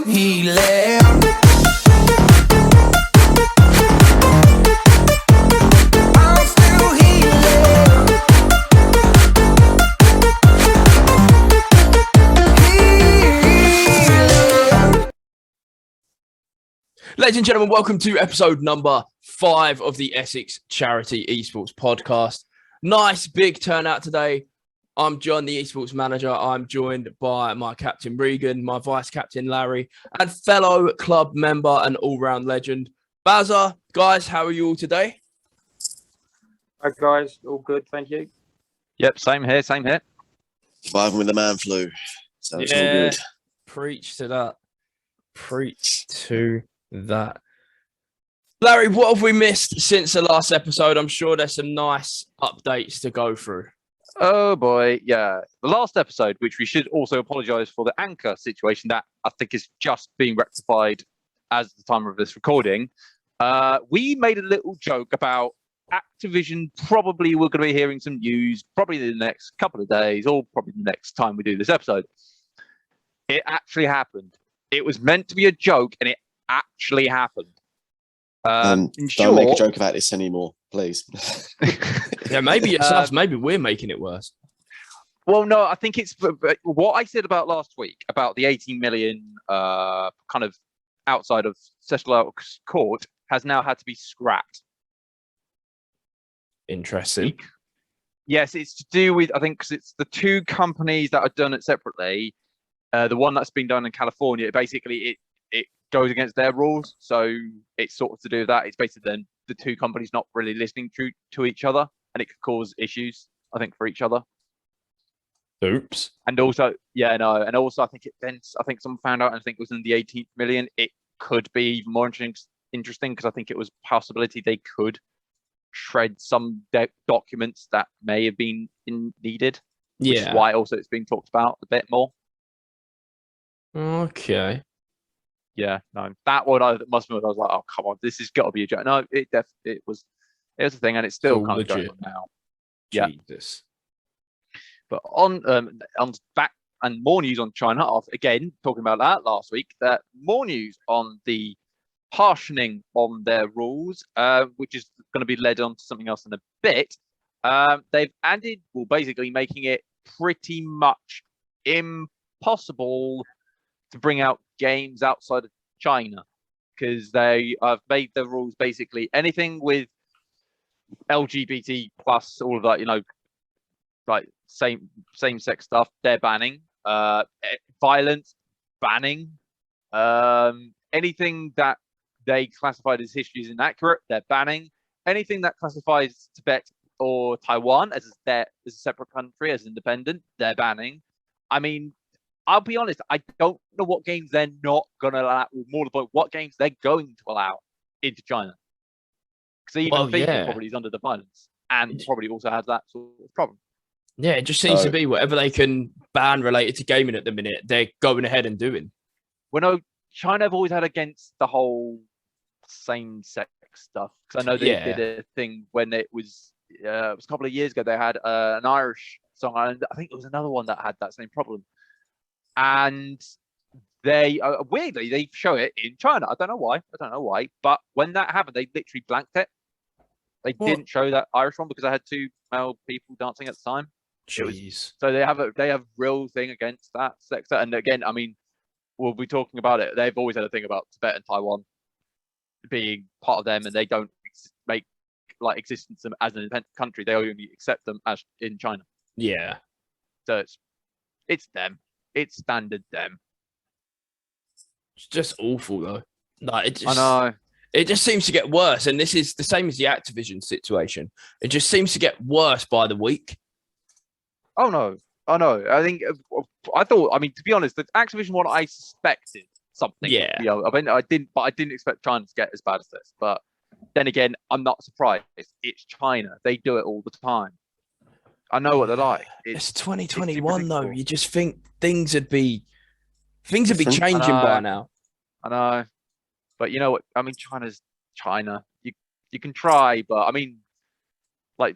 healing. I'm still healing. Ladies and gentlemen, welcome to episode number 5 of the Essex Charity eSports podcast. Nice big turnout today. I'm John, the eSports manager. I'm joined by my captain Regan, my vice captain Larry, and fellow club member and all-round legend Bazza. Guys, how are you all today? Hi guys, all good, thank you. Yep, same here, same here. Surviving with the man flu. So it's all good. Preach to that. Preach to that. Larry, what have we missed since the last episode? I'm sure there's some nice updates to go through. Oh boy, yeah. The last episode, which we should also apologise for the anchor situation that I think is just being rectified as the time of this recording. We made a little joke about Activision. Probably we're going to be hearing some news probably in the next couple of days or probably the next time we do this episode. It actually happened. It was meant to be a joke and it actually happened. Don't make a joke about this anymore, please. Yeah, maybe it's us. Maybe we're making it worse. Well, no, I think it's what I said about last week about the 18 million kind of outside of settled court has now had to be scrapped. Interesting. Yes, it's to do with, I think, because it's the two companies that have done it separately. The one that's been done in California, basically it goes against their rules. So it's sort of to do with that. It's basically then the two companies not really listening to each other, and it could cause issues, I think, for each other. Oops. And also, yeah, no, and also I think someone found out, and I think it was in the 18th million. It could be even more interesting because I think it was a possibility they could shred some documents that may have been needed. Which is why also it's being talked about a bit more. Okay. Yeah, no, that one I must admit, I was like, oh come on, this has got to be a joke. No, it was a thing, and it's still kind of going on now. Jesus. But on back and more news on China. Again, talking about that last week. That more news on the harshening on their rules, which is going to be led on to something else in a bit. They've added, well, basically making it pretty much impossible to bring out games outside of China because they have made the rules basically anything with LGBT plus all of that, you know, like same sex stuff, they're banning. Violence, banning. Anything that they classified as history is inaccurate, they're banning. Anything that classifies Tibet or Taiwan as a separate country, as independent, they're banning. I mean, I'll be honest, I don't know what games they're not going to allow, or more about what games they're going to allow into China. Because even FIFA probably is under the violence and probably also has that sort of problem. Yeah, it just seems to be whatever they can ban related to gaming at the minute, they're going ahead and doing. Well, no, China have always had against the whole same-sex stuff. Because I know they did a thing when it was a couple of years ago, they had an Irish song, and I think it was another one that had that same problem. And they weirdly they show it in China. I don't know why. But when that happened, they literally blanked it. They didn't show that Irish one because I had two male people dancing at the time. Jeez. So they have real thing against that sector. And again, I mean, we'll be talking about it. They've always had a thing about Tibet and Taiwan being part of them, and they don't make like existence as an independent country. They only accept them as in China. Yeah. So it's them. It's standard them. It's just awful though. Like I know. It just seems to get worse, and this is the same as the Activision situation. It just seems to get worse by the week. Oh no. I mean, to be honest, the Activision one I suspected something. Yeah. I mean, I didn't expect China to get as bad as this. But then again, I'm not surprised. It's China. They do it all the time. I know what they're like. It's 2021 though. You just think things would be changing by now. I know, but you know what? I mean, China's China. You can try, but I mean, like,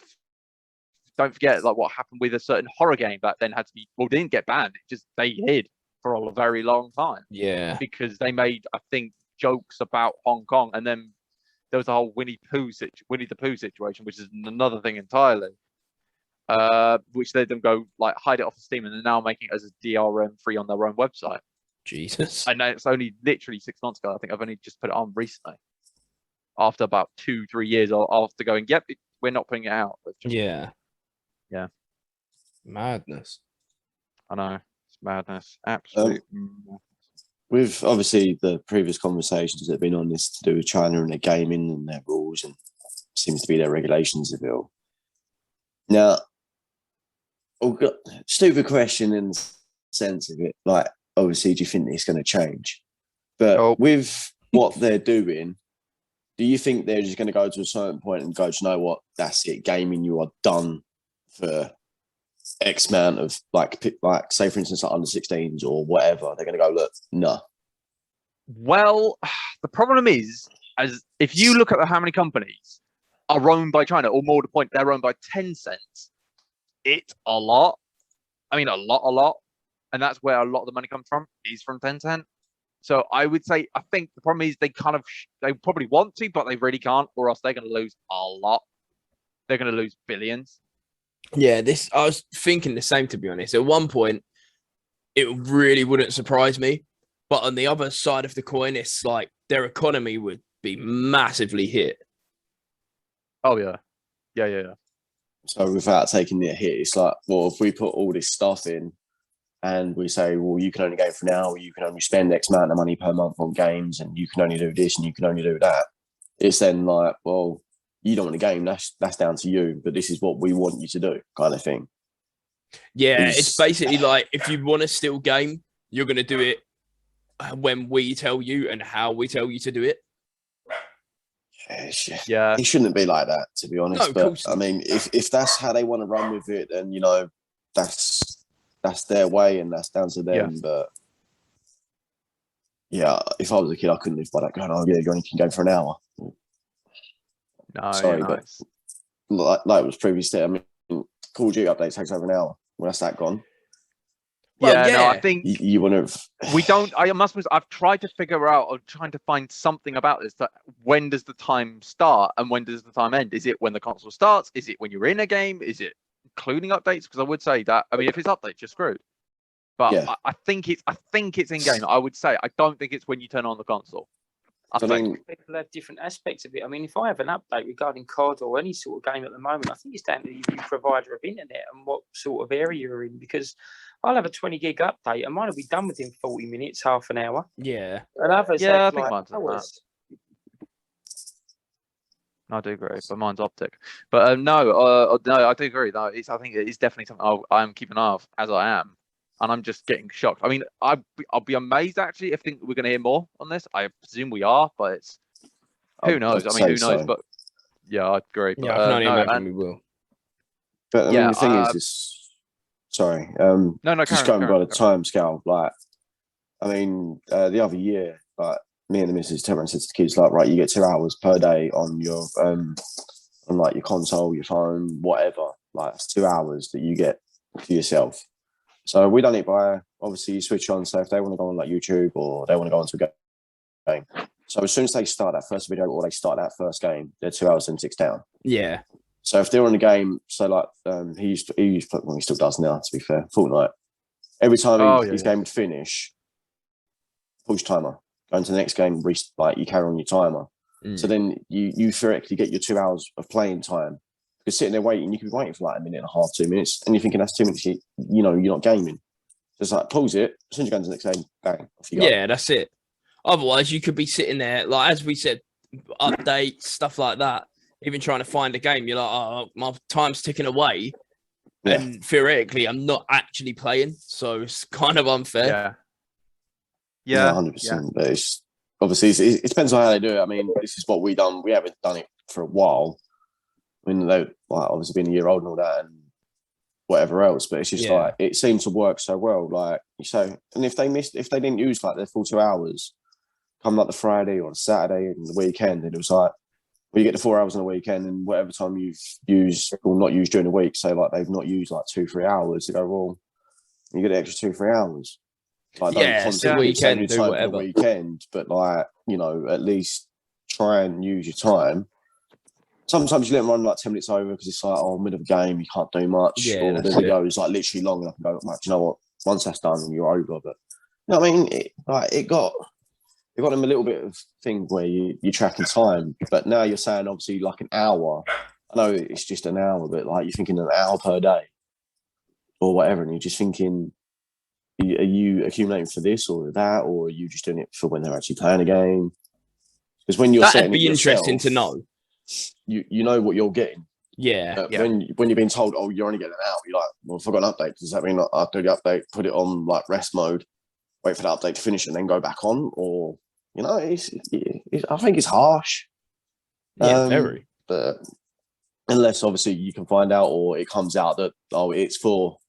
don't forget like what happened with a certain horror game that then had to be, well, didn't get banned. It just they hid for a very long time. Yeah. Because they made, I think, jokes about Hong Kong, and then there was the whole Winnie the Pooh situation, which is another thing entirely. Which they then go like hide it off of Steam, and they're now making it as a DRM free on their own website. Jesus. I know it's only literally 6 months ago. I think I've only just put it on recently, after about 2-3 years after going, yep, we're not putting it out. Yeah. Madness. I know, it's madness, absolute. With obviously the previous conversations that have been on this to do with China and their gaming and their rules and seems to be their regulations of it all. Now, stupid question in the sense of it, like, obviously, do you think it's going to change? But with what they're doing, do you think they're just going to go to a certain point and go, do you know what, that's it, gaming, you are done for X amount of, like say, for instance, like under 16s or whatever, they're going to go, look, no. Well, the problem is, as if you look at how many companies are owned by China, or more to the point, they're owned by Tencent, it's a lot. I mean, a lot. And that's where a lot of the money comes from, is from Tencent. So I would say, I think the problem is they probably want to, but they really can't, or else they're going to lose a lot. They're going to lose billions. Yeah, I was thinking the same, to be honest. At one point, it really wouldn't surprise me. But on the other side of the coin, it's like their economy would be massively hit. Oh, yeah. Yeah. So without taking the hit, it's like, well, if we put all this stuff in and we say, well, you can only game for an hour, you can only spend X amount of money per month on games, and you can only do this and you can only do that. It's then like, well, you don't want to game, that's down to you, but this is what we want you to do, kind of thing. Yeah, it's basically like, if you want to still game, you're going to do it when we tell you and how we tell you to do it. Yeah, it shouldn't be like that, to be honest. No, but I mean, if that's how they want to run with it, then that's their way and that's down to them. Yeah. But yeah, if I was a kid, I couldn't live by that. Going, oh yeah, you only can go for an hour. No, sorry, but like it was previously. I mean, Call of Duty update takes over an hour. Well, that's that gone. Well, no, I think you want to. We don't. I've tried to figure out, or trying to find something about this. That when does the time start and when does the time end? Is it when the console starts? Is it when you're in a game? Is it including updates? Because I would say that. I mean, if it's updates, you're screwed. But yeah. I think it's in game. I would say I don't think it's when you turn on the console. I think people have different aspects of it. I mean, if I have an update regarding COD or any sort of game at the moment, I think it's down to the provider of internet and what sort of area you're in. Because I'll have a 20 gig update and mine will be done within 40 minutes, half an hour. Yeah. And others I think mine's hours. I do agree, but mine's optic. But no, I do agree. No, I think it's definitely something I'm keeping an eye of, as I am. And I'm just getting shocked. I mean, I'll be amazed actually if we're going to hear more on this. I presume we are, but it's who knows? I mean, who knows? But yeah, I agree. But, I can only imagine we will. But I mean, the thing is, sorry. Just going by the time scale, like, I mean, the other year, like, me and the missus turned around and said to the kids, like, right, you get 2 hours per day on your, on like your console, your phone, whatever. Like, it's 2 hours that you get for yourself. So we done it by, obviously, you switch on. So if they want to go on like YouTube or they want to go onto a game. So as soon as they start that first video or they start that first game, they're 2 hours and 6 down. Yeah. So if they're on the game, so like he used to, well, he still does now, to be fair, Fortnite. Every time his game would finish, push timer. Go into the next game, like you carry on your timer. So then you theoretically get your 2 hours of playing time. Because sitting there waiting, you could be waiting for like a minute and a half, 2 minutes, and you're thinking that's 2 minutes. You know, you're not gaming. Just like pause it. As soon as you go into the next game, bang, off you go. Yeah, that's it. Otherwise, you could be sitting there, like as we said, updates, stuff like that. Even trying to find a game, you're like, oh, my time's ticking away, and theoretically, I'm not actually playing, so it's kind of unfair. Yeah, 100%. But it's obviously it depends on how they do it. I mean, this is what we done. We haven't done it for a while. I mean, they like obviously being a year old and all that, and whatever else. But it's just like it seemed to work so well. Like and if they didn't use like their full 2 hours, come like the Friday or the Saturday and the weekend, and it was like, well, you get the 4 hours on the weekend, and whatever time you've used or not used during the week, say like they've not used like 2-3 hours, you go, well, you get the extra 2-3 hours. Like, don't constantly say your time for the whatever. weekend, but like, you know, at least try and use your time. Sometimes you let them run like 10 minutes over because it's like, oh, middle of the game, you can't do much. Yeah, or the video is like literally long enough and go, like, you know what? Once that's done, you're over. But you know what I mean? It got them a little bit of thing where you're tracking time. But now you're saying obviously like an hour. I know it's just an hour, but like you're thinking an hour per day or whatever, and you're just thinking, are you accumulating for this or that, or are you just doing it for when they're actually playing a game? Because when you're that'd be interesting to know. You know what you're getting. Yeah. When you're being told, oh, you're only getting an hour, you're like, well, if I got an update, does that mean I'll do the update, put it on like rest mode, wait for the update to finish, and then go back on? Or you know, I think it's harsh. Yeah, very. But unless obviously you can find out, or it comes out that it's for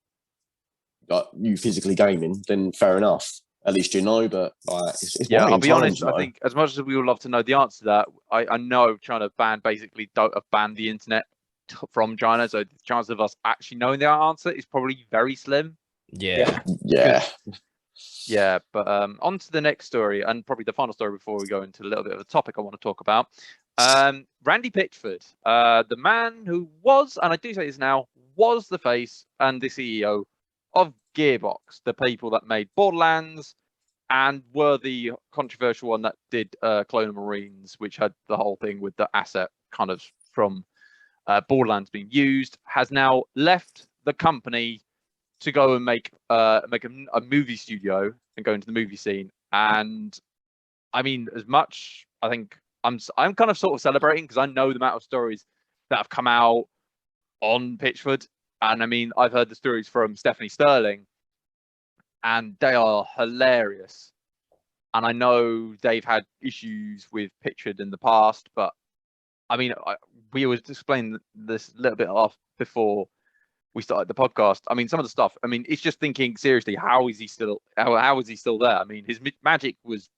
you physically gaming, then fair enough. At least you know. But it's I'll be honest. I think as much as we would love to know the answer to that, I know China banned the internet from China, so the chance of us actually knowing the answer is probably very slim. Yeah. Yeah, but on to the next story, and probably the final story before we go into a little bit of a topic I want to talk about. Randy Pitchford, the man who was, and I do say this now, was the face and the CEO of Gearbox, the people that made Borderlands and were the controversial one that did Clone Marines, which had the whole thing with the asset kind of from Borderlands being used, has now left the company to go and make a movie studio and go into the movie scene. And I mean, as much, I think I'm kind of sort of celebrating because I know the amount of stories that have come out on Pitchford. And I mean, I've heard the stories from Stephanie Sterling and they are hilarious. And I know they've had issues with Pitchford in the past, but I mean, we was explaining this a little bit off before we started the podcast. I mean, some of the stuff, I mean, it's just thinking seriously, how is he still there? I mean, his magic was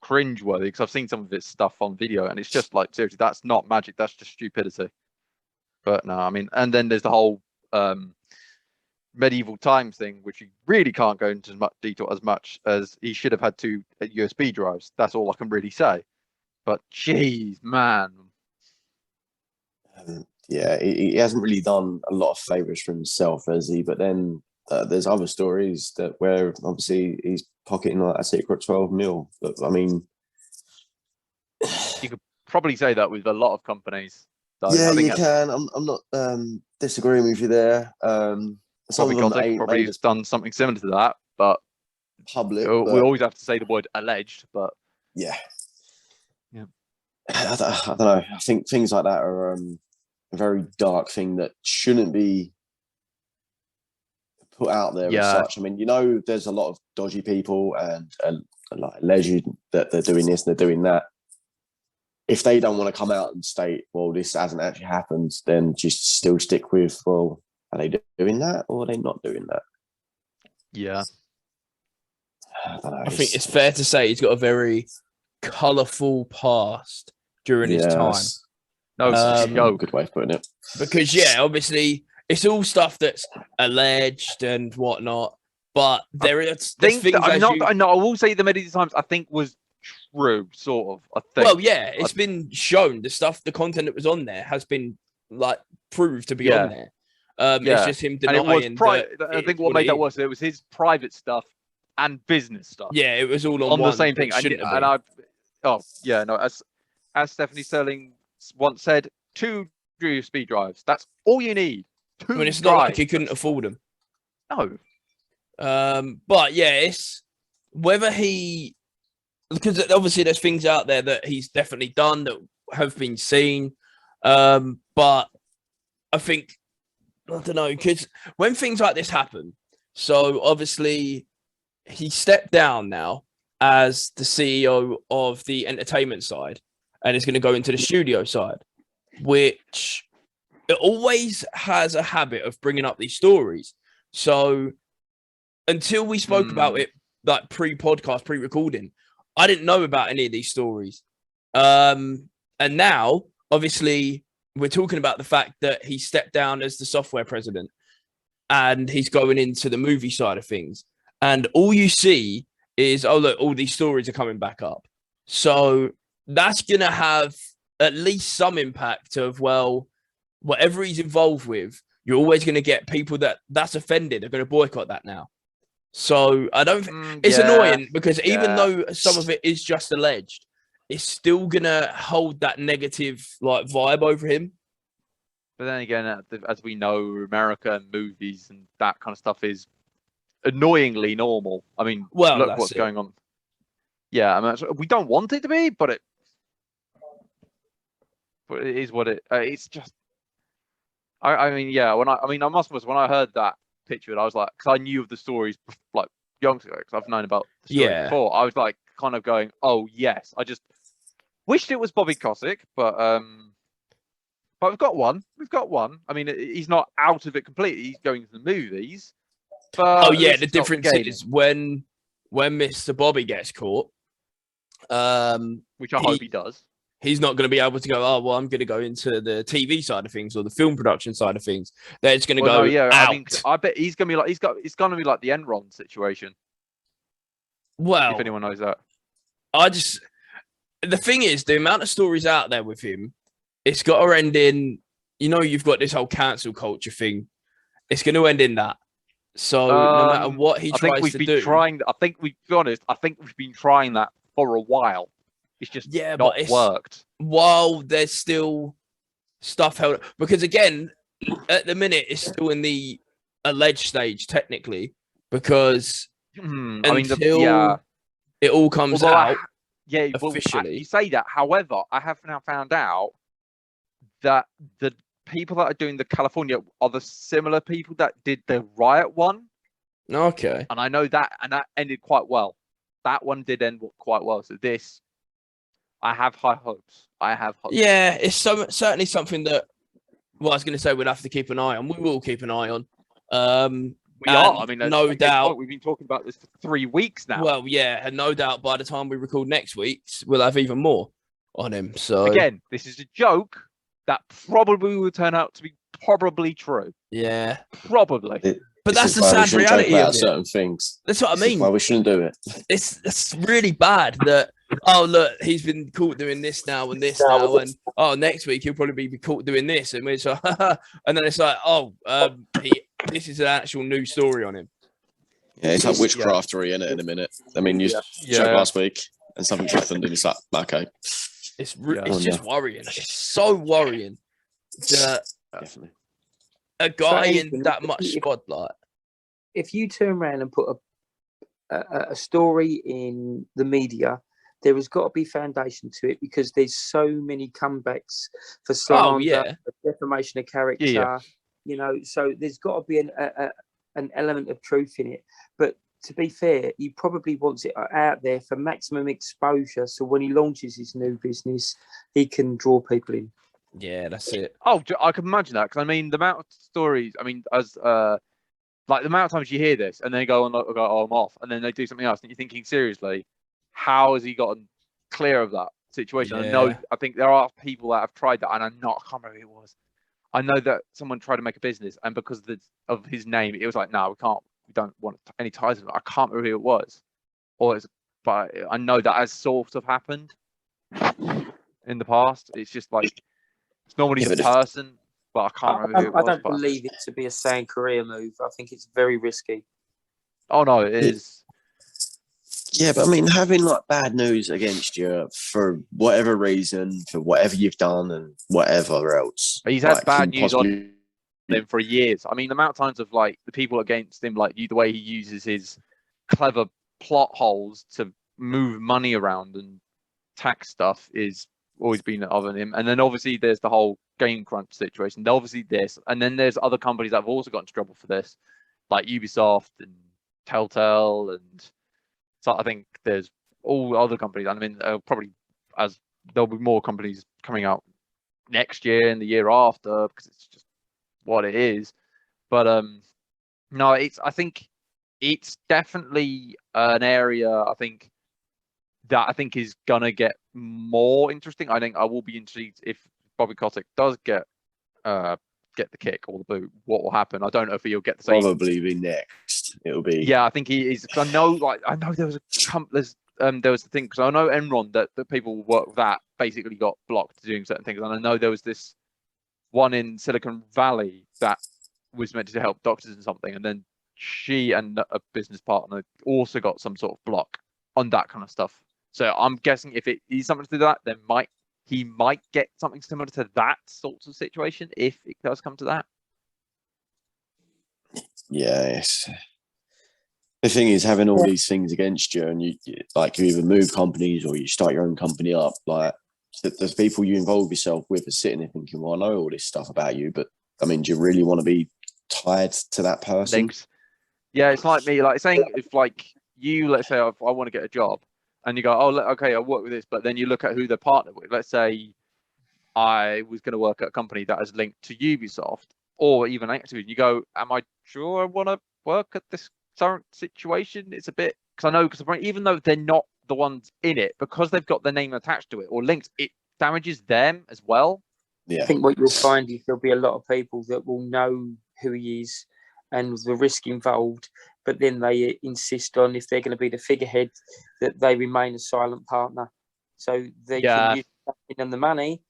cringeworthy because I've seen some of his stuff on video and it's just like, seriously, that's not magic. That's just stupidity. But no, I mean, and then there's the whole medieval times thing, which you really can't go into as much detail as much as he should have had 2 USB drives. That's all I can really say. But geez, man. Yeah, he hasn't really done a lot of favours for himself, has he? But then there's other stories that where obviously he's pocketing like a secret 12 mil. But I mean, you could probably say that with a lot of companies. So yeah, you can. I'm not disagreeing with you there. Some of them probably has done something similar to that, but public. We always have to say the word alleged, but yeah. I don't know. I think things like that are a very dark thing that shouldn't be put out there as such. I mean, you know, there's a lot of dodgy people and like alleged that they're doing this and they're doing that. If they don't want to come out and state, well, this hasn't actually happened, then just still stick with, well, are they doing that or are they not doing that? Yeah. I don't know. I think it's fair to say he's got a very colourful past during his time. No, good way of putting it. Because, obviously, it's all stuff that's alleged and whatnot, but there's things that I will say the medieval times, I think, was true, sort of. I think. Well, yeah, it's been shown. The content that was on there has been like proved to be on there. It's just him denying. I think what made that worse, it was his private stuff and business stuff. Yeah, it was all on the same thing. As Stephanie Sterling once said, 2 speed drives. That's all you need. 2 I mean, it's not like he couldn't afford them. No. But yeah, it's whether he. Because obviously there's things out there that he's definitely done that have been seen. But I think, I don't know, because when things like this happen, so obviously he stepped down now as the CEO of the entertainment side and is going to go into the studio side, which it always has a habit of bringing up these stories. So until we spoke about it, like pre-podcast, pre-recording, I didn't know about any of these stories. And now, obviously, we're talking about the fact that he stepped down as the software president and he's going into the movie side of things. And all you see is, oh, look, all these stories are coming back up. So that's going to have at least some impact of, well, whatever he's involved with, you're always going to get people that's offended are going to boycott that now. So I don't think it's annoying because even though some of it is just alleged, it's still going to hold that negative like vibe over him. But then again, as we know, America and movies and that kind of stuff is annoyingly normal. I mean, look what's going on. Yeah, I mean, we don't want it to be, but it is what it's just. I mean, yeah. When I must admit, when I heard that Pitchford, I was like, because I knew of the stories like young ago, because I've known about the story before. I was like, kind of going, oh yes. I just wished it was Bobby Kotick, but we've got one. We've got one. I mean, he's not out of it completely. He's going to the movies. But the difference is when Mr. Bobby gets caught, which I hope he does. He's not going to be able to go, oh, well, I'm going to go into the TV side of things or the film production side of things. They're just going to go out. I mean, I bet he's going to be like, it's going to be like the Enron situation. Well, if anyone knows that. The thing is, the amount of stories out there with him, it's got to end in, you've got this whole cancel culture thing. It's going to end in that. So no matter what he tries to do. I think we've been trying that for a while. It's just not worked. While there's still stuff held, because again, at the minute it's still in the alleged stage technically, because until it all comes out officially. You say that, however, I have now found out that the people that are doing the California are the similar people that did the riot one. Okay. And I know that, and that ended quite well. That one did end quite well. So this, I have high hopes. Yeah, it's certainly something that, well, I was going to say we'd have to keep an eye on. We will keep an eye on. We are. I mean, no doubt. We've been talking about this for 3 weeks now. Well, yeah, and no doubt by the time we record next week, we'll have even more on him. So again, this is a joke that probably will turn out to be probably true. Yeah, probably. But that's the sad reality of certain things. That's what I mean. Why we shouldn't do it. It's really bad that, oh, look, he's been caught doing this now and this now, and oh, next week he'll probably be caught doing this, and we're so, and then it's like, oh, this is an actual new story on him. Yeah, it's like witchcraftery in it in a minute. I mean, you showed last week, and something's happened, and it's like, okay. It's just worrying. It's so worrying that definitely a guy in that much spotlight. If you turn around and put a story in the media, there has got to be foundation to it, because there's so many comebacks for slander, for defamation of character. So there's got to be an element of truth in it. But to be fair, he probably wants it out there for maximum exposure, so when he launches his new business, he can draw people in. Yeah, that's it. Oh, I can imagine that, because I mean, the amount of stories. I mean, as like the amount of times you hear this, and they go, "Oh, I'm off," and then they do something else, and you're thinking, seriously, how has he gotten clear of that situation? Yeah. I think there are people that have tried that, and I can't remember who it was. I know that someone tried to make a business, and because of his name, it was like, no, we don't want any ties with it. I can't remember who it was, but I know that has sort of happened in the past. It's just like, it's normally the person, but I can't remember who it was. I don't believe it to be a sound career move. I think it's very risky. Oh no, it is. Yeah, but I mean, having like bad news against you for whatever reason, for whatever you've done and whatever else. He's had bad news on him for years. I mean, the amount of times of like the people against him, like the way he uses his clever plot holes to move money around and tax stuff is always been other than him. And then obviously there's the whole game crunch situation. Obviously this, and then there's other companies that have also got into trouble for this, like Ubisoft and Telltale, and so I think there's all other companies. I mean, probably as there'll be more companies coming out next year and the year after, because it's just what it is. But no, I think it's definitely an area I think is gonna get more interesting. I think I will be intrigued if Bobby Kotick does get the kick or the boot. What will happen? I don't know if he'll get the same. Probably be next. it'll be. Yeah, I think he is. Cause I know there was there was the thing, because I know Enron that the people who work with that basically got blocked doing certain things, and I know there was this one in Silicon Valley that was meant to help doctors and something, and then she and a business partner also got some sort of block on that kind of stuff. So I'm guessing if it is something to do that, then he might get something similar to that sort of situation if it does come to that. Yeah, the thing is, having all these things against you, and you either move companies or you start your own company up. Like, there's people you involve yourself with are sitting there thinking, "Well, I know all this stuff about you, but I mean, do you really want to be tied to that person?" Links. Yeah, it's like me, like saying if you, let's say I want to get a job, and you go, "Oh, okay, I'll work with this," but then you look at who they're partnered with. Let's say I was going to work at a company that is linked to Ubisoft or even Activision. You go, "Am I sure I want to work at this current situation?" It's a bit, because even though they're not the ones in it, because they've got their name attached to it or linked, it damages them as well. Yeah. I think what you'll find is there'll be a lot of people that will know who he is and the risk involved, but then they insist on, if they're going to be the figurehead, that they remain a silent partner, so they can use in on the money,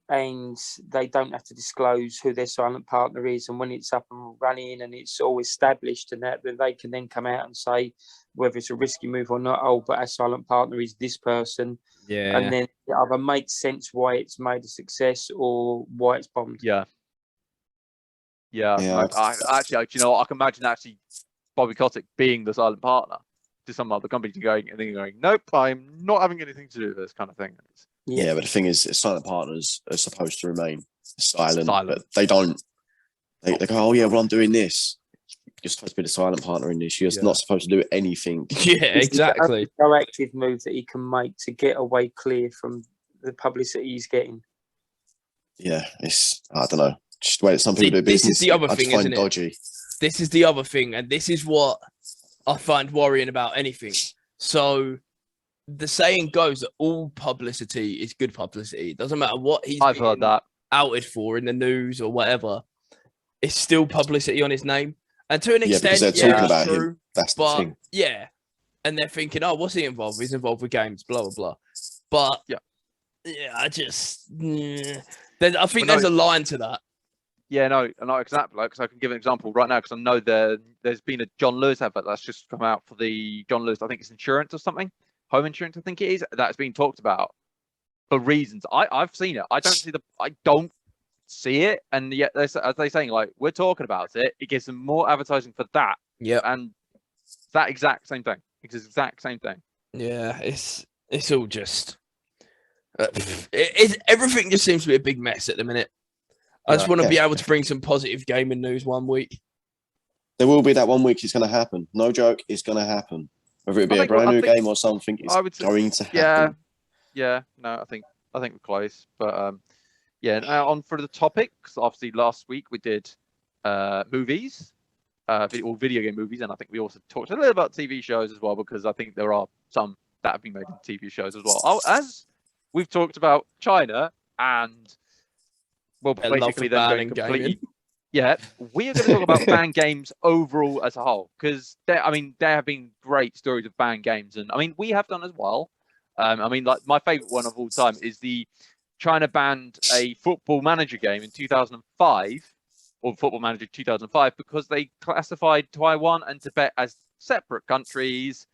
and they don't have to disclose who their silent partner is. And when it's up and running and it's all established and that, then they can then come out and say whether it's a risky move or not. "Oh, but our silent partner is this person." Yeah. And then it either makes sense why it's made a success or why it's bombed. Yeah. Yeah. I actually, you know, I can imagine actually Bobby Kotick being the silent partner to some other company going, "Nope, I'm not having anything to do with this," kind of thing. Yeah, but the thing is, silent partners are supposed to remain silent. But they don't. They go, "Oh yeah, well, I'm doing this." You're supposed to be the silent partner in this. You're not supposed to do anything. Yeah, exactly. It's the proactive move that he can make to get away clear from the publicity he's getting. Yeah, I don't know. Just the way that some people do business. This is the other thing, isn't it? Dodgy. This is the other thing, and this is what I find worrying about anything. So the saying goes that all publicity is good publicity. It doesn't matter what I've heard that outed for in the news or whatever. It's still publicity on his name. And to an extent, because they're talking about true, him. That's the thing. Yeah. And they're thinking, "Oh, what's he involved with? He's involved with games, blah, blah, blah." But I just I think there's a line to that. Yeah, no, exactly. Because I can give an example right now, because I know there's been a John Lewis advert that's just come out for the John Lewis, I think it's insurance or something, home insurance, I think it is, that's been talked about for reasons. I've seen it. I don't see it, and yet as they're saying, like, we're talking about it. It gives them more advertising for that. Yeah, and that exact same thing. It's the exact same thing. Yeah, it's all just everything just seems to be a big mess at the minute. I just want to be able to bring some positive gaming news one week. There will be that one week. It's going to happen. No joke. It's going to happen. Whether it be a brand new game or something, it's going to happen. Yeah. No, I think we're close. But on for the topic. Because obviously last week we did movies, video game movies, and I think we also talked a little about TV shows as well, because I think there are some that have been made into TV shows as well. As we've talked about China and. Well, basically, then going completely. Yeah, we are going to talk about banned games overall as a whole, because there have been great stories of banned games, and I mean we have done as well. Like my favorite one of all time is the China banned a Football Manager game in 2005, or Football Manager 2005, because they classified Taiwan and Tibet as separate countries.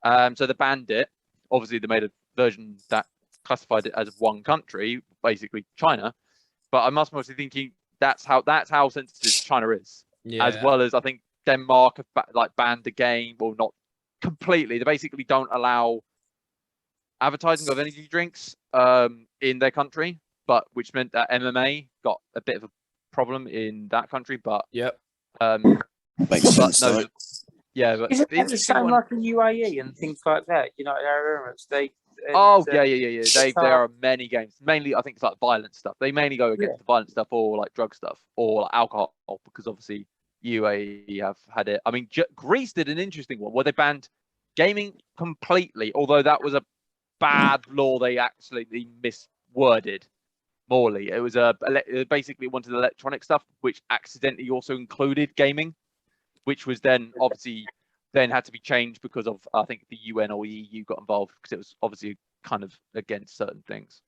So they banned it. Obviously, they made a version that classified it as one country, basically China. But I'm mostly thinking that's how sensitive China is, as well as I think Denmark have banned the game, well, not completely. They basically don't allow advertising of energy drinks in their country, but which meant that MMA got a bit of a problem in that country. But makes sense. But isn't that the same like in UAE and things like that? United Arab Emirates, there are many games. Mainly, I think it's like violent stuff. They mainly go against the violent stuff, or like drug stuff, or like alcohol, because obviously UAE have had it. I mean, Greece did an interesting one where they banned gaming completely, although that was a bad law. They actually misworded morally. It was basically wanted electronic stuff, which accidentally also included gaming. which was then obviously then had to be changed because of, I think, the UN or EU got involved because it was obviously kind of against certain things.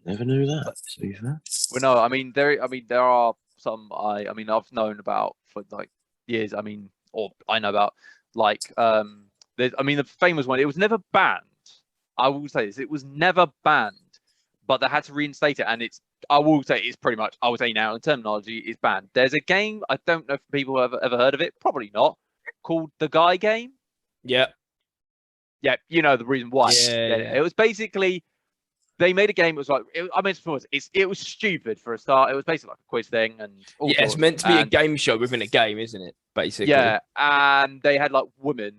Never knew that. To be fair. Well, no, I mean there are some I've known about for like years. Or I know about like the famous one. It was never banned. I will say this: it was never banned, but they had to reinstate it, and I will say it's pretty much. I would say now in terminology is banned. There's a game I don't know if people have ever heard of it. Probably not. Called the Guy Game. Yeah. Yeah, you know the reason why. Yeah. It was basically. They made a game. It was like it was stupid for a start. It was basically like a quiz thing, and it's meant to be a game show within a game, isn't it? Basically, yeah. And they had like women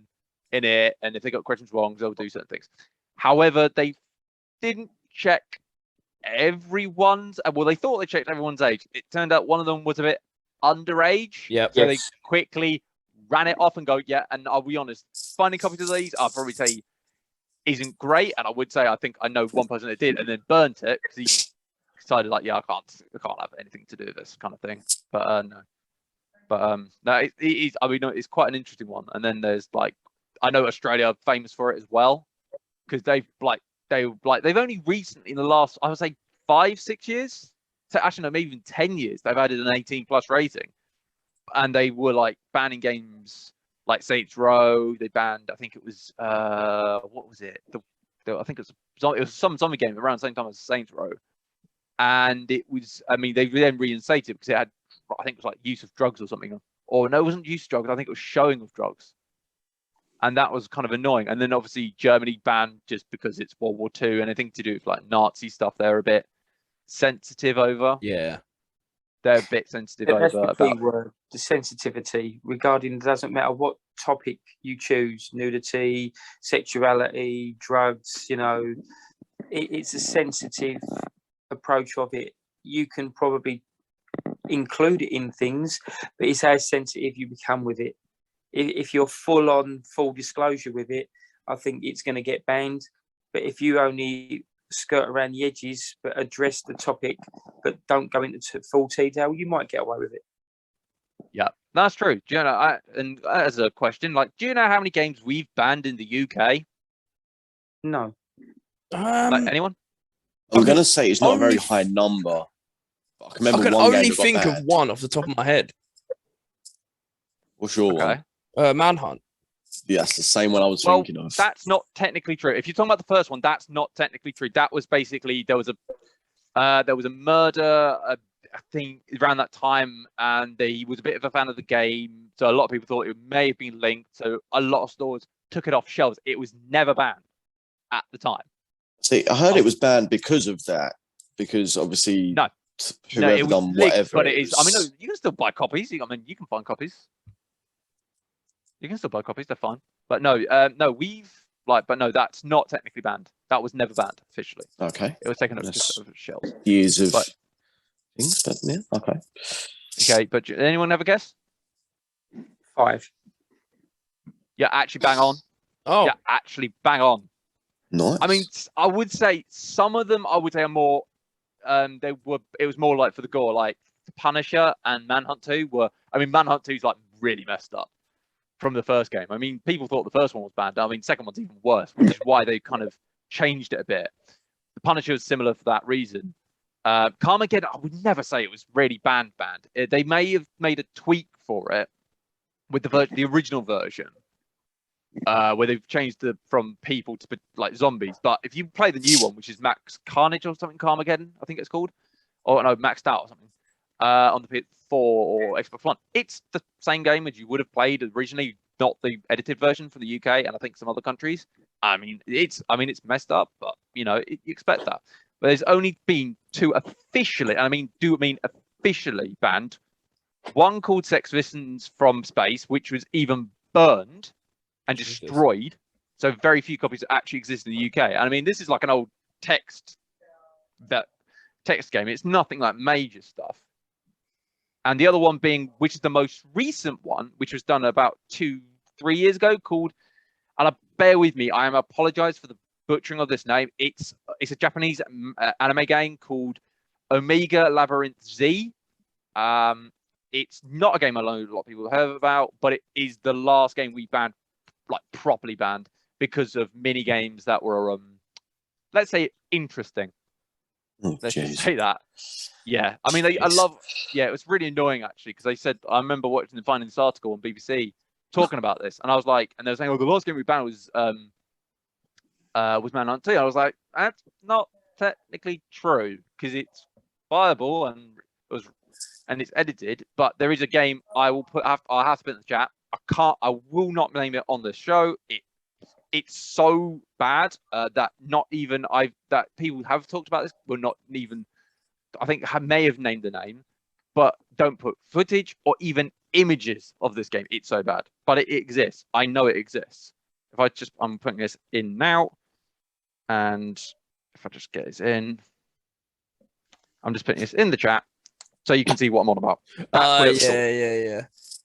in it, and if they got questions wrong, they'll do certain things. However, they didn't check everyone's. Well, they thought they checked everyone's age. It turned out one of them was a bit underage. Yeah. So they quickly ran it off and go, yeah. And I'll be honest, finding copies of these, I'll probably say. Isn't great, and I would say I think I know one person that did, and then burnt it because he decided like, yeah, I can't have anything to do with this kind of thing. But no, it is. I mean, it's quite an interesting one. And then there's like, I know Australia are famous for it as well because they've only recently in the last, I would say 5-6 years, so actually no, maybe even 10 years, they've added an 18+ rating, and they were like banning games. Like Saints Row, they banned. I think it was what was it? I think it was some zombie game around the same time as Saints Row, and it was. I mean, they then reinstated it because it had. I think it was like use of drugs or something. Or no, it wasn't use of drugs. I think it was showing of drugs, and that was kind of annoying. And then obviously Germany banned just because it's World War II, anything to do with like Nazi stuff. They're a bit sensitive over. Yeah. They're a bit sensitive That's over the key word, the sensitivity regarding it doesn't matter what topic you choose, nudity, sexuality, drugs, it's a sensitive approach of it. You can probably include it in things, but it's how sensitive you become with it. If you're full disclosure with it, I think it's going to get banned. But if you only skirt around the edges but address the topic but don't go into full detail, you might get away with it. Yeah, that's true. Do you know, and as a question, like, do you know how many games we've banned in the UK? No. Like, anyone? I'm going to say it's not a very high number. But I can remember I can one only game that got think of banned. one off the top of my head. What's your one? Manhunt. Yeah, that's the same one I was thinking of. That's not technically true. If you're talking about the first one, that's not technically true. That was basically there was a murder, I think, around that time, and he was a bit of a fan of the game, so a lot of people thought it may have been linked. So a lot of stores took it off shelves. It was never banned at the time. See, I heard it was banned because of that. Because obviously, whoever it was done linked, whatever. But it is. I mean, no, you can still buy copies. I mean, you can find copies. You can still buy copies. They're fine. But no, but no, that's not technically banned. That was never banned officially. Okay. It was taken off shelves. Years of things, but yeah, okay. Okay, but anyone have a guess? 5. Yeah, actually bang on. Oh. Yeah, actually bang on. Nice. I mean, I would say some of them, I would say, are more. It was more like for the gore, like the Punisher and Manhunt 2 were. I mean, Manhunt 2 is like really messed up from the first game. I mean, people thought the first one was banned. I mean, second one's even worse, which is why they kind of changed it a bit. The Punisher was similar for that reason. Carmageddon, I would never say it was really banned. They may have made a tweak for it with the original version, where they've changed from people to like zombies. But if you play the new one, which is Max Carnage or something, Carmageddon, I think it's called, or no, Maxed Out or something, on the PS4 or Xbox One, it's the same game as you would have played originally, not the edited version for the UK and I think some other countries. I mean, it's messed up, but you expect that. But there's only been 2 officially, and I mean officially banned. One called Sex Visions from Space, which was even burned and destroyed. So very few copies actually exist in the UK. And I mean, this is like an old text game. It's nothing like major stuff. And the other one being, which is the most recent one, which was done about 2-3 years ago, called, and bear with me, I am apologize for the butchering of this name. It's a Japanese anime game called Omega Labyrinth Z. it's not a game I know a lot of people have heard about, but it is the last game we banned, like properly banned, because of mini games that were, let's say, interesting. Let's just say that. Yeah, I mean, I love. Yeah, it was really annoying actually because they said I remember finding this article on BBC talking about this, and I was like, and they were saying, "Oh, the last game we banned was Man Hunt 2." I was like, that's not technically true because it's viable and it's edited, but there is a game I will put. I have to put in the chat. I will not name it on the show. It's so bad that that people have talked about this. Will not even. I think I may have named the name, but don't put footage or even images of this game. It's so bad, but it exists. I know it exists. I'm putting this in now, and if I just get this in, I'm just putting this in the chat so you can see what I'm on about.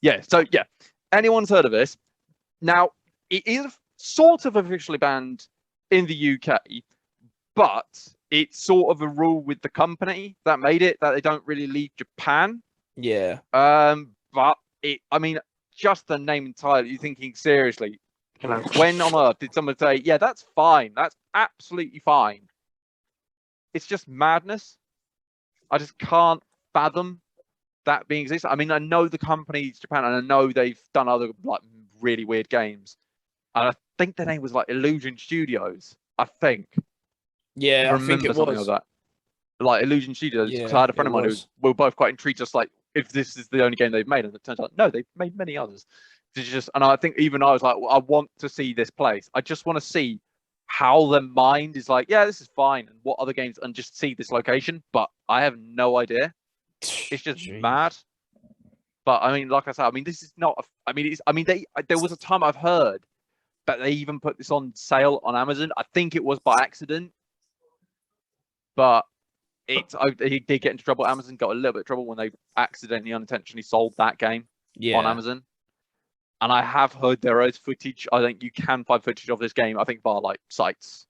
Yeah. So yeah, anyone's heard of this? Now it is sort of officially banned in the UK, but it's sort of a rule with the company that made it that they don't really leave Japan. Yeah. But I mean, just the name entirely, you're thinking seriously, when on earth did someone say, yeah, that's fine. That's absolutely fine. It's just madness. I just can't fathom that being exists. I mean, I know the company's Japan, and I know they've done other like really weird games. And I think the name was like Illusion Studios. I think. Yeah, I think it something was. like that. Like Illusion Studios. Because I had a friend of mine who we were both quite intrigued, just like if this is the only game they've made, and it turns out no, they've made many others. It's just, and I think even I was like, well, I want to see this place. I just want to see how their mind is like, yeah, this is fine, and what other games, and just see this location. But I have no idea. It's just mad. But I mean, like I said, I mean, this is not. There was a time I've heard that they even put this on sale on Amazon. I think it was by accident, but he did get into trouble. Amazon got a little bit of trouble when they accidentally, unintentionally sold that game on Amazon. And I have heard there is footage. I think you can find footage of this game. I think via like sites,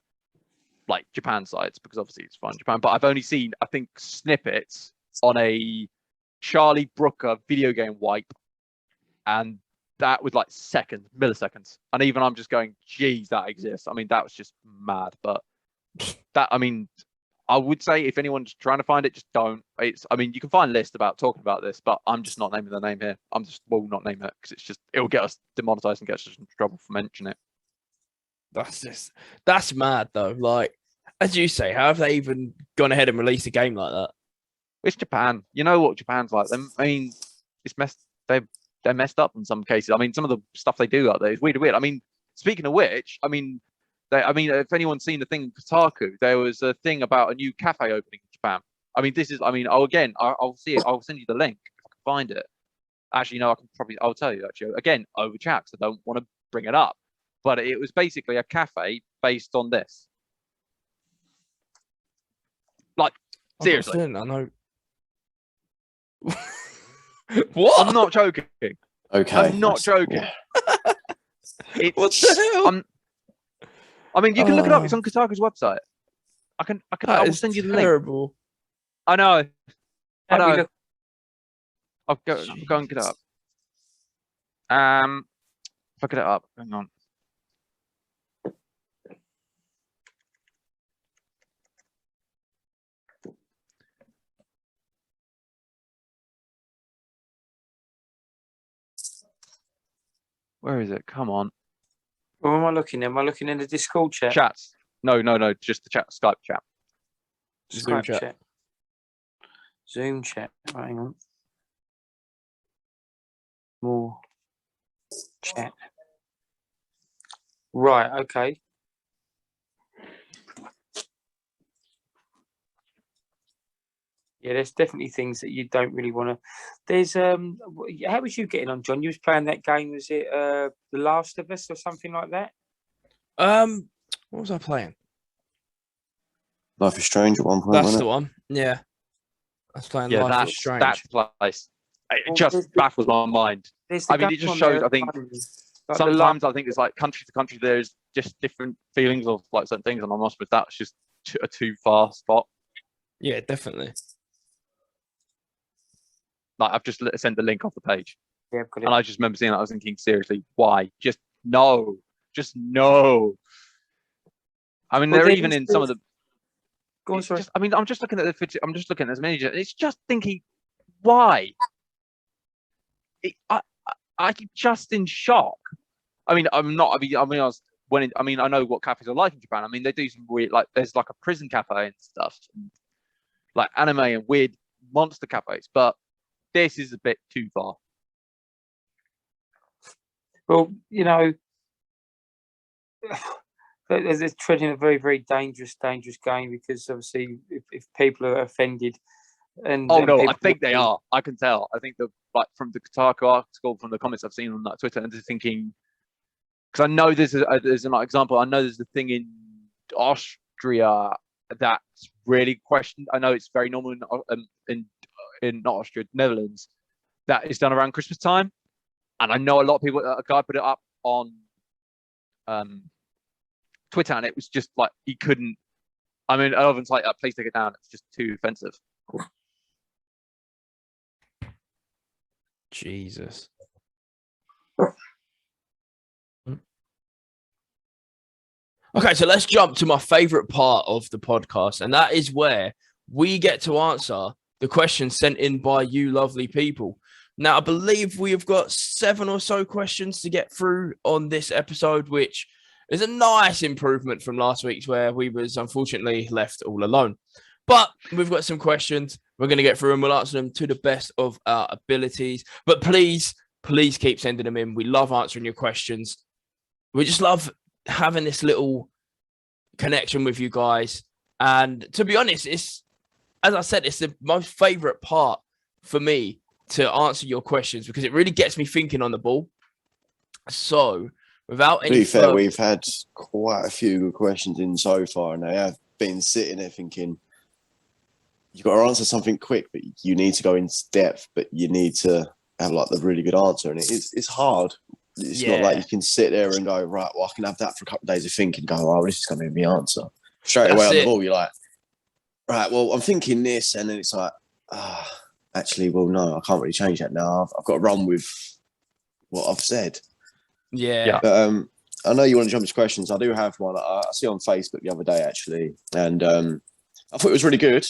like Japan sites, because obviously it's fine in Japan. But I've only seen, I think, snippets on a Charlie Brooker video game wipe, and that was like milliseconds. And even I'm just going, geez, that exists. I mean, that was just mad. But that, I mean, I would say if anyone's trying to find it, just don't. I mean, you can find lists about talking about this, but I'm just not naming the name here. I'm just will not name it because it'll get us demonetized and get us in trouble for mentioning it. That's mad though. Like, as you say, how have they even gone ahead and released a game like that? It's Japan. You know what Japan's like. I mean, it's messed. They're messed up in some cases. I mean, some of the stuff they do out there is weird. I mean, speaking of which, I mean, if anyone's seen the thing in Kotaku, there was a thing about a new cafe opening in Japan. I mean, I'll see it. I'll send you the link if I can find it. Actually, no, I'll tell you actually again over chat because I don't want to bring it up. But it was basically a cafe based on this. Like, seriously. I know. What? I'm not joking. Okay. I'm not joking. It's what the hell? I mean, you can look it up. It's on Kotaku's website. I will send you the link. I know. I'll go and get it up. If I get it up, hang on. Where is it? Come on. Where am I looking? Am I looking in the Discord chat? Chats. No. Just the chat. Skype chat. Zoom chat. Zoom chat. Hang on. More chat. Right. Okay. Yeah, there's definitely things that you don't really want to. There's how was you getting on, John? You was playing that game. Was it The Last of Us or something like that? What was I playing? Life is Strange at one point. That's the one. Yeah, I was playing Life is Strange. That place. It just baffles my mind. I mean, it just shows. I think sometimes I think it's like country to country. There's just different feelings of like certain things, and I'm honest with that's just a too far spot. Yeah, definitely. Like I've just sent the link off the page, Yeah, and I just remember seeing that. I was thinking, seriously, why? Just no. I mean, they're even in some of the. Go on, sorry. I mean, I'm just looking at this manager. It's just thinking, why? I'm just in shock. I mean, I'm not. I know what cafes are like in Japan. I mean, they do some weird, like there's like a prison cafe and stuff, like anime and weird monster cafes. But this is a bit too far. Well, they're treading a very, very dangerous game because obviously, if people are offended, I think they are. I can tell. I think from the Kotaku article, from the comments I've seen on that Twitter, and just thinking, because I know there's an example. I know there's a thing in Austria that's really questioned. I know it's very normal in not Austria, Netherlands, that is done around Christmas time, and I know a lot of people. A guy put it up on Twitter, and it was just like he couldn't. I mean, everyone's like, please take it down. It's just too offensive. Jesus. Okay, so let's jump to my favorite part of the podcast, and that is where we get to answer the questions sent in by you lovely people. Now, I believe we have got 7 or so questions to get through on this episode, which is a nice improvement from last week's where we was unfortunately left all alone. But we've got some questions. We're going to get through and we'll answer them to the best of our abilities. But please keep sending them in. We love answering your questions. We just love having this little connection with you guys. And to be honest, as I said, it's the most favorite part for me to answer your questions because it really gets me thinking on the ball. So without any fair, we've had quite a few good questions in so far, and I have been sitting there thinking, you've got to answer something quick, but you need to go into depth, but you need to have like the really good answer. And it's hard. It's not like you can sit there and go, right, well, I can have that for a couple of days of thinking, go, oh, this is going to be my answer. Straight away on the ball, you're like, right, well, I'm thinking this. And then it's like, actually, well, no, I can't really change that now. I've got to run with what I've said. Yeah. But I know you want to jump into questions. I do have one I see on Facebook the other day, actually. And I thought it was really good.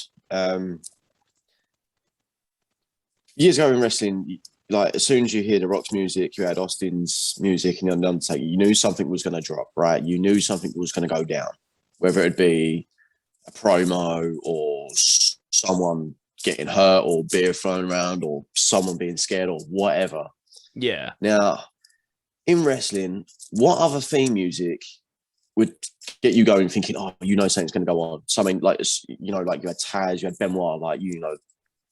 Years ago in wrestling, like as soon as you hear The Rock's music, you had Austin's music and The Undertaker, you knew something was going to drop, right? You knew something was going to go down, whether it be a promo or someone getting hurt or beer thrown around or someone being scared or whatever. Yeah. Now, in wrestling, what other theme music would get you going thinking, oh, something's going to go on? Something like, like you had Taz, you had Benoit, like,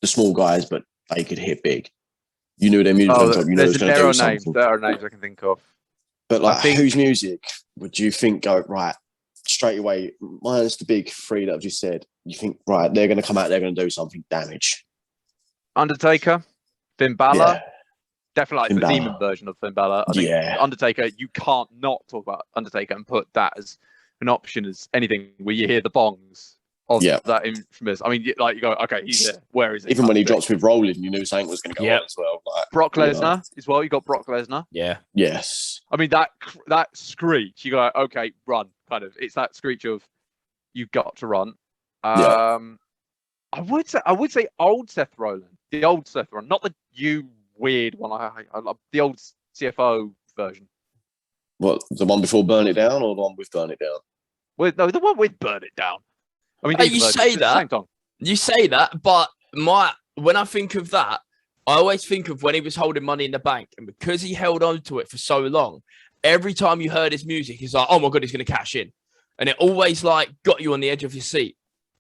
the small guys, but they could hit big. You knew their music was going to do something. There are names I can think of. But whose music would you think go, right, straight away, minus the big 3 that I've just said, you think, right, they're going to come out, they're going to do something damage? Undertaker, Finn Balor. Yeah. Definitely like the demon version of Finn Balor. I think Undertaker, you can't not talk about Undertaker and put that as an option as anything where you hear the bongs of that infamous. I mean, like you go, okay, he's there. Where is it? Even when he drops with Rollin, you knew something was going to go on as well. Like, Brock Lesnar as well. You got Brock Lesnar. Yeah. Yes. I mean that screech. You go, okay, run. Kind of. It's that screech of you've got to run. I would say old Seth Rollins, the old Seth Rollins, not the weird one. I love the old CFO version. What, the one before Burn It Down or the one with Burn It Down? No, the one with Burn It Down. I mean, you say that, but when I think of that, I always think of when he was holding Money in the Bank, and because he held on to it for so long, every time you heard his music, it's like, oh my god, he's going to cash in, and it always like got you on the edge of your seat.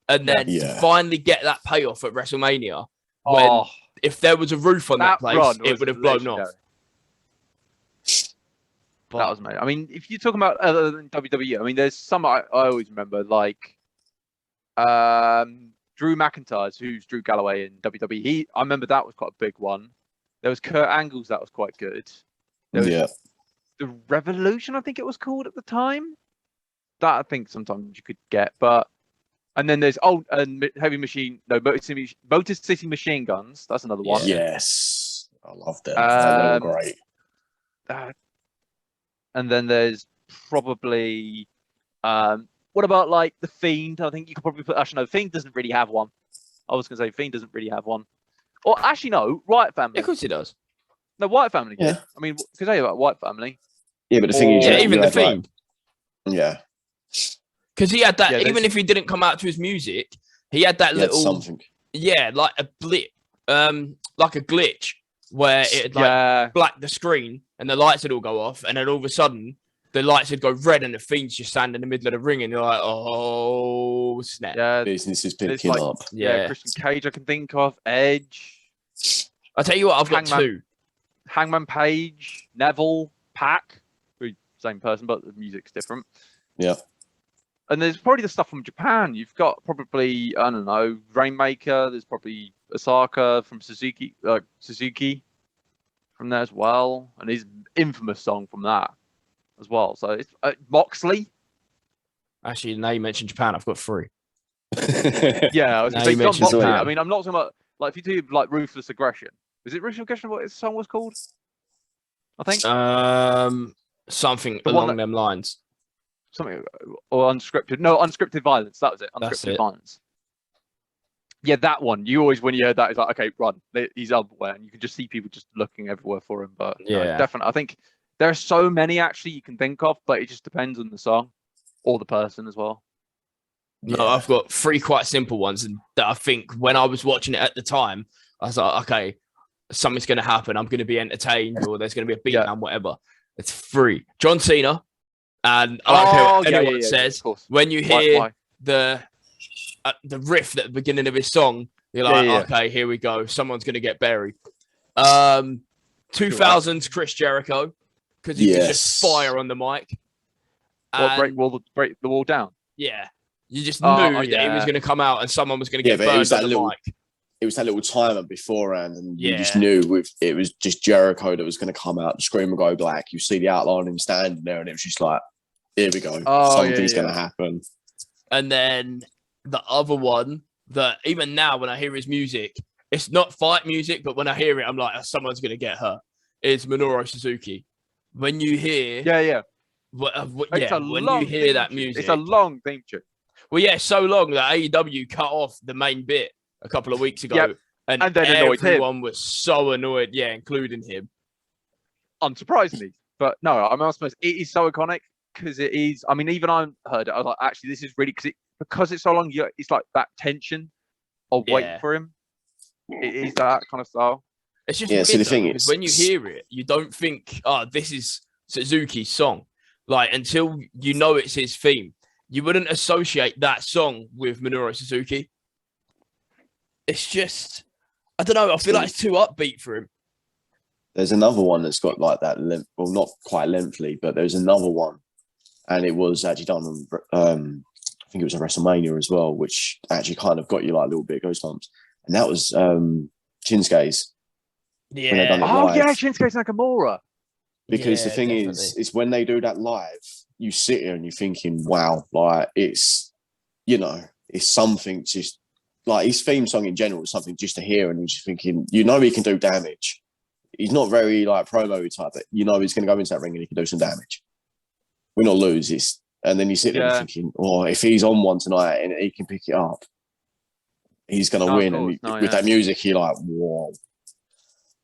And then to finally get that payoff at WrestleMania, when if there was a roof on that place, it would have blown off. But that was amazing. I mean, if you're talking about other than WWE, I mean, there's some I always remember, like Drew McIntyre, who's Drew Galloway in WWE. I remember that was quite a big one. There was Kurt Angle's that was quite good. There was the Revolution, I think it was called at the time. That I think sometimes you could get, but And then there's Motor City Machine Guns. That's another one. Yes, I love them. They were great. And then there's probably what about like the Fiend? I think you could probably put. Actually, no, Fiend doesn't really have one. I was going to say Fiend doesn't really have one. Or actually, no, Riot Family. Yeah, of course he does. No, White Family. Yeah. Did. I mean, because I about White Family. Yeah, but the thing is, even the Fiend. Yeah. Because he had that, even if he didn't come out to his music, he had that little something. Yeah, like a blip, like a glitch where it blacked the screen and the lights would all go off, and then all of a sudden the lights would go red and the Fiend's just stand in the middle of the ring, and you're like, oh snap! Yeah, business is picking up. Yeah, Christian Cage I can think of, Edge. I'll tell you what, I've got two: Hangman Page, Neville, Pac, same person, but the music's different. Yeah. And there's probably the stuff from Japan. You've got probably, I don't know, Rainmaker. There's probably Osaka from Suzuki from there as well. And his infamous song from that as well. So it's Moxley. Actually, now you mentioned Japan, I've got three. Yeah, I was going to say Moxley. I mean, I'm not talking about, like, if you do like Ruthless Aggression. Is it Ruthless Aggression what his song was called? I think. Something along them lines. Something or unscripted. No, unscripted violence. That was it. Unscripted violence. Yeah, that one. You always, when you heard that, it's like, okay, run. He's everywhere, and you can just see people just looking everywhere for him. But yeah, definitely. I think there are so many actually you can think of, but it just depends on the song or the person as well. No, I've got three quite simple ones, and that I think when I was watching it at the time, I was like, okay, something's going to happen. I'm going to be entertained, or there's going to be a beatdown, whatever. It's three. John Cena. And I don't care what anyone says. When you hear the riff at the beginning of his song, you're like, okay, here we go. Someone's going to get buried. 2000s Chris Jericho, because he was just fire on the mic. Break the wall down? Yeah. You just knew that he was going to come out and someone was going to get burned on the mic. It was that little timer beforehand, and you just knew it was just Jericho that was going to come out, the screen would go black. You see the outline of him standing there, and it was just like, here we go. Something's going to happen. And then the other one that even now when I hear his music, it's not fight music, but when I hear it, I'm like, someone's going to get hurt. It's Minoru Suzuki. When you hear... when you hear that music... It's a long theme tune. Well, yeah, so long that AEW cut off the main bit a couple of weeks ago. And then everyone was so annoyed, including him. Unsurprisingly. But no, I mean, I suppose it is so iconic. Because it is, I mean, even I heard it. I was like, actually, this is really because it's so long. It's like that tension of waiting for him. It is that kind of style. It's just weird, the thing is, when you hear it, you don't think, this is Suzuki's song. Like until you know it's his theme, you wouldn't associate that song with Minoru Suzuki. It's just, I don't know. I feel like it's too upbeat for him. There's another one that's got like that length, well, not quite lengthily, but there's another one. And it was actually done on, I think it was a WrestleMania as well, which actually kind of got you like a little bit of goosebumps. And that was Shinsuke's. Yeah. Shinsuke Nakamura. Because the thing is when they do that live, you sit here and you're thinking, wow, like it's, it's something just, like his theme song in general is something just to hear. And you're just thinking, he can do damage. He's not very like promo type, but he's going to go into that ring and he can do some damage. We're not lose. And then you sit there thinking, if he's on one tonight and he can pick it up, he's going to win. And with that music, you're like, whoa.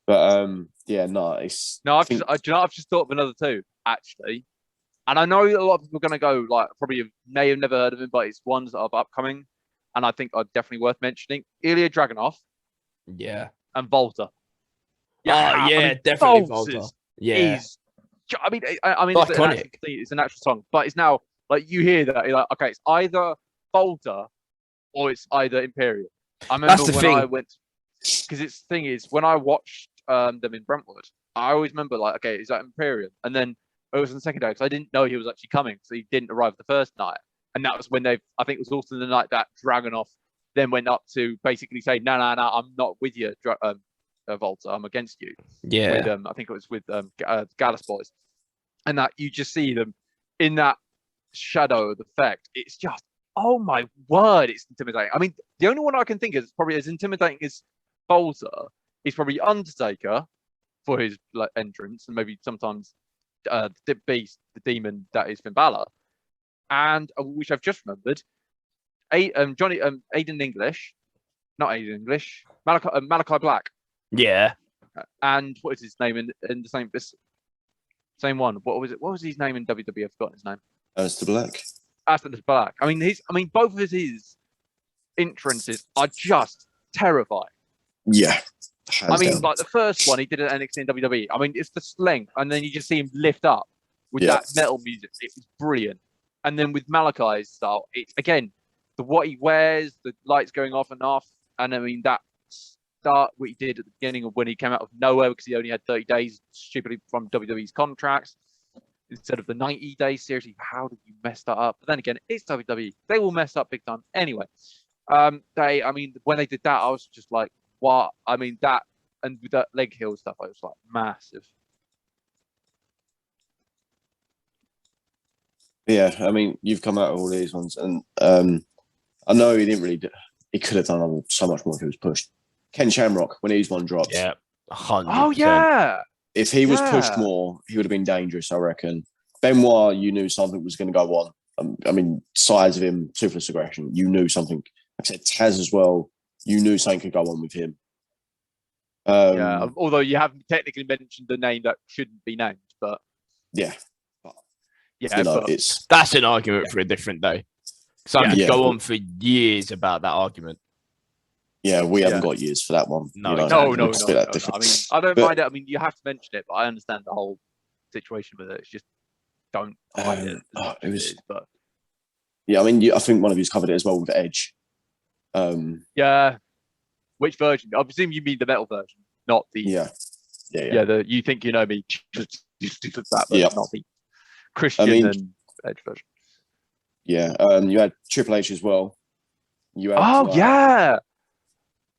But it's. No, I've just thought of another two actually, and I know a lot of people are going to go like probably may have never heard of him, but it's ones that are upcoming, and I think are definitely worth mentioning. Ilya Dragunov, and Volta. Definitely Volta. Yeah. I mean, iconic. It's an actual song, but it's now like you hear that you're like, okay, it's either Volta or it's either Imperium. I remember I went because the thing is when I watched them in Brentwood, I always remember like, okay, is that Imperium? And then it was on the second day because I didn't know he was actually coming, so he didn't arrive the first night, and that was when I think it was also the night that Dragunov then went up to basically say, no, I'm not with you, Volta, I'm against you. Yeah. With, I think it was with Gallus Boys. And that you just see them in that shadow of the effect. It's just oh my word, it's intimidating. I mean, the only one I can think is probably as intimidating as Bolter is probably Undertaker for his like entrance, and maybe sometimes the Beast, the Demon that is Finn Balor, and which I've just remembered, Aiden English, not Aiden English, Malachi Black. Yeah. And what is his name in the same one? What was it? What was his name in WWE? I've forgotten his name. Aleister Black. Aleister Black. I mean, both of his entrances are just terrifying. Yeah. I mean, like the first one he did at NXT and WWE. I mean, it's the sling, and then you just see him lift up with that metal music. It was brilliant. And then with Malachi's style, it's again what he wears, the lights going off and off, and I mean that start what he did at the beginning of when he came out of nowhere because he only had 30 days stupidly from WWE's contracts instead of the 90 days. Seriously, how did you mess that up? But then again, it's WWE. They will mess up big time anyway. I mean, when they did that, I was just like, what? I mean, that and with that leg heel stuff, I was like massive. Yeah, I mean, you've come out of all these ones, and I know he didn't really. He could have done so much more if he was pushed. Ken Shamrock, when his one dropped. Yeah, 100%. Oh, yeah. If he was pushed more, he would have been dangerous, I reckon. Benoit, you knew something was going to go on. I mean, size of him, toothless aggression, you knew something. Like I said, Taz as well, you knew something could go on with him. Yeah, although you haven't technically mentioned the name that shouldn't be named, but... Yeah. Yeah, you know, that's an argument for a different day. So I could go on for years about that argument. Yeah, we haven't got years for that one. No, you know, no. I mean, I don't mind it. I mean, you have to mention it, but I understand the whole situation with it. It's just don't hide it. But yeah, I mean, I think one of you's covered it as well with Edge. Yeah, which version? I presume you mean the metal version, not the. Yeah. The you think you know me, just that version, not the Christian and Edge version. Yeah, you had Triple H as well. You had,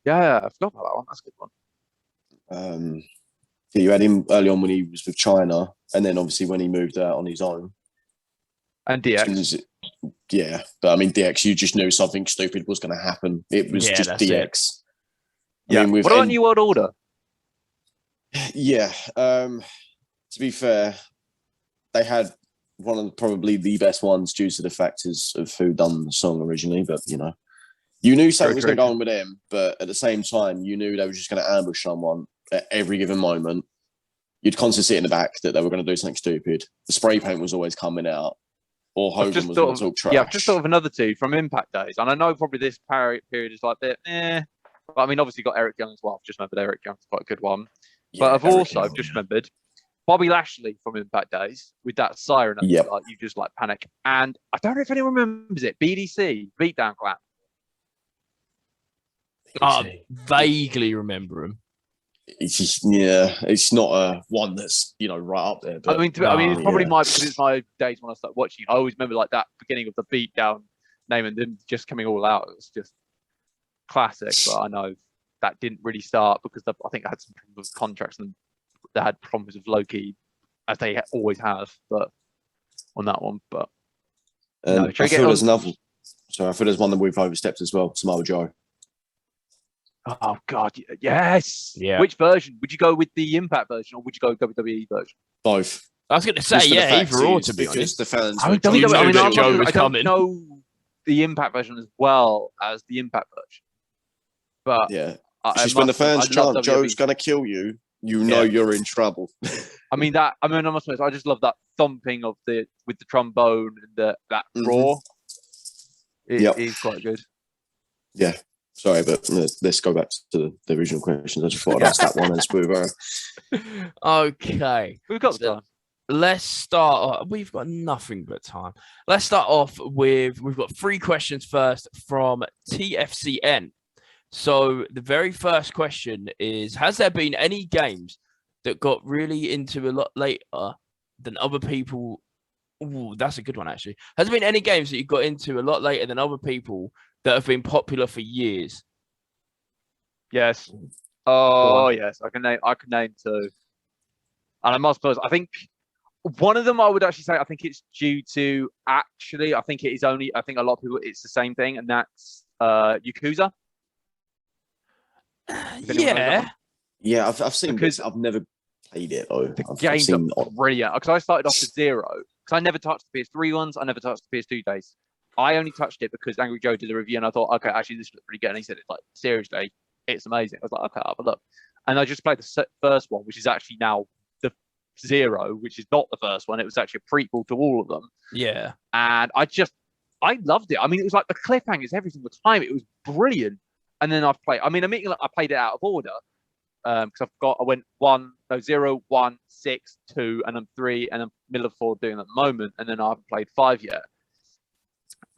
yeah, I forgot about that one. That's a good one. Yeah, you had him early on when he was with China, and then obviously when he moved out on his own. And DX. Yeah, but I mean DX, you just knew something stupid was going to happen. It was just DX. I mean, what about New World Order? Yeah, to be fair, they had one of probably the best ones due to the factors of who done the song originally, but you know. You knew something was going to go on with them, but at the same time, you knew they were just going to ambush someone at every given moment. You'd constantly sit in the back that they were going to do something stupid. The spray paint was always coming out, or Hogan was going to talk trash. Yeah, I've just thought of another two from Impact days, and I know probably this period is like that. But I mean, obviously got Eric Young as well. I've just remembered Eric Young's quite a good one. Yeah, but I've just remembered Bobby Lashley from Impact days with that siren. Like you just like panic. And I don't know if anyone remembers it. BDC, Beatdown Clan. I vaguely remember him. It's just, it's not one that's right up there. But, I mean, it's probably because it's my days when I started watching. I always remember like that beginning of the Beatdown name and them just coming all out. It was just classic. But I know that didn't really start because I think I had some problems with contracts and they had problems with Loki, as they always have. But on that one, but I feel there's another. So I feel there's one that we've overstepped as well. Samoa Joe. Oh God, yes. Yeah. Which version would you go with, the Impact version, or would you go WWE version? Both. I was going to say, either or. To be honest, the fans. I don't know the Impact version as well as the Impact version, but yeah, just when the fans chant "Joe's going to kill you," you know you're in trouble. I must admit, I just love that thumping of with the trombone and that roar. It is quite good. Yeah. Sorry, but let's go back to the original questions. I just thought I'd ask that one as we were. Okay. We've got time. Let's start. We've got nothing but time. Let's start off with, we've got 3 questions first from TFCN. So the very first question is, has there been any games that got really into a lot later than other people? Ooh, that's a good one, actually. Has there been any games that you got into a lot later than other people that have been popular for years? Yes. Oh, yes. I can name 2. And I must suppose, I think One of them I would actually say I think it's due to I think it is only I think a lot of people it's the same thing, and that's Yakuza. Yeah, I've seen because I've never played it though. The game's brilliant because I started off with 0 because I never touched the PS3 ones. I never touched the PS2 days. I only touched it because Angry Joe did a review, and I thought, okay, actually this looks pretty good. And he said it's like seriously, it's amazing. I was like, okay, I'll have a look. And I just played the first one, which is actually now the 0, which is not the first one. It was actually a prequel to all of them. Yeah. And I loved it. I mean, it was like the cliffhangers every single time. It was brilliant. And then I played it out of order because I went 0, 1, 6, 2, and I'm 3, and I'm middle of 4 doing at the moment. And then I haven't played 5 yet.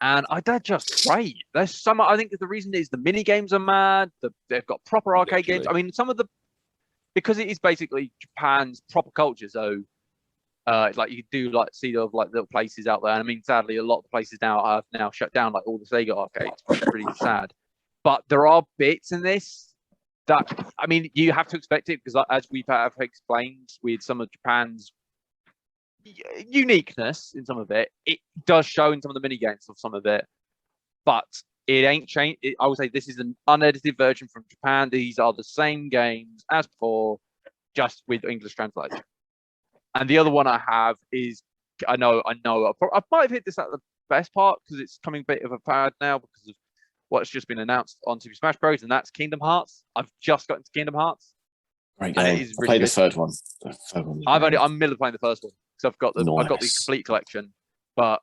And they're just great. There's some. I think the reason is the mini games are mad. They've got proper arcade games. I mean, because it is basically Japan's proper culture. So, like you do see the little places out there. And I mean, sadly, a lot of the places now have shut down, like all the Sega arcades. Which is really sad. But there are bits in this that I mean, you have to expect it because, as we have explained, with some of Japan's uniqueness in some of it does show in some of the mini games of some of it, but it ain't changed. I would say this is an unedited version from Japan. These are the same games as before, just with English translation. And the other one I have is I might have hit this at the best part because it's coming a bit of a fad now because of what's just been announced on Super Smash Bros. And that's Kingdom Hearts. I've just got into Kingdom Hearts. Great game. I played the third one. I'm middle of playing the first one. So I've got the complete collection, but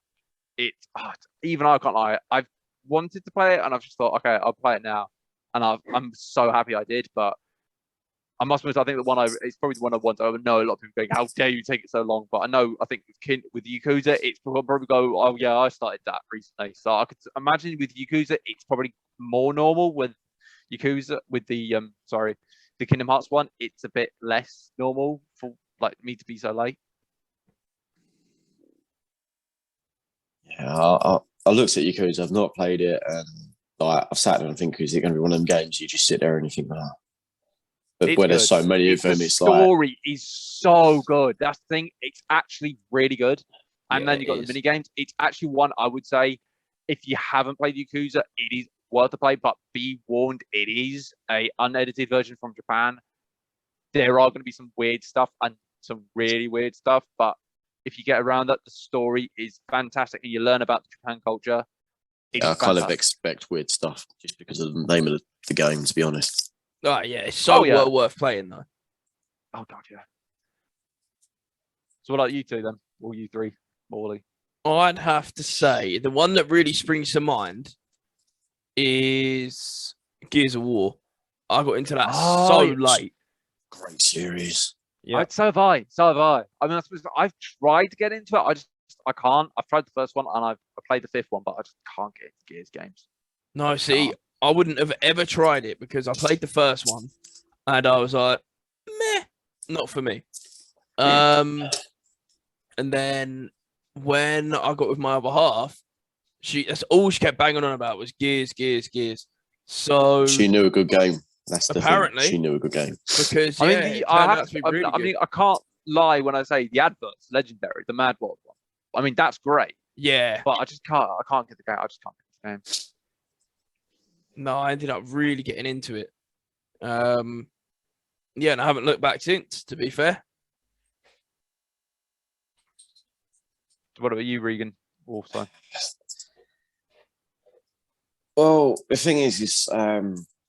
even I can't lie. I've wanted to play it, and I've just thought, okay, I'll play it now, and I'm so happy I did. But I must admit, I think it's probably the one I want. I know a lot of people going, "How dare you take it so long?" But I think with Yakuza, it's probably go, "Oh yeah, I started that recently." So I could imagine with Yakuza, it's probably more normal. With Yakuza, with the Kingdom Hearts one, it's a bit less normal for like me to be so late. Yeah, I looked at Yakuza. I've not played it, and I've sat there and think, is it going to be one of them games you just sit there and you think, but where there's so many of them, the story is so good. That's the thing; it's actually really good. And then you got the mini games. It's actually one I would say, if you haven't played Yakuza, it is worth a play. But be warned, it is a unedited version from Japan. There are going to be some weird stuff and some really weird stuff, but if you get around that, the story is fantastic, and you learn about the Japan culture. I kind of expect weird stuff just because of the name of the game, to be honest. Oh yeah, it's so well worth playing though. Oh god, yeah. So what about you two then? Or you three, Morley? I'd have to say the one that really springs to mind is Gears of War. I got into that so late. Great series. Yeah, so have I. I mean, I've tried to get into it. I can't. I've tried the first one and I've played the fifth one, but I just can't get into Gears games. No, see, I wouldn't have ever tried it because I played the first one and I was like, meh, not for me. And then when I got with my other half, that's all she kept banging on about was Gears. So she knew a good game. That's apparently she knew a good game because I can't lie when I say the adverts legendary, the Mad World one. I mean that's great. Yeah, but I can't get the game. I just can't get the game. No, I ended up really getting into it. And I haven't looked back since. To be fair. What about you, Regan? Also. Well, the thing is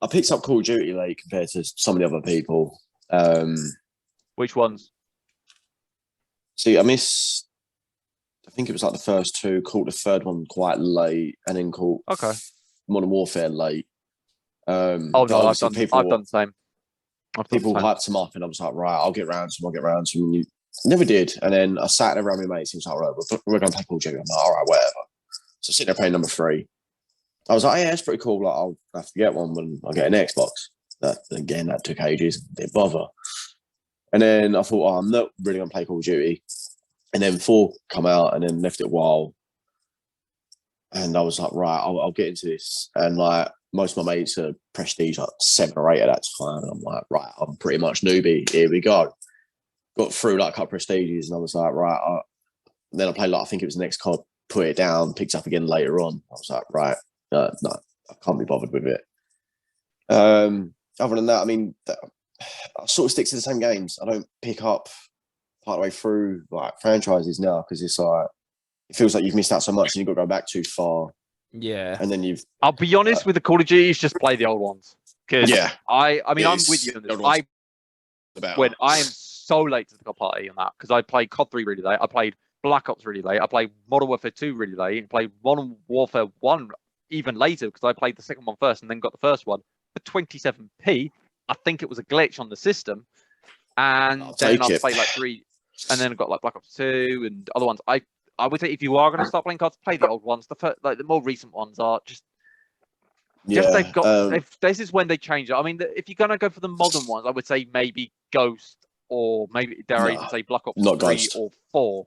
I picked up Call of Duty late compared to some of the other people. Which ones? See, I think it was like the first two, caught the third one quite late, and then caught Modern Warfare late. I've done the same. People hyped them up, and I was like, right, I'll get round to them. And you never did. And then I sat there around my mates, and he was like, right, we're going to play Call of Duty. I'm like, all right, whatever. So sitting there playing number 3. I was like, yeah, it's pretty cool. Like, I'll have to get one when I get an Xbox. That took ages. Didn't bother. And then I thought, I'm not really going to play Call of Duty. And then 4 come out and then left it a while. And I was like, right, I'll get into this. And like most of my mates are prestige like 7 or 8 at that time. And I'm like, right, I'm pretty much newbie. Here we go. got through like a couple of stages, and I was like, right. Then I played like I think it was the next COD, put it down, picked up again later on. I was like, right, no, I can't be bothered with it. Other than that, I mean, I sort of stick to the same games. I don't pick up part of the way through like franchises now because it's like it feels like you've missed out so much and you've got to go back too far. Yeah, and then you've. I'll be honest with the Call of Duty, just play the old ones because I mean, I'm with you on this. When I am so late to the party on that because I played COD 3 really late. I played Black Ops really late. I played Modern Warfare 2 really late. I played Modern Warfare 1 even later because I played the second one first and then got the first one for 27p. I think it was a glitch on the system, and then I played like 3, and then I got like Black Ops 2 and other ones. I would say if you are going to start playing cards, play the old ones. The more recent ones are just they've got. This is when they change it. I mean, if you're going to go for the modern ones, I would say maybe Ghost or maybe dare I even say Black Ops 3 Ghost. or 4.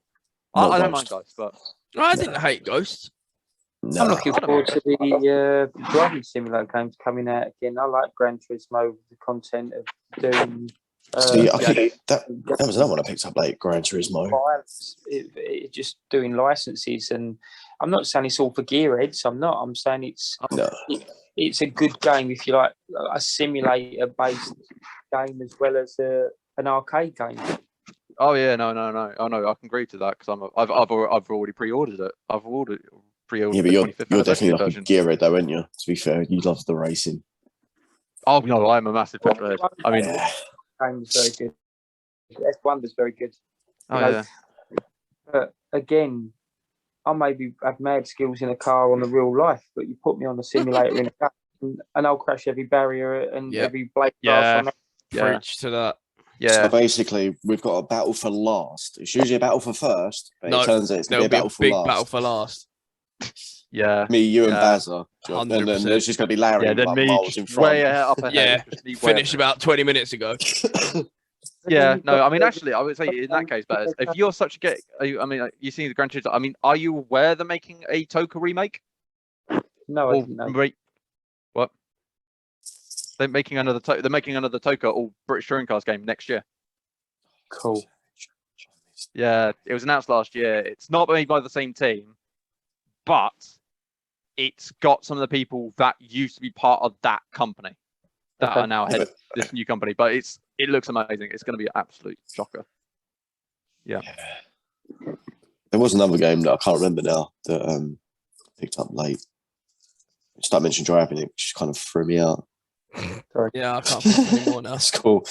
I don't mind Ghost, but I didn't hate Ghost. No. I'm looking forward to the driving simulator games coming out again. I like Gran Turismo, the content of doing. See, that was another one I picked up late, Gran Turismo. It just doing licenses, and I'm not saying it's all for gearheads. I'm saying it's a good game if you like a simulator-based game as well as an arcade game. Oh yeah, no. Oh no, I can agree to that because I've already pre-ordered it. I've ordered pre-ordered. Yeah, but you're definitely like a gearhead though, aren't you? To be fair, you love the racing. Oh no, I'm a massive Pitchford. I mean. Game's very good. F1 was very good. Yeah. But again, I maybe have mad skills in a car on the real life, but you put me on a simulator in a car and I'll crash every barrier and every blade glass on that. Preach to that. Yeah. So basically, we've got a battle for last. It's usually a battle for first, but it turns out it's going to be a battle for last. Battle for last. Yeah. Me, you, and Bazza. And then there's just going to be Larry like miles in front. Finished about 20 minutes ago. Yeah, no, I mean, actually, I would say in that case, Baz, if you're such a get, I mean, you see the Gran Turismo. I mean, are you aware they're making a Toka remake? No, I didn't know. What? They're making another Toka or British Touring Cars game next year. Cool. Yeah, it was announced last year. It's not made by the same team, but it's got some of the people that used to be part of that company that are now head of this new company. But it looks amazing. It's going to be an absolute shocker. Yeah. There was another game that I can't remember now that picked up late. Start mentioning driving, it just kind of threw me out. Sorry. Yeah, I can't think anymore now. That's cool.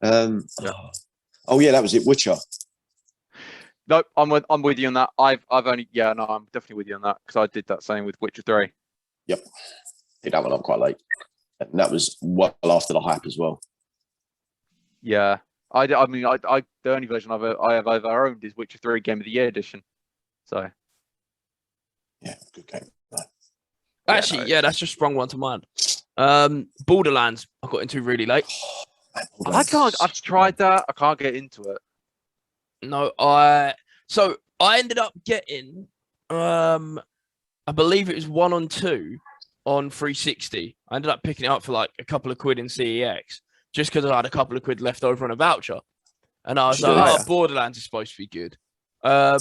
Oh yeah, that was it. Witcher. No, I'm with you on that. I'm definitely with you on that because I did that same with Witcher 3. Yep, picked that one up quite late, and that was well after the hype as well. Yeah, I mean, the only version I have ever owned is Witcher 3 Game of the Year edition. So, yeah, good game. Actually, that's just sprung one to mind. Borderlands, I got into really late. I've tried that. I can't get into it. No, I ended up getting, I believe it was 1 on 2 on 360. I ended up picking it up for like a couple of quid in CEX just because I had a couple of quid left over on a voucher. And I was like, Borderlands is supposed to be good. I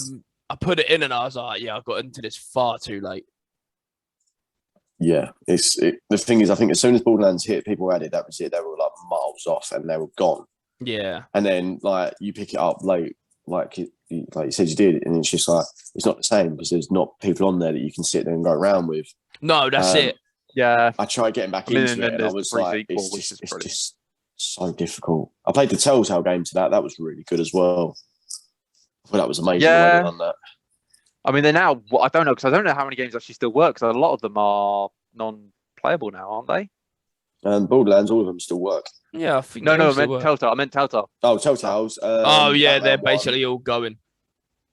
put it in and I was like, I got into this far too late. Yeah, the thing is, I think as soon as Borderlands hit, people had it. That was it. They were like miles off and they were gone. Yeah. And then like you pick it up late, like you said you did, and it's just like it's not the same because there's not people on there that you can sit there and go around with. No, that's it. Yeah, I tried getting back into it, and I was like, it's just so difficult. I played the Telltale game to that. That was really good as well. I thought that was amazing. Yeah. On that. I mean, they're now. I don't know because I don't know how many games actually still work. Because a lot of them are non-playable now, aren't they? Borderlands, all of them still work. Yeah, I think. No, I meant Telltale. I meant Telltale. Oh, Telltale's. They're basically all going.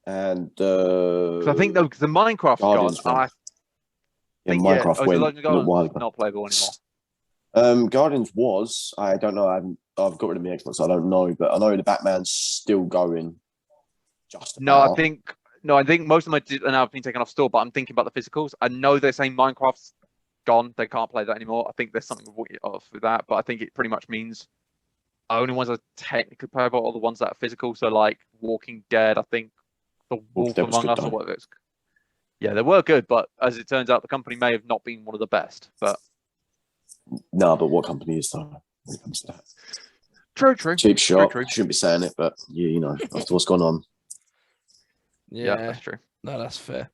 And I think though, because the Minecraft's gone. Minecraft went not playable anymore. Guardians was. I don't know. I've got rid of my Xbox. So I don't know, but I know the Batman's still going. I think most of them are now been taken off store. But I'm thinking about the physicals. I know they're saying Minecraft's gone. They can't play that anymore. I think there's something off with that, but I think it pretty much means only ones that are technically playable are the ones that are physical. So like Walking Dead, I think The Wolf Among Us or whatever it's. Yeah, they were good, but as it turns out, the company may have not been one of the best. But no, but what company is that when it comes to that? True. Cheap shot. True. Shouldn't be saying it, but you know, after what's gone on. Yeah, that's true. No, that's fair.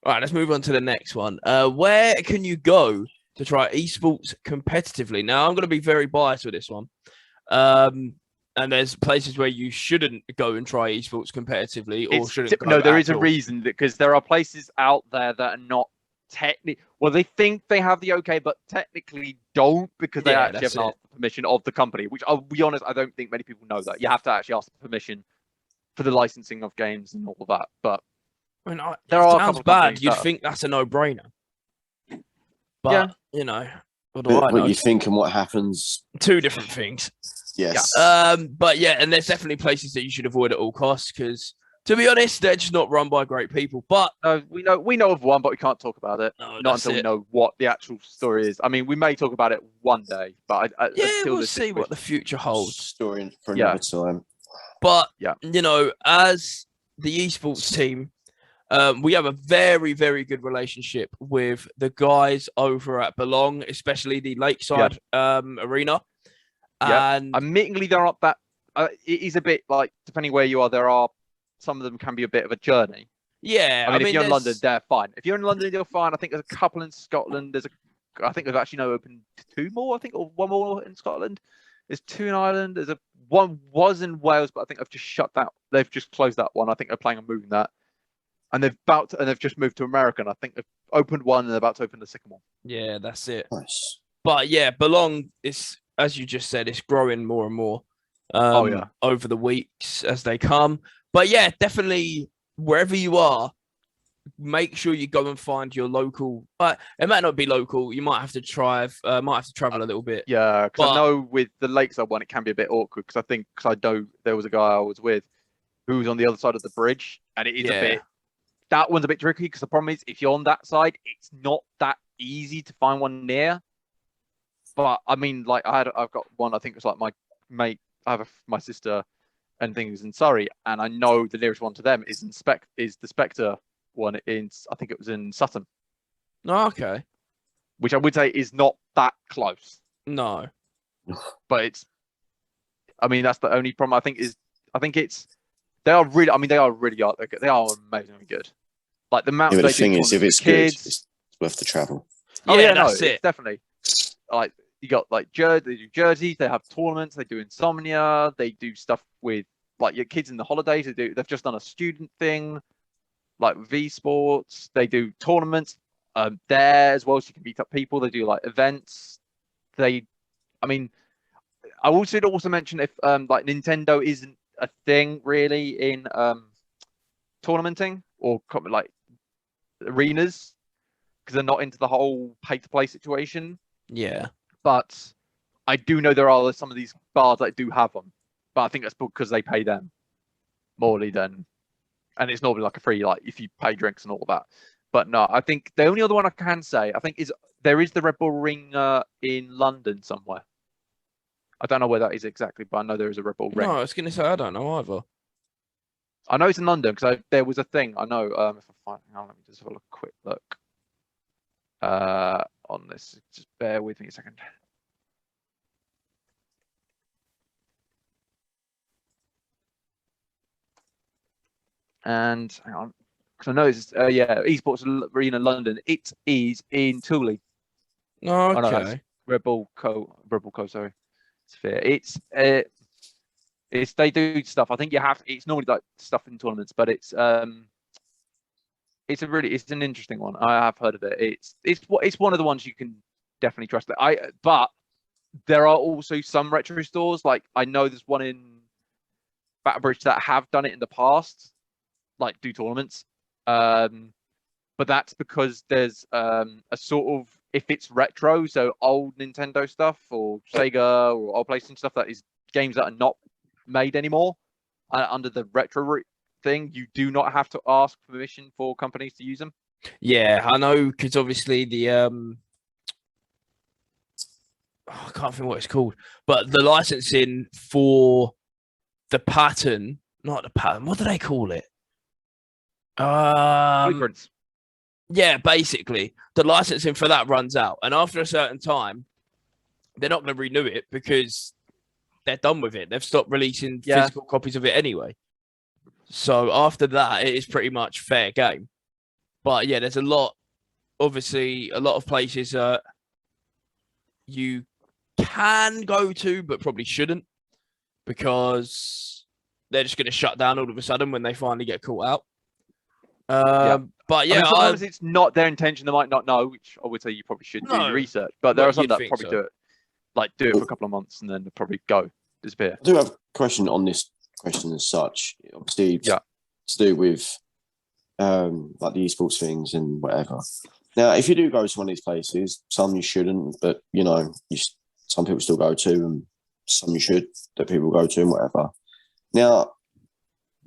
All right, let's move on to the next one. Where can you go to try esports competitively? Now, I'm going to be very biased with this one. And there's places where you shouldn't go and try esports competitively, or shouldn't go. No, there is a reason, because there are places out there that are not technically. Well, they think they have the okay, but technically don't, because they actually haven't asked the permission of the company. Which, I'll be honest, I don't think many people know that. You have to actually ask the permission for the licensing of games and all of that. But I mean, there it are sounds bad. You'd think that's a no-brainer. But you know, what you think and what happens. Two different things. Yes. But yeah, and there's definitely places that you should avoid at all costs, because to be honest, they're just not run by great people. But we know of one, but we can't talk about it. Not until we know what the actual story is. I mean, we may talk about it one day, but we'll see what the future holds. Story for another time. But you know, as the esports team, we have a very, very good relationship with the guys over at Belong, especially the Lakeside arena. And admittingly, they're not that. It is a bit like, depending where you are, there are some of them can be a bit of a journey. Yeah, I mean, if you're in London, they're fine. If you're in London, you're fine. I think there's a couple in Scotland. I think they've actually now opened 2 more. I think, or 1 more in Scotland. There's 2 in Ireland. There's one was in Wales, but I think I've just shut that. They've just closed that one. I think they're planning on moving that. And they've just moved to America. And I think they've opened one and they're about to open the second one. Yeah, that's it. Nice. But yeah, Belong is, as you just said, it's growing more and more over the weeks as they come. But yeah, definitely wherever you are, make sure you go and find your local. It might not be local. You might have to travel a little bit. Yeah, because I know with the Lakeside one, it can be a bit awkward, because I know there was a guy I was with who was on the other side of the bridge, and it is a bit. That one's a bit tricky, because the problem is, if you're on that side, it's not that easy to find one near. But I mean, like I've got one. I think it's like my mate. I have my sister and things in Surrey, and I know the nearest one to them is the Spectre one in. I think it was in Sutton. Oh, okay. Which I would say is not that close. No. But it's. I mean, that's the only problem. I think it's. They are really. I mean, they are amazingly good. Like the amount. The thing is, if it's good, it's worth the travel. Oh yeah, that's it. It's definitely. Like you got like they do jerseys, they have tournaments, they do Insomnia, they do stuff with like your kids in the holidays. They've just done a student thing, like V Sports. They do tournaments there as well, so you can meet up people. They do like events. I should also mention if like Nintendo isn't a thing really in tournamenting or like arenas, because they're not into the whole pay to play situation. Yeah. But I do know there are some of these bars that do have them. But I think that's because they pay them morely then. And it's normally like a free, like if you pay drinks and all that. But no, I think the only other one I can say, I think there is the Red Bull Ring in London somewhere. I don't know where that is exactly, but I know there is a Red Bull Ring. No, I was going to say, I don't know either. I know it's in London because there was a thing. I know, if I find, let me just have a quick look. On this, just bear with me a second. And hang on, because I know it's eSports Arena London. It is in Thule. Oh, okay. Oh, no, Red Bull Co. Sorry, Sphere. It's they do stuff. I think it's normally like stuff in tournaments, but it's an interesting one. I have heard of it. It's one of the ones you can definitely trust. But there are also some retro stores. Like I know there's one in Battlebridge that have done it in the past, like do tournaments. But that's because there's a sort of, if it's retro, so old Nintendo stuff or Sega or old PlayStation stuff, that is games that are not made anymore under the retro thing, you do not have to ask permission for companies to use them. Yeah, I know, because obviously the I can't think what it's called, but the licensing for the pattern, not the pattern. What do they call it? Blueprints. Yeah, basically, the licensing for that runs out, and after a certain time, they're not going to renew it because they're done with it. They've stopped releasing physical copies of it anyway. So after that, it is pretty much fair game. But yeah, there's obviously a lot of places you can go to, but probably shouldn't, because they're just going to shut down all of a sudden when they finally get caught out. But yeah, sometimes it's not their intention. They might not know, which I would say you probably should do your research. But there are some that probably do it for a couple of months and then they probably disappear. I do have a question on this question as such. Obviously, to do with like the esports things and whatever. Now, if you do go to one of these places, some you shouldn't, but some people still go to, and some you should that people go to and whatever. Now,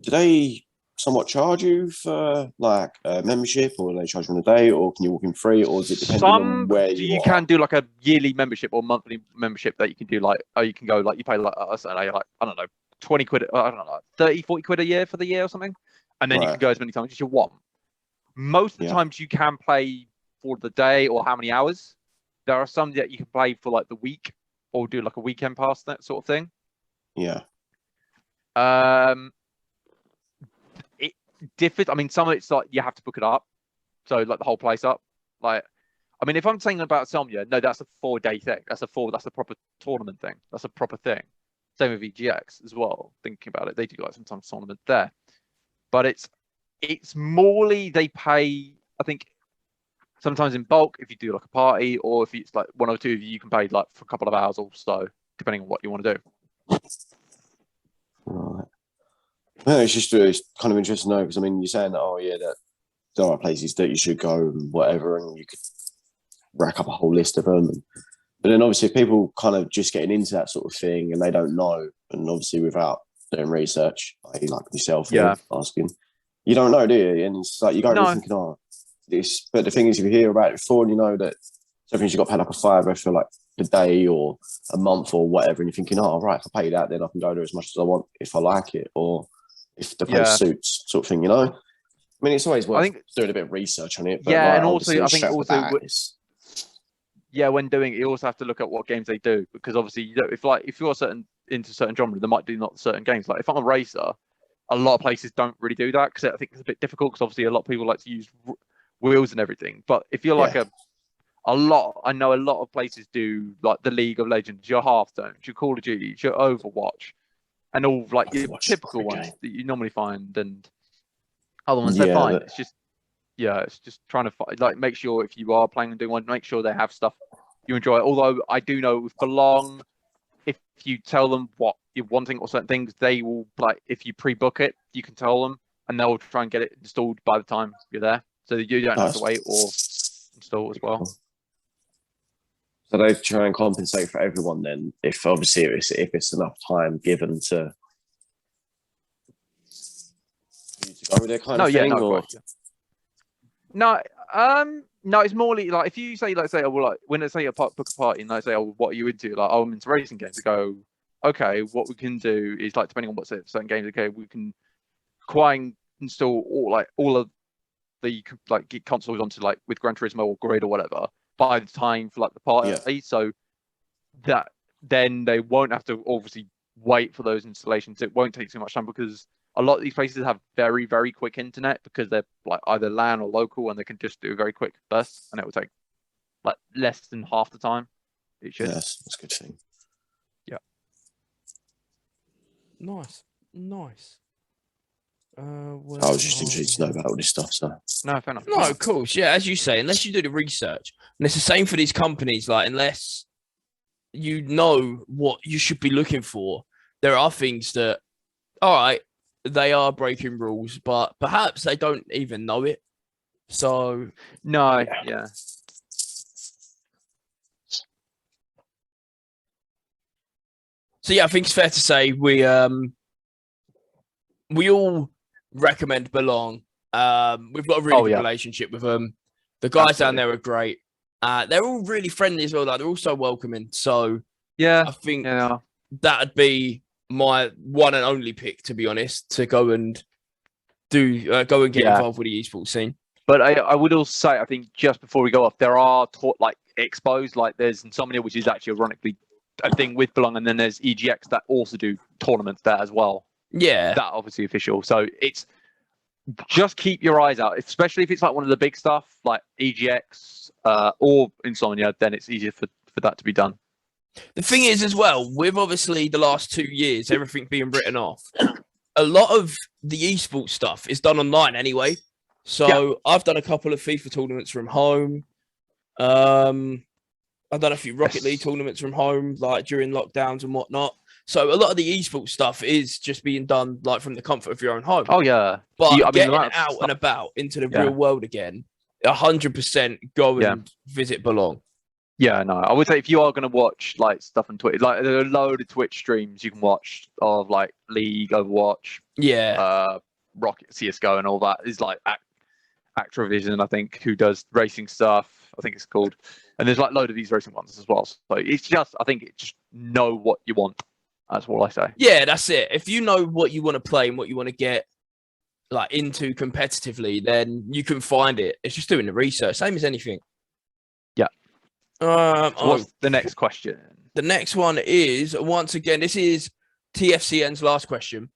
do they somewhat charge you for like a membership, or do they charge you on a day, or can you walk in free, or is it depending on where you are? Can do like a yearly membership or monthly membership that you can do, like, you can go, like, you pay like I don't know, 20 quid, I don't know, like 30, 40 quid a year for the year or something, and then you can go as many times as you want. Most of the times you can play for the day or how many hours. There are some that you can play for like the week, or do like a weekend pass, that sort of thing. Yeah. It differs. I mean, some of it's like you have to book it up, so like the whole place up. Like, I mean, if I'm saying about Somnia, no, that's a 4-day thing. That's a proper tournament thing. That's a proper thing. Same with EGX as well. Thinking about it, they do like sometimes tournament there, but it's morely they pay. I think sometimes in bulk if you do like a party, or if it's like one or two of you, you can pay like for a couple of hours or so, depending on what you want to do. Right. No, it's just kind of interesting to know, because I mean, you're saying that that there are places that you should go and whatever, and you could rack up a whole list of them. But then obviously, if people kind of just getting into that sort of thing and they don't know, and obviously without doing research, like yourself, asking, you don't know, do you? And it's like you go thinking, this. But the thing is, if you hear about it before and you know that sometimes you've got to pay like a $5 for like the day or a month or whatever, and you're thinking, right, if I pay that, then I can go there as much as I want if I like it, or if the place suits, sort of thing, you know? I mean, it's always worth doing a bit of research on it. But and also, I think also, when doing it, you also have to look at what games they do, because obviously, if you're into certain genre, they might do not certain games. Like if I'm a racer, a lot of places don't really do that, because I think it's a bit difficult, because obviously a lot of people like to use wheels and everything. But if you're like I know a lot of places do like the League of Legends, your Hearthstone, your Call of Duty, your Overwatch, and all like your typical ones that you normally find, and other ones they're fine. It's just trying to like make sure if you are planning on doing one, make sure they have stuff you enjoy. Although I do know with Belong, if you tell them what you're wanting or certain things, they will, like, if you pre-book it, you can tell them, and they'll try and get it installed by the time you're there, so you don't have to wait or install as well. So they try and compensate for everyone then, if obviously if it's enough time given to go with their kind of thing. No, it's more like if you say, like, when they say you book a party and they say, what are you into? Like, I'm into racing games. They go, okay, what we can do is, like, depending on what certain games, okay, we can quite install all of the get consoles onto, like, with Gran Turismo or Grid or whatever by the time for like the party, so that then they won't have to obviously wait for those installations. It won't take too much time, because a lot of these places have very, very quick internet, because they're like either LAN or local, and they can just do a very quick burst, and it will take like less than half the time. It should. Yes, that's a good thing. Yeah. Nice. I was just interested to know about all this stuff. So no, fair enough. No, of course, yeah. As you say, unless you do the research, and it's the same for these companies. Like, unless you know what you should be looking for, there are things that, all right, they are breaking rules, but perhaps they don't even know it. So no, So yeah, I think it's fair to say we all recommend Belong. We've got a really good relationship with them. The guys down there are great. They're all really friendly as well. Like they're all so welcoming. So yeah, I think that'd be my one and only pick, to be honest, to go and get involved with the esports scene. But I would also say, I think just before we go off, there are expos, like there's Insomnia, which is actually ironically a thing with Belong, and then there's EGX that also do tournaments there as well. Yeah, that obviously official. So it's just keep your eyes out, especially if it's like one of the big stuff like EGX or Insomnia. Then it's easier for that to be done. The thing is, as well, with obviously the last 2 years, everything being written off, a lot of the esports stuff is done online anyway. So I've done a couple of FIFA tournaments from home. I've done a few Rocket League tournaments from home, like during lockdowns and whatnot. So a lot of the esports stuff is just being done like from the comfort of your own home. Oh yeah, but getting out and about into the real world again, 100% go and visit Belong. Yeah, no, I would say if you are going to watch like stuff on Twitch, like there are a load of Twitch streams you can watch of like League, Overwatch, Rocket, CS:GO, and all that. Is like Activision, I think, who does racing stuff. I think it's called, and there's like a load of these racing ones as well. So it's just, I think, just know what you want. That's all I say. Yeah, that's it. If you know what you want to play and what you want to get like into competitively, then you can find it. It's just doing the research, same as anything. Yeah. So what's the next question? The next one is, once again, this is TFCN's last question.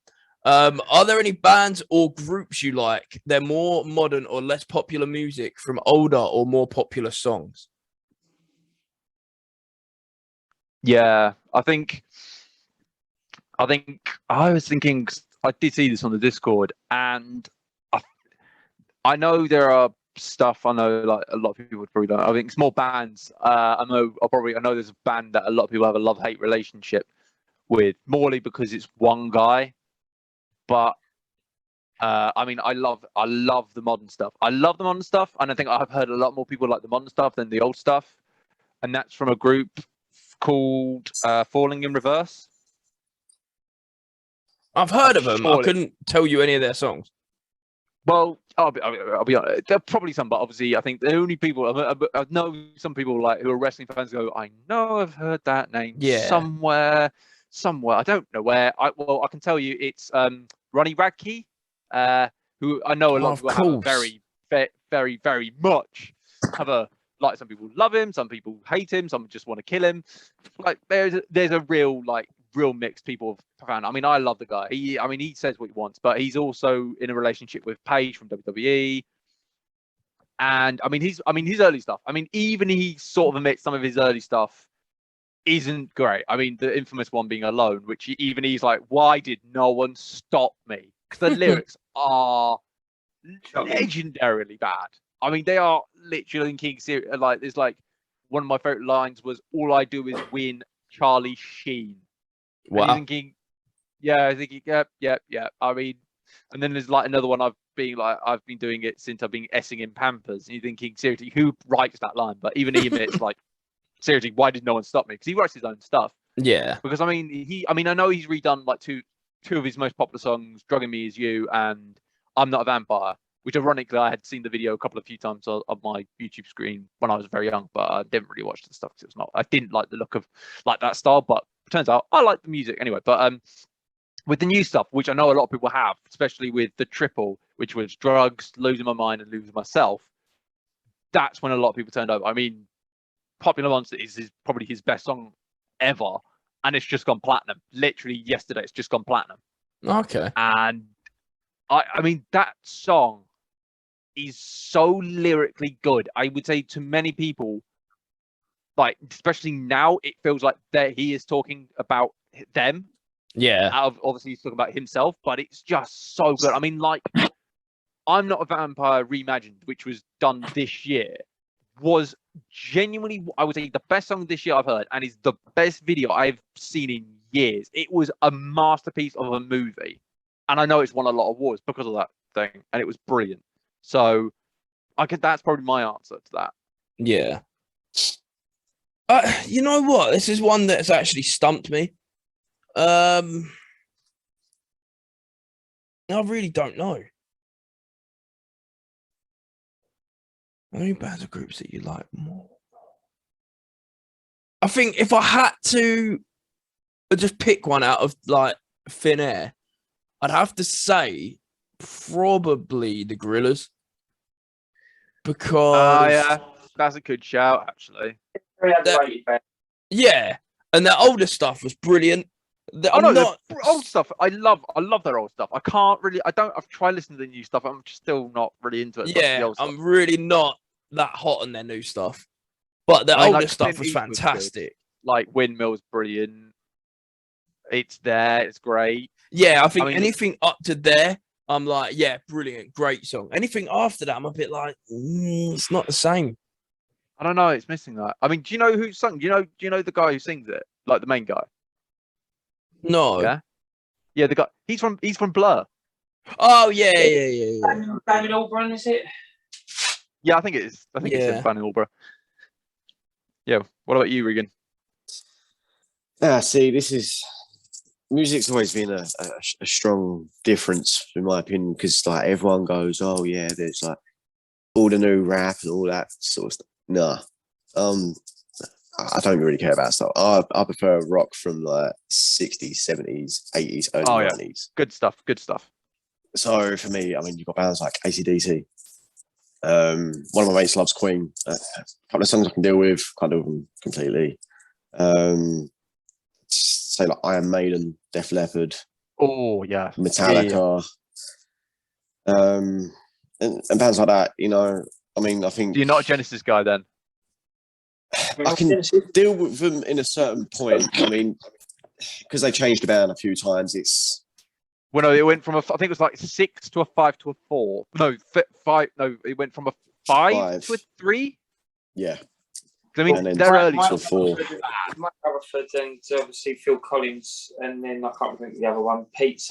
Are there any bands or groups you like? They're more modern or less popular music from older or more popular songs? Yeah, I think I was thinking, I did see this on the Discord, and I know there are stuff. I know like a lot of people would probably don't. I think small bands. I know there's a band that a lot of people have a love-hate relationship with, morely because it's one guy. But I mean, I love the modern stuff. I love the modern stuff, and I think I've heard a lot more people like the modern stuff than the old stuff. And that's from a group called Falling in Reverse. I've heard of them. I couldn't tell you any of their songs. Well, I'll be honest. There are probably some, but obviously, I think the only people I know some people like who are wrestling fans go, I know I've heard that name somewhere. I don't know where. I can tell you it's Ronnie Radke, who I know a lot of people have very, very, very much have a like. Some people love him, some people hate him, some just want to kill him. Like there's a real mixed people fan. I mean, I love the guy. He says what he wants, but he's also in a relationship with Paige from WWE. And his early stuff. I mean, even he sort of admits some of his early stuff isn't great. I mean, the infamous one being Alone, which he's like, why did no one stop me? Because the lyrics are legendarily bad. I mean, they are literally thinking serious. Like, there's like one of my favorite lines was, "All I do is win, Charlie Sheen." Wow. And thinking, yep. I mean, and then there's like another one I've been doing it since I've been essing in Pampers. And you're thinking, seriously, who writes that line? But even he admits, like, seriously, why did no one stop me? Because he writes his own stuff. Yeah. Because I know he's redone like two of his most popular songs, "Drugging Me Is You" and "I'm Not a Vampire," which ironically I had seen the video a few times on my YouTube screen when I was very young, but I didn't really watch the stuff because I didn't like the look of like that style. But it turns out I like the music anyway. But with the new stuff, which I know a lot of people have, especially with the triple, which was Drugs, Losing My Mind, and Losing Myself, that's when a lot of people turned over. I mean, Popular Monster is probably his best song ever, and it's just gone platinum. Literally yesterday, it's just gone platinum. Okay. And I mean, that song is so lyrically good. I would say to many people, like especially now, it feels like that he is talking about them. Yeah. Obviously, he's talking about himself, but it's just so good. I mean, like, "I'm Not a Vampire" reimagined, which was done this year, was genuinely, I would say, the best song this year I've heard, and is the best video I've seen in years. It was a masterpiece of a movie, and I know it's won a lot of awards because of that thing, and it was brilliant. So, that's probably my answer to that. Yeah. You know what? This is one that's actually stumped me. I really don't know. How many bands or groups that you like more? I think if I had to just pick one out of like thin air, I'd have to say probably the Gorillas. Because yeah, that's a good shout, actually. Very underrated band. yeah, and their older stuff was brilliant. The old stuff. I love their old stuff. I've tried listening to the new stuff. I'm just still not really into it. Yeah, I'm really not that hot on their new stuff, but their older stuff was fantastic. Like Windmill's brilliant. It's there. It's great. Yeah, I think anything up to there, I'm like, yeah, brilliant, great song. Anything after that, I'm a bit like, it's not the same. I don't know. It's missing that. I mean, do you know who sung? Do you know the guy who sings it? Like the main guy? No. Yeah, the guy. He's from Blur. Oh yeah. David Albarn, is it? Yeah, I think it is. I think it's David Albarn. Yeah. What about you, Regan? See, music's always been a strong difference in my opinion, because like everyone goes, oh yeah, there's like all the new rap and all that sort of stuff. Nah, I don't really care about stuff. I prefer rock from like 60s, 70s, 80s, early 90s. Good stuff. So for me, I mean, you've got bands like AC/DC. One of my mates loves Queen. A couple of songs I can deal with, can't deal with them completely. Say like Iron Maiden, Def Leppard. Oh yeah, Metallica. Yeah. And bands like that. You know, I mean, I think you're not a Genesis guy then. I can deal with them in a certain point. I mean, because they changed the band a few times. It's it went from I think it was like 6 to a 5 to a 4. No, 5. No, it went from a 5 to a 3. Yeah. I mean, they're early to a 4. Mike Rutherford and obviously Phil Collins, and then I can't remember the other one. Pete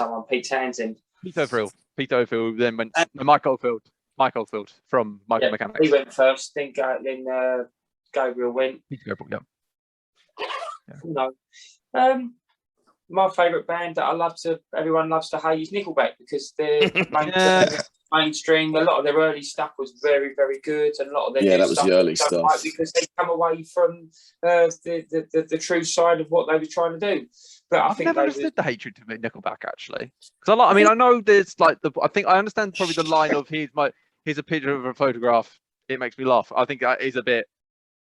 Townsend. Pete Oldfield, then went Mike Oldfield from Michael Mechanics. He went first, then Gabriel went. No. My favourite band that everyone loves to hate is Nickelback, because they're mainstream. A lot of their early stuff was very, very good, and a lot of their new stuff the early stuff, because they come away from the true side of what they were trying to do. But I've never understood the hatred to Nickelback, actually, because I know there's like I understand probably the line of here's a picture of a photograph, it makes me laugh. I think that is a bit.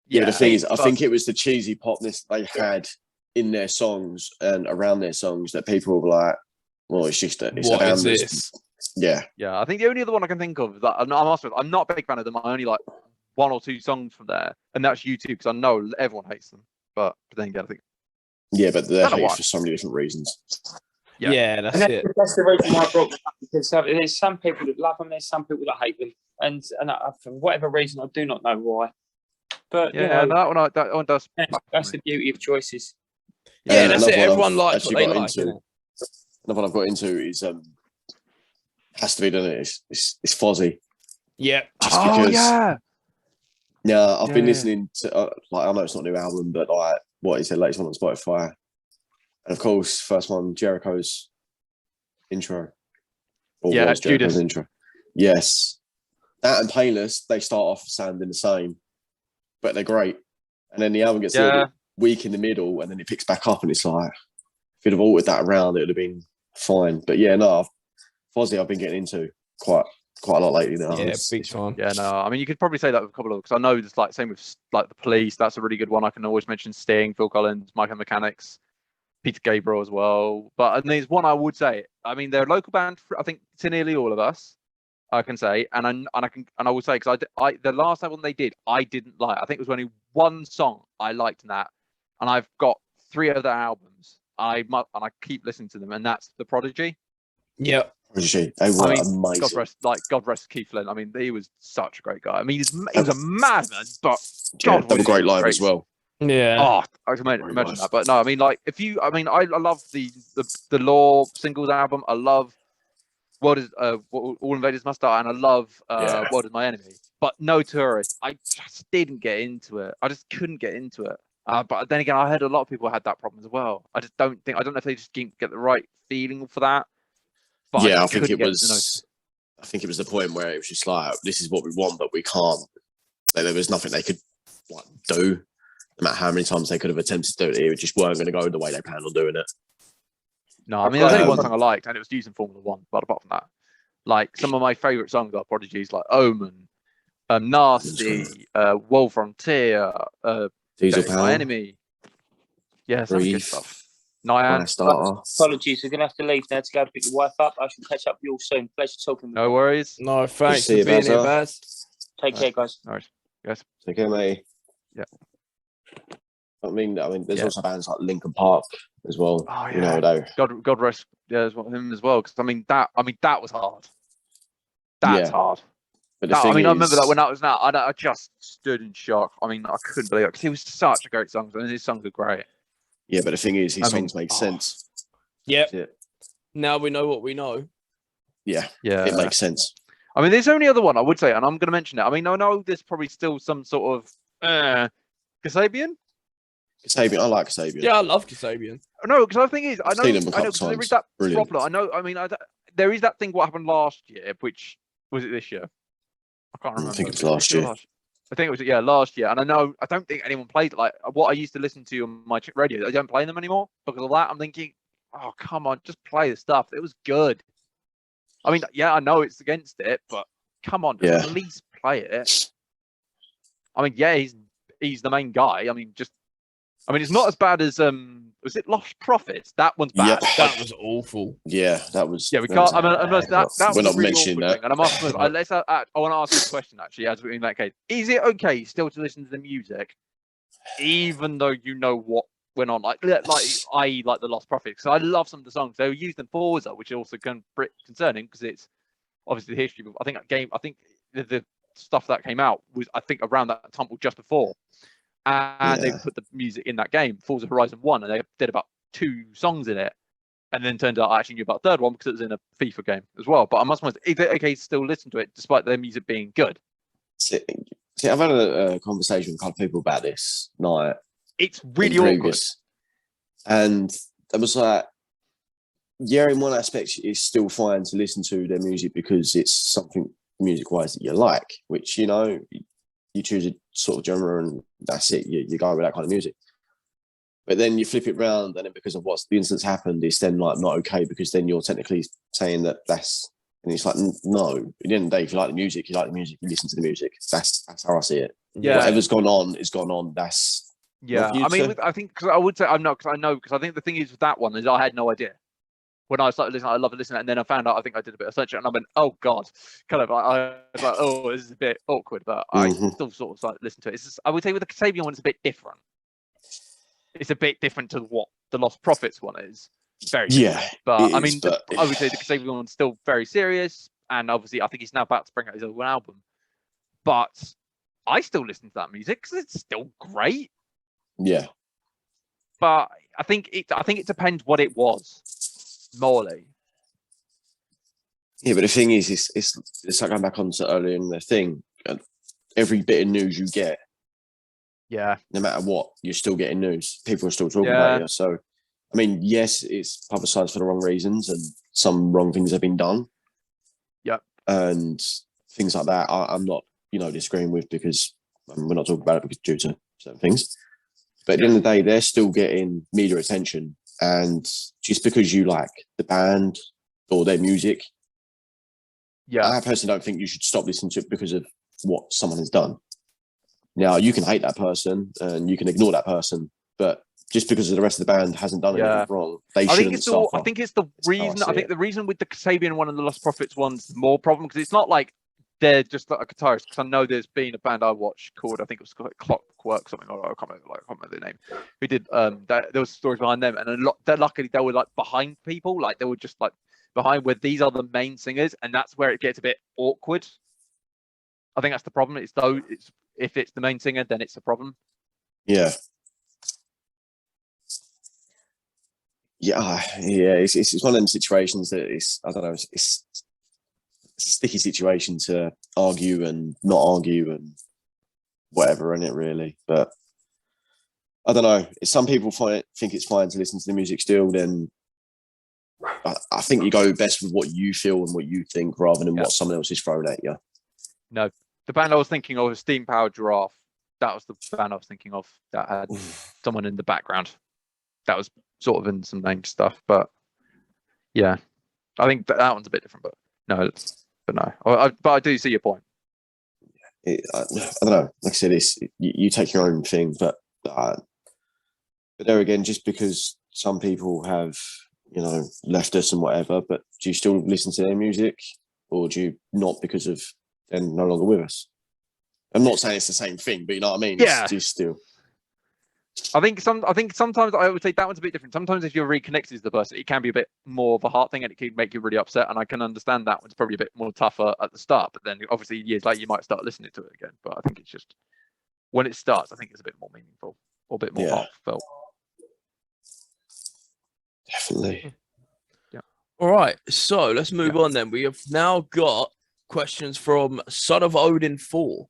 Yeah, the thing is, I think it was the cheesy popness they had in their songs and around their songs that people were like, well, it's just what is this? Yeah. I think the only other one I can think of that I'm not a big fan of them. I only like 1 or 2 songs from there, and that's U2, because I know everyone hates them. But then again, I think. Yeah, but they're hated for so many different reasons. Yeah, that's it. That's the reason why I brought them up, because there's some people that love them, there's some people that hate them, and for whatever reason, I do not know why. But that one does. That's the beauty of choices. Yeah, that's it. Everyone likes what they like. Another one I've got into is has to be, doesn't it? It's Fozzy. Yeah. Just because. Yeah, I've been listening to I know it's not a new album, but like what is their latest one on Spotify? And of course, first one, Jericho's intro. Judas intro. Yes, that and Painless, they start off sounding the same, but they're great. And then the album gets a little bit weak in the middle, and then it picks back up, and it's like if you'd have altered that around, it would have been fine. But yeah, no, Fozzy I've been getting into quite a lot lately now. Yeah, big time. Yeah, no, I mean you could probably say that with a couple of, because I know it's like same with like the Police. That's a really good one. I can always mention Sting, Phil Collins, Michael Mechanics, Peter Gabriel as well. But there's one I would say. I mean, they're a local band. I think to nearly all of us, I can say, and I would say, because I the last album they did, I didn't like. I think it was only one song I liked in that, and I've got 3 other albums. I keep listening to them, and that's The Prodigy. Yeah. Prodigy. They were amazing. God rest Keith Flint. I mean, he was such a great guy. I mean, he was a madman, but God, they were great live as well. Yeah. Oh, I can imagine that. But no, I mean, like, I love the Law singles album. I love All Invaders Must Die, and I love World Is My Enemy. But no Tourist. I just didn't get into it. I just couldn't get into it. But then again, I heard a lot of people had that problem as well. I don't know if they just didn't get the right feeling for that. But I think it was the point where it was just like, this is what we want, but we can't. Like, there was nothing they could do. no matter how many times they could have attempted to do it, it just weren't going to go the way they planned on doing it. No, I mean, there's only one song I liked, and it was used in Formula One. But apart from that, like some of my favourite songs are Prodigy's, like Omen, Nasty, World Frontier, Diesel Power, My Enemy. Yeah, some good stuff. Nyan. Apologies, we're going to have to leave now to go pick your wife up. I shall catch up with you all soon. Pleasure talking with you. No worries. No, thanks for being here, Baz. Take care, guys. No worries. Yes. Take care, mate. Yeah. I mean, there's also bands like Linkin Park as well. Oh, yeah. You know, though. God rest him as well. Because that was hard. That's hard. But I remember that when that was out. I just stood in shock. I mean, I couldn't believe it because he was such a great song. And his songs are great. Yeah, but the thing is, his songs make sense. Yep. Now we know what we know. Yeah. It makes sense. I mean, there's only other one I would say, and I'm going to mention it. I mean, I know there's probably still some sort of Kasabian. Kasabian, I like Kasabian. Yeah, I love Kasabian. No, because the thing is, I know there is that Brilliant. problem. I know. I mean, there is that thing. What happened last year? Which was it this year? I can't remember. I think it was last year. I think it was last year. And I don't think anyone played like what I used to listen to on my radio. I don't play them anymore because of that. I'm thinking, oh come on, just play the stuff. It was good. I mean, yeah, I know it's against it, but come on, just at least play it. I mean, yeah, he's the main guy. I mean, it's not as bad as was it Lost Prophets? That one's bad. Yep. That was awful. Yeah, that was. Yeah, we can't. I mean, that we're was not really mentioning awkward that. thing. And I want to ask this question actually, as in that case, is it okay still to listen to the music, even though you know what went on, like i.e. like the Lost Prophets? Because I love some of the songs they were used in Forza, which is also concerning because it's obviously the history. But I think the stuff that came out was around that time or just before. And they put the music in that game, Forza Horizon 1, and they did about 2 songs in it. And then turned out I actually knew about the third one because it was in a FIFA game as well. But I must admit, is it okay to still listen to it despite their music being good? See, I've had a conversation with a couple of people about this night. It's really awkward. And it was like, yeah, in one aspect, it's still fine to listen to their music because it's something music-wise that you like, which, you know, you choose a sort of genre and that's it. You go with that kind of music. But then you flip it round, and then because of what's the instance happened, it's then like not okay because then you're technically saying that that's, and it's like, no. At the end of the day, if you like the music, you listen to the music. That's how I see it. Yeah. Whatever's gone on is gone on. That's I mean, I think because I would say I'm not because I know because I think the thing is with that one is I had no idea. When I started listening, I loved listening, and then I found out. I think I did a bit of searching, and I went, "Oh God!" Kind of. I was like, "Oh, this is a bit awkward," but I still sort of started listening to it. It's just, I would say with the Kasabian one, it's a bit different. It's a bit different to what the Lost Prophets one is. Very different. But I mean, I would say the Kasabian one's still very serious, and obviously, I think he's now about to bring out his own album. But I still listen to that music because it's still great. Yeah. But I think it depends what it was. Morley. Yeah, but the thing is, it's like going back on to earlier in the thing. Every bit of news you get, no matter what, you're still getting news. People are still talking about you. So, I mean, yes, it's publicised for the wrong reasons, and some wrong things have been done. Yep. And things like that, I'm not, disagreeing with because we're not talking about it because due to certain things. But at the end of the day, they're still getting media attention. And just because you like the band or their music, I personally don't think you should stop listening to it because of what someone has done. Now, you can hate that person and you can ignore that person, but just because the rest of the band hasn't done anything wrong, they shouldn't suffer. I think it's the reason. I think the reason with the Kasabian one and the Lost Prophets one's more problem because it's not like they're just like a guitarist. Because I know there's been a band I watched called I think it was called Clockwork something. Or I can't remember the name. Who did there was stories behind them, and luckily they were like behind people, like they were just like behind where these are the main singers, and that's where it gets a bit awkward. I think that's the problem. If it's the main singer, then it's a problem. Yeah. Yeah. It's one of them situations that I don't know. It's a sticky situation to argue and not argue and whatever in it really. But I don't know. If some people think it's fine to listen to the music still, then I think you go best with what you feel and what you think rather than what someone else is throwing at you. No, the band I was thinking of was Steam Powered Giraffe. That was the band I was thinking of that had someone in the background. That was sort of in some named stuff, but yeah, I think that one's a bit different. But no. But I do see your point. I don't know. Like I said, you take your own thing, but there again, just because some people have left us and whatever, but do you still listen to their music, or do you not because of they're no longer with us? I'm not saying it's the same thing, but you know what I mean? Yeah. It's still. I think sometimes I would say that one's a bit different. Sometimes if you're reconnected to the person, it can be a bit more of a heart thing, and it can make you really upset. And I can understand that one's probably a bit more tougher at the start, but then obviously years later you might start listening to it again. But I think it's just when it starts, I think it's a bit more meaningful or a bit more heartfelt. Definitely. Yeah. All right, so let's move on then. We have now got questions from Son of Odin 4.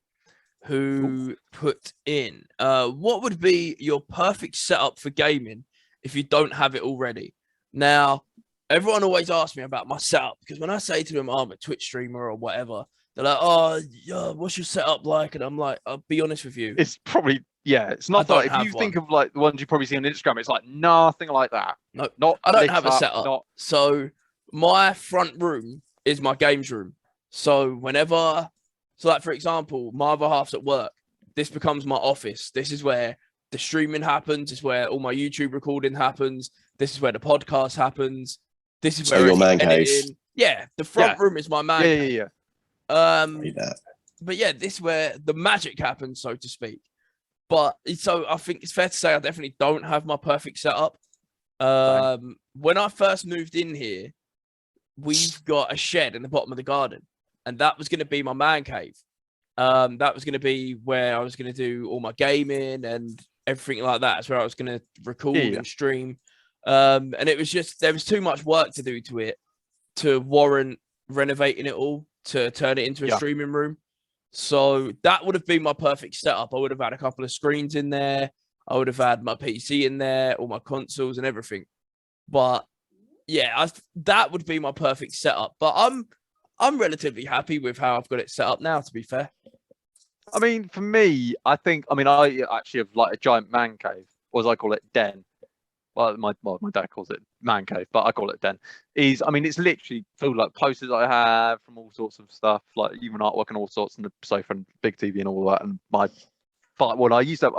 Who put in, what would be your perfect setup for gaming if you don't have it already? Now, everyone always asks me about my setup, because when I say to them, I'm a Twitch streamer or whatever, they're like, oh, yeah, what's your setup like? And I'm like, I'll be honest with you. It's probably, it's not like, if you think of like the ones you probably see on Instagram, it's like nothing like that. No, I don't have a setup. So my front room is my games room. So like, for example, my other half's at work. This becomes my office. This is where the streaming happens. This is where all my YouTube recording happens. This is where the podcast happens. This is where your man cave. Yeah, the front room is my man cave. But yeah, this is where the magic happens, so to speak. But so I think it's fair to say I definitely don't have my perfect setup. When I first moved in here, we've got a shed in the bottom of the garden. And that was going to be my man cave. That was going to be where I was going to do all my gaming and everything like that. It's where I was going to record and stream. And it was just, there was too much work to do to it to warrant renovating it all to turn it into a streaming room. So that would have been my perfect setup. I would have had a couple of screens in there. I would have had my PC in there, all my consoles and everything. But yeah, that would be my perfect setup. But I'm relatively happy with how I've got it set up now, to be fair. I mean, for me, I actually have like a giant man cave, or as I call it, den. Well, my dad calls it man cave, but I call it den. It's literally filled like posters I have from all sorts of stuff, like even artwork and all sorts, and the sofa and big TV and all that. And I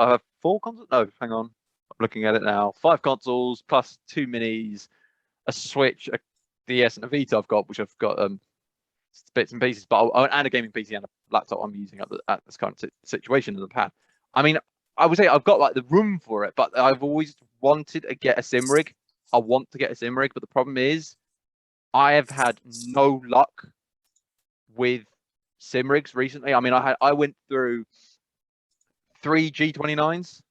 have 4 consoles. No, hang on, I'm looking at it now. 5 consoles plus 2 minis, a Switch, a DS, and a Vita. I've got bits and pieces, and a gaming PC and a laptop I'm using at this current situation in the pad. I mean, I would say I've got like the room for it, but I've always wanted to get a sim rig. I want to get a sim rig, but the problem is I have had no luck with sim rigs recently. I mean, I went through 3 G29s,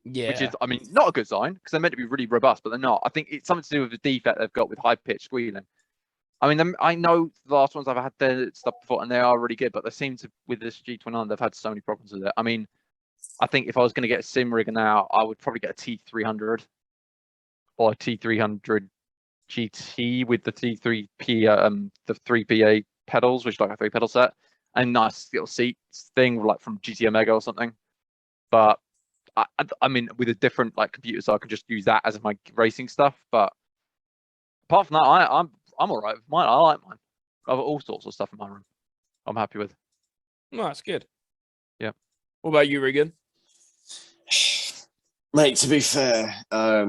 which is, not a good sign because they're meant to be really robust, but they're not. I think it's something to do with the defect they've got with high pitched squealing. I mean, I know the last ones I've had their stuff before, and they are really good, but they seem to, with this G29, they've had so many problems with it. I mean, I think if I was going to get a sim rig now, I would probably get a T300 or a T300 GT with the T3P, the 3PA pedals, which is like a 3-pedal set, and nice little seat thing like from GT Omega or something. But I mean, with a different like computer, so I can just use that as my racing stuff. But apart from that, I'm all right with mine. I like mine. I've got all sorts of stuff in my room. I'm happy with. No, that's good. Yeah. What about you, Regan? Mate, to be fair, a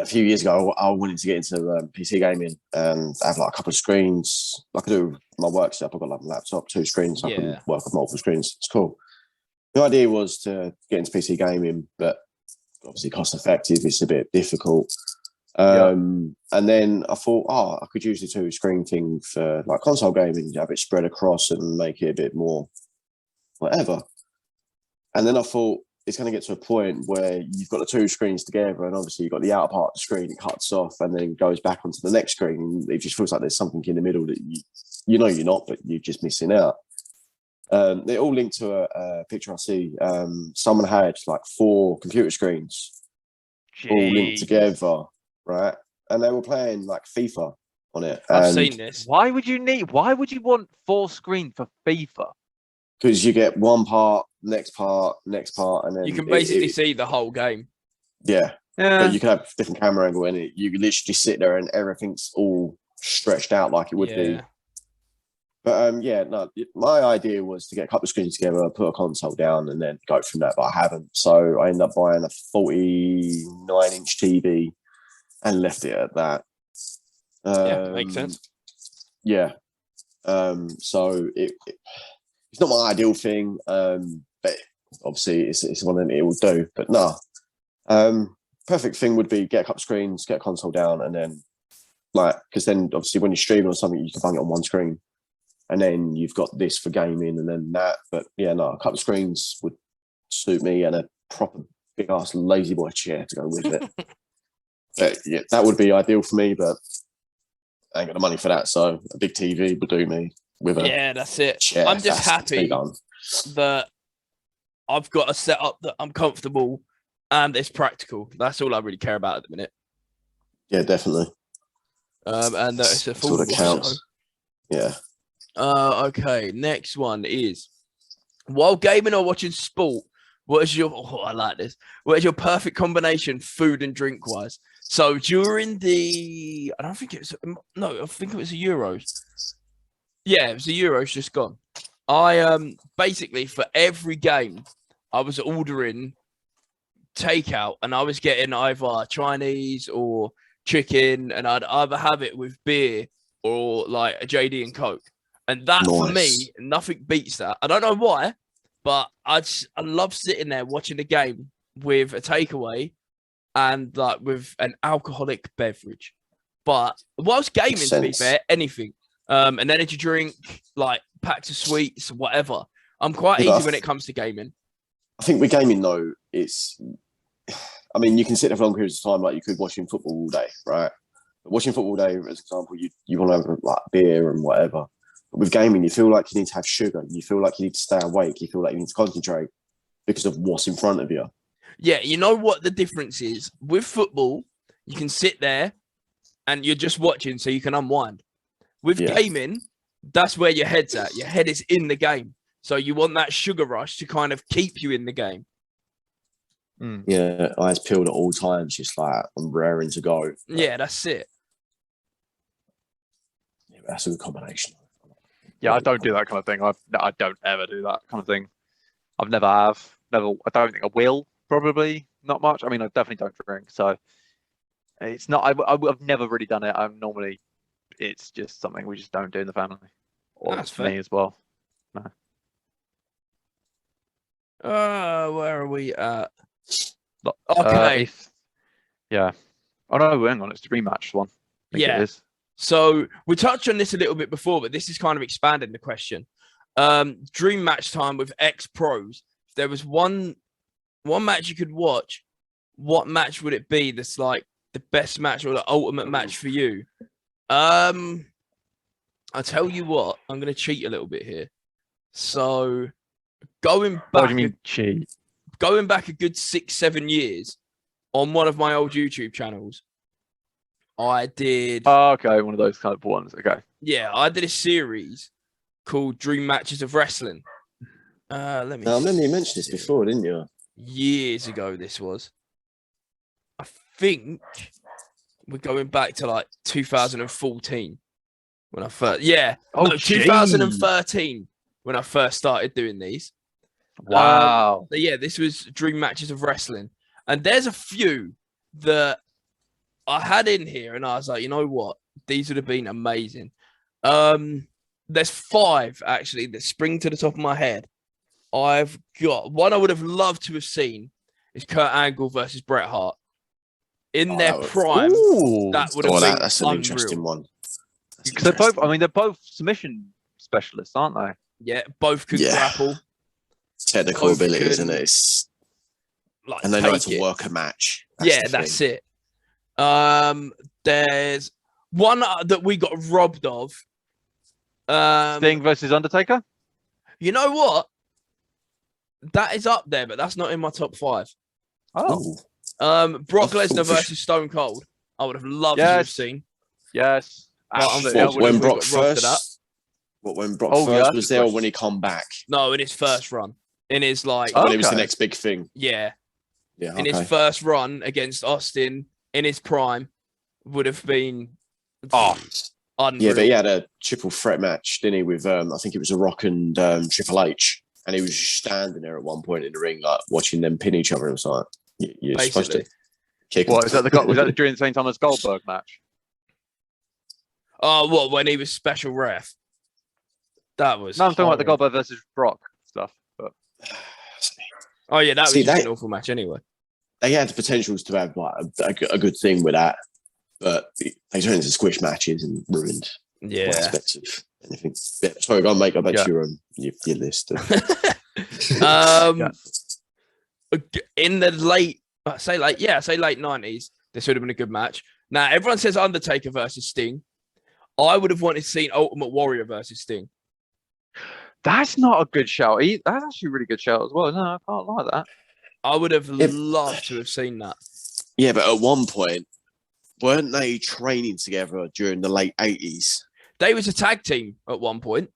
few years ago, I wanted to get into PC gaming and have like a couple of screens. Like I do my work stuff. I've got like a laptop, 2 screens. I can work with multiple screens. It's cool. The idea was to get into PC gaming, but obviously cost effective. It's a bit difficult. And then I thought, I could use the 2 screen thing for like console gaming, have it spread across and make it a bit more whatever. And then I thought it's going to get to a point where you've got the 2 screens together, and obviously you've got the outer part of the screen, it cuts off and then goes back onto the next screen. And it just feels like there's something in the middle that you know you're not, but you're just missing out. They all linked to a picture I see. Someone had like 4 computer screens all linked together. Right, and they were playing like FIFA on it. I've seen this. Why would you want 4 screens for FIFA? because you get one part, next part, and then you can basically see the whole game. Yeah. But you can have different camera angle in it. You can literally sit there and everything's all stretched out like it would be. But my idea was to get a couple of screens together, put a console down, and then go from that. But I haven't, so I ended up buying a 49-inch TV and left it at that. Makes sense. Yeah. So it's not my ideal thing, but obviously it's one that it will do. But no, perfect thing would be get a couple of screens, get a console down, and then because then obviously when you're streaming or something, you can bang it on one screen. And then you've got this for gaming and then that. But a couple of screens would suit me and a proper big ass lazy boy chair to go with it. But that would be ideal for me, but I ain't got the money for that. So a big TV would do me with a that's it. chair. I'm just happy that I've got a setup that I'm comfortable and it's practical. That's all I really care about at the minute. Yeah, definitely. And that it's a full that counts. Yeah. Okay, next one is, while gaming or watching sport, what is your I like this. What is your perfect combination food and drink wise? So during the I think it was the Euros. Yeah, it was the Euros just gone. I basically for every game I was ordering takeout and I was getting either Chinese or chicken, and I'd either have it with beer or like a JD and Coke. And that for me, nothing beats that. I don't know why, but I love sitting there watching the game with a takeaway and like with an alcoholic beverage. But whilst gaming, to be fair, anything, an energy drink, like packs of sweets, whatever. I'm quite easy when it comes to gaming. I think with gaming though, you can sit there for long periods of time, like you could watching football all day, right? But watching football all day, as an example, you want to have like beer and whatever. But with gaming, you feel like you need to have sugar. You feel like you need to stay awake. You feel like you need to concentrate because of what's in front of you. Yeah, you know what the difference is? With football, you can sit there and you're just watching so you can unwind. With gaming, that's where your head's at. Your head is in the game. So you want that sugar rush to kind of keep you in the game. Yeah, eyes peeled at all times, just like I'm raring to go. Yeah, that's it. Yeah, that's a good combination. Yeah, I don't do that kind of thing. I don't ever do that kind of thing. I've never have. Never. I don't think I will. Probably not much. I mean, I definitely don't drink. So it's not. I've never really done it. I'm normally. It's just something we just don't do in the family. Or that's for me as well. No. Where are we at? Okay. Yeah. Oh no, hang on. It's the rematch one. I think it is. So we touched on this a little bit before, but this is kind of expanding the question. Dream match time with ex-pros. If there was one match you could watch, what match would it be that's like the best match or the ultimate match for you? I'll tell you what, I'm going to cheat a little bit here. So going back... What do you mean cheat? Going back a good 6-7 years on one of my old YouTube channels, I did... Oh, okay, one of those kind of ones. Okay. Yeah, I did a series called Dream Matches of Wrestling. I remember you mentioned this before, didn't you? Years ago, this was. I think we're going back to like 2014 when I first... Yeah, 2013 when I first started doing these. Wow. But yeah, this was Dream Matches of Wrestling. And there's a few that I had in here and I was like, you know what? These would have been amazing. There's 5 actually that spring to the top of my head. I've got one I would have loved to have seen is Kurt Angle versus Bret Hart. In their prime, that would have been that's an unreal. interesting one. They're both, they're both submission specialists, aren't they? Yeah, both could grapple. Technical ability, isn't it? And they know how to work a match. That's it. There's one that we got robbed of. Sting versus Undertaker? You know what? That is up there, but that's not in my top 5. Oh. Brock Lesnar versus Stone Cold. I would have loved to have seen. Yes. When Brock first What, when Brock first was there, or when he come back? No, in his first run. In his like, when it was the next big thing. Yeah. Yeah. In his first run against Austin, in his prime, would have been unreal. Yeah, but he had a triple threat match, didn't he? With I think it was The Rock and Triple H, and he was just standing there at one point in the ring, like watching them pin each other. It was like, you're supposed to kick him. What was that during the same time as Goldberg match? Oh, what, when he was special ref? That was. No, I'm talking about the Goldberg versus Brock stuff. But oh yeah, that was just an awful match anyway. They had the potentials to have like a good thing with that, but they turned into squish matches and ruined aspects of anything. Yeah, sorry, go on, mate. Go back to your list. In the late 90s, this would have been a good match. Now everyone says Undertaker versus Sting. I would have wanted to see Ultimate Warrior versus Sting. That's not a good shout. That's actually a really good shout as well. No, I can't lie that. I would have loved to have seen that. Yeah, but at one point, weren't they training together during the late 80s? They was a tag team at one point.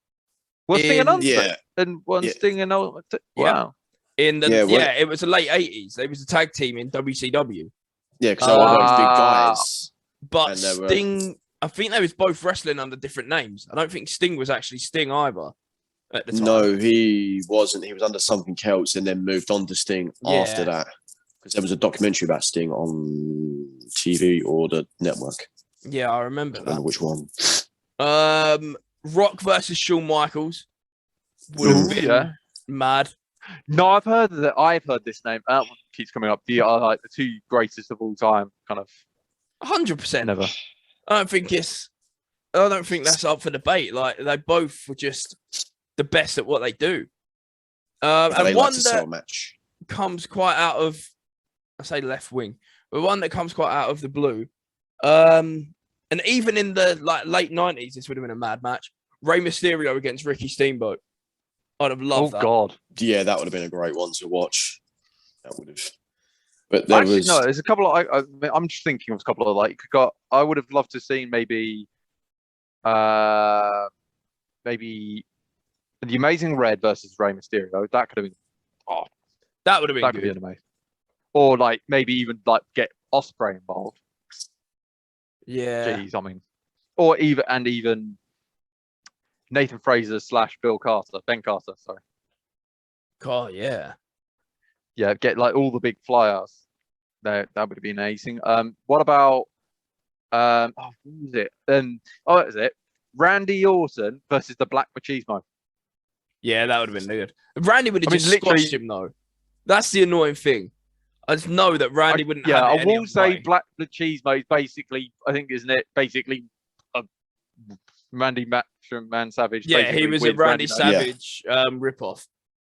Was Sting and Undertaker? Yeah. And Sting and Wow. Yeah. It was the late 80s. They was a tag team in WCW. Yeah, because they were those big guys. But Sting, I think they was both wrestling under different names. I don't think Sting was actually Sting either at the time. No, he wasn't. He was under something else and then moved on to Sting after that. Because there was a documentary about Sting on TV or the network. Yeah, I remember that. I don't know which one. Rock versus Shawn Michaels would have been mad. No, I've heard this name. That one keeps coming up. The like the two greatest of all time, kind of. 100%. Never. I don't think that's up for debate. Like they both were just the best at what they do. And one that comes quite out of, I say left wing, but one that comes quite out of the blue. And even in the late 90s, this would have been a mad match. Rey Mysterio against Ricky Steamboat. I'd have loved that. Oh God. Yeah, that would have been a great one to watch. That would have. But there's a couple of. I'm just thinking of a couple of I would have loved to see maybe the Amazing Red versus Rey Mysterio. That could have been. Oh, that would have been. That could be amazing. Or maybe even get Ospreay involved. Yeah. Jeez, I mean, or even Nathan Fraser / Ben Carter. Sorry. God, yeah. Yeah, get all the big flyers. That would be amazing. What about who was it? That was it. Randy Orton versus the Black Machismo. Yeah, that would have been good. Randy would have just squashed him though. That's the annoying thing. I just know that Randy wouldn't. Yeah, I will say Black Machismo is basically, I think, isn't it? Basically, a Randy Man Savage. Yeah, he was a Randy Savage ripoff.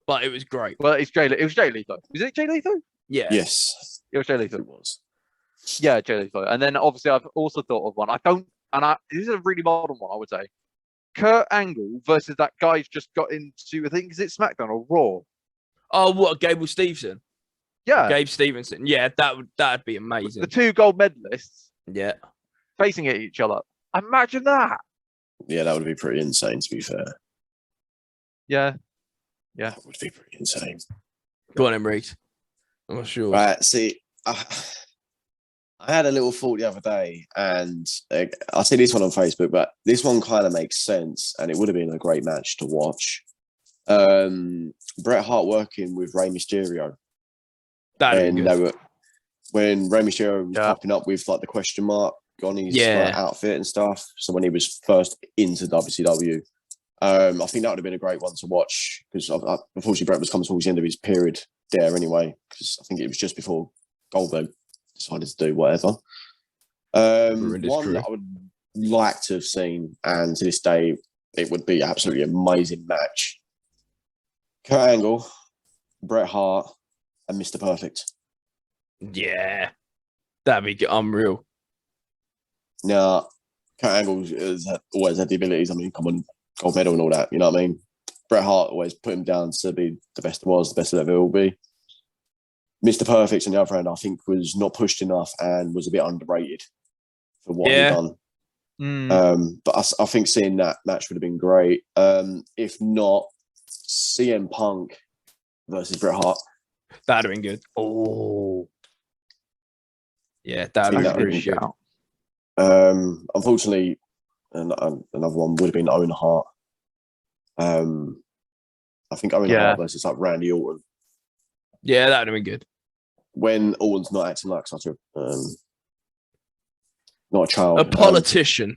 But it was great. Well, it was Jay Lethal. Was it Jay Lethal? Yeah. Yes. It was Jay Lethal. It was. Yeah, Jay Lethal. And then obviously I've also thought of one. This is a really modern one, I would say. Kurt Angle versus that guy who's just got into, I think, is it SmackDown or Raw? Oh, what, Gable Stevenson? Yeah. Gabe Stevenson. Yeah, that'd be amazing. The two gold medalists. Yeah. Facing at each other. Imagine that. Yeah, that would be pretty insane, to be fair. Yeah. Yeah. That would be pretty insane. Go on, Riggs. I'm not sure. Right, see, I had a little thought the other day, and I see this one on Facebook, but this one kind of makes sense, and it would have been a great match to watch. Bret Hart working with Rey Mysterio. When Rey Mysterio was popping up with the question mark on his outfit and stuff. So when he was first into WCW. I think that would have been a great one to watch because unfortunately Bret was coming towards the end of his period there anyway, because I think it was just before Goldberg decided to do whatever. One that I would like to have seen, and to this day, it would be an absolutely amazing match. Kurt Angle, Bret Hart, and Mr. Perfect. Yeah, that'd be unreal. Now, Kurt Angle has always had the abilities. I mean, come on. Gold medal and all that, you know what I mean? Bret Hart always put him down to be the best there was, the best there ever will be. Mr. Perfect, on the other hand, I think was not pushed enough and was a bit underrated for what he'd done. But I think seeing that match would have been great. If not, CM Punk versus Bret Hart. That'd have been good. Oh, yeah, that'd have been really good. Unfortunately, another one would have been Owen Hart. I think Owen Hart versus like Randy Orton. Yeah, that'd have been good. When Orton's not acting like such a not a child, a politician.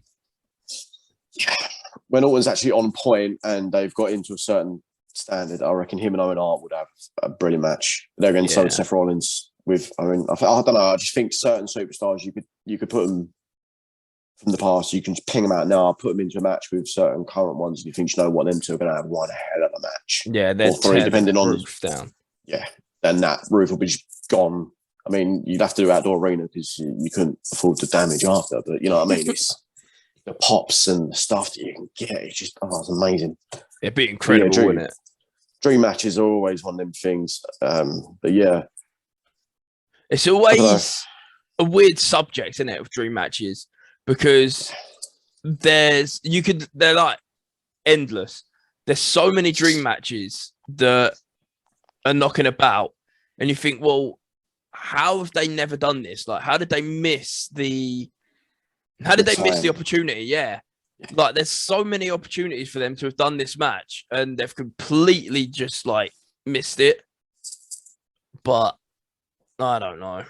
When Orton's actually on point and they've got into a certain standard, I reckon him and Owen Hart would have a brilliant match. They're going to sell Seth Rollins with. I mean, I don't know. I just think certain superstars you could put them from the past. You can just ping them out now. Put them into a match with certain current ones, and you think you know what them two are going to have one hell of a match. Yeah, they're or three, depending on roof down. Yeah, then that roof will be just gone. I mean, you'd have to do outdoor arena because you couldn't afford the damage after. But you know what I mean? It's the pops and the stuff that you can get. It's just it's amazing. It'd be incredible, wouldn't it? Dream matches are always one of them things. But yeah, it's always a weird subject, isn't it, with dream matches? Because they're like endless. There's so many dream matches that are knocking about, and you think, well, how have they never done this? Like, how did they miss the opportunity? Yeah. Like, there's so many opportunities for them to have done this match, and they've completely just like missed it. But I don't know.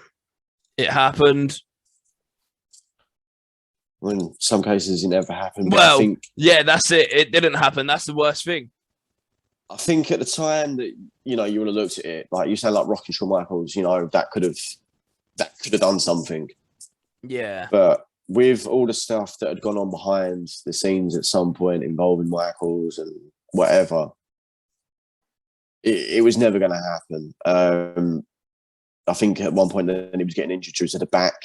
It happened. In some cases, it never happened. Well, yeah, that's it. It didn't happen. That's the worst thing. I think at the time that you would have looked at it, like you sound like Rock and Shawn Michaels, that could have done something. Yeah. But with all the stuff that had gone on behind the scenes at some point involving Michaels and whatever, it was never going to happen. I think at one point then he was getting injured to the back.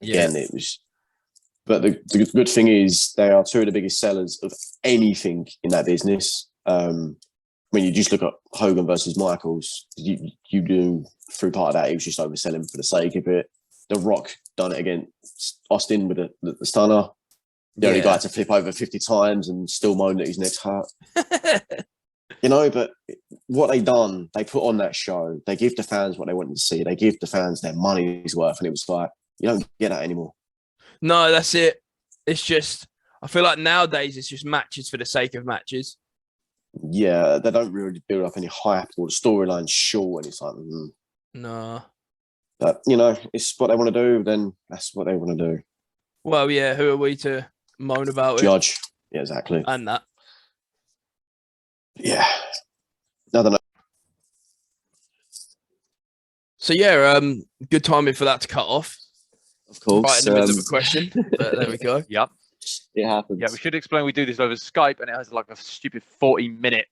Again, it was. But the good thing is they are two of the biggest sellers of anything in that business. When you just look at Hogan versus Michaels, you do through part of that, he was just overselling for the sake of it. The Rock done it against Austin with the stunner. The only guy to flip over 50 times and still moan that his neck's hurt. But what they done, they put on that show. They give the fans what they wanted to see. They give the fans their money's worth. And it was like, you don't get that anymore. No, that's it. It's just, I feel like nowadays it's just matches for the sake of matches. Yeah, they don't really build up any hype or the storyline's short, and it's like, No. But, it's what they want to do, then that's what they want to do. Well, yeah, who are we to moan about Judge. Yeah, exactly. And that. Yeah. I don't know. So, yeah, good timing for that to cut off. Of course. Right in the middle of a question. But there we go. Yep. It happens. Yeah, we should explain we do this over Skype and it has like a stupid 40-minute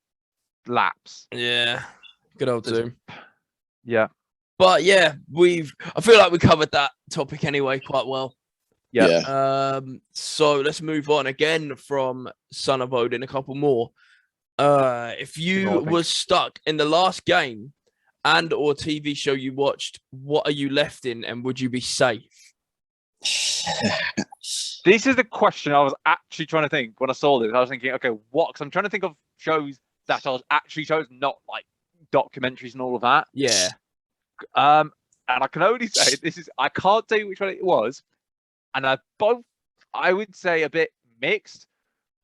lapse. Yeah. Good old Zoom. Yeah. But yeah, I feel like we covered that topic anyway quite well. Yeah. So let's move on again from Son of Odin, a couple more. If you were stuck in the last game and or TV show you watched, what are you left in and would you be safe? This is the question I was actually trying to think when I saw this. I was thinking, okay, what? Because I'm trying to think of shows that I was actually shows, not like documentaries and all of that. Yeah. And I can only say I can't tell you which one it was. And I would say a bit mixed.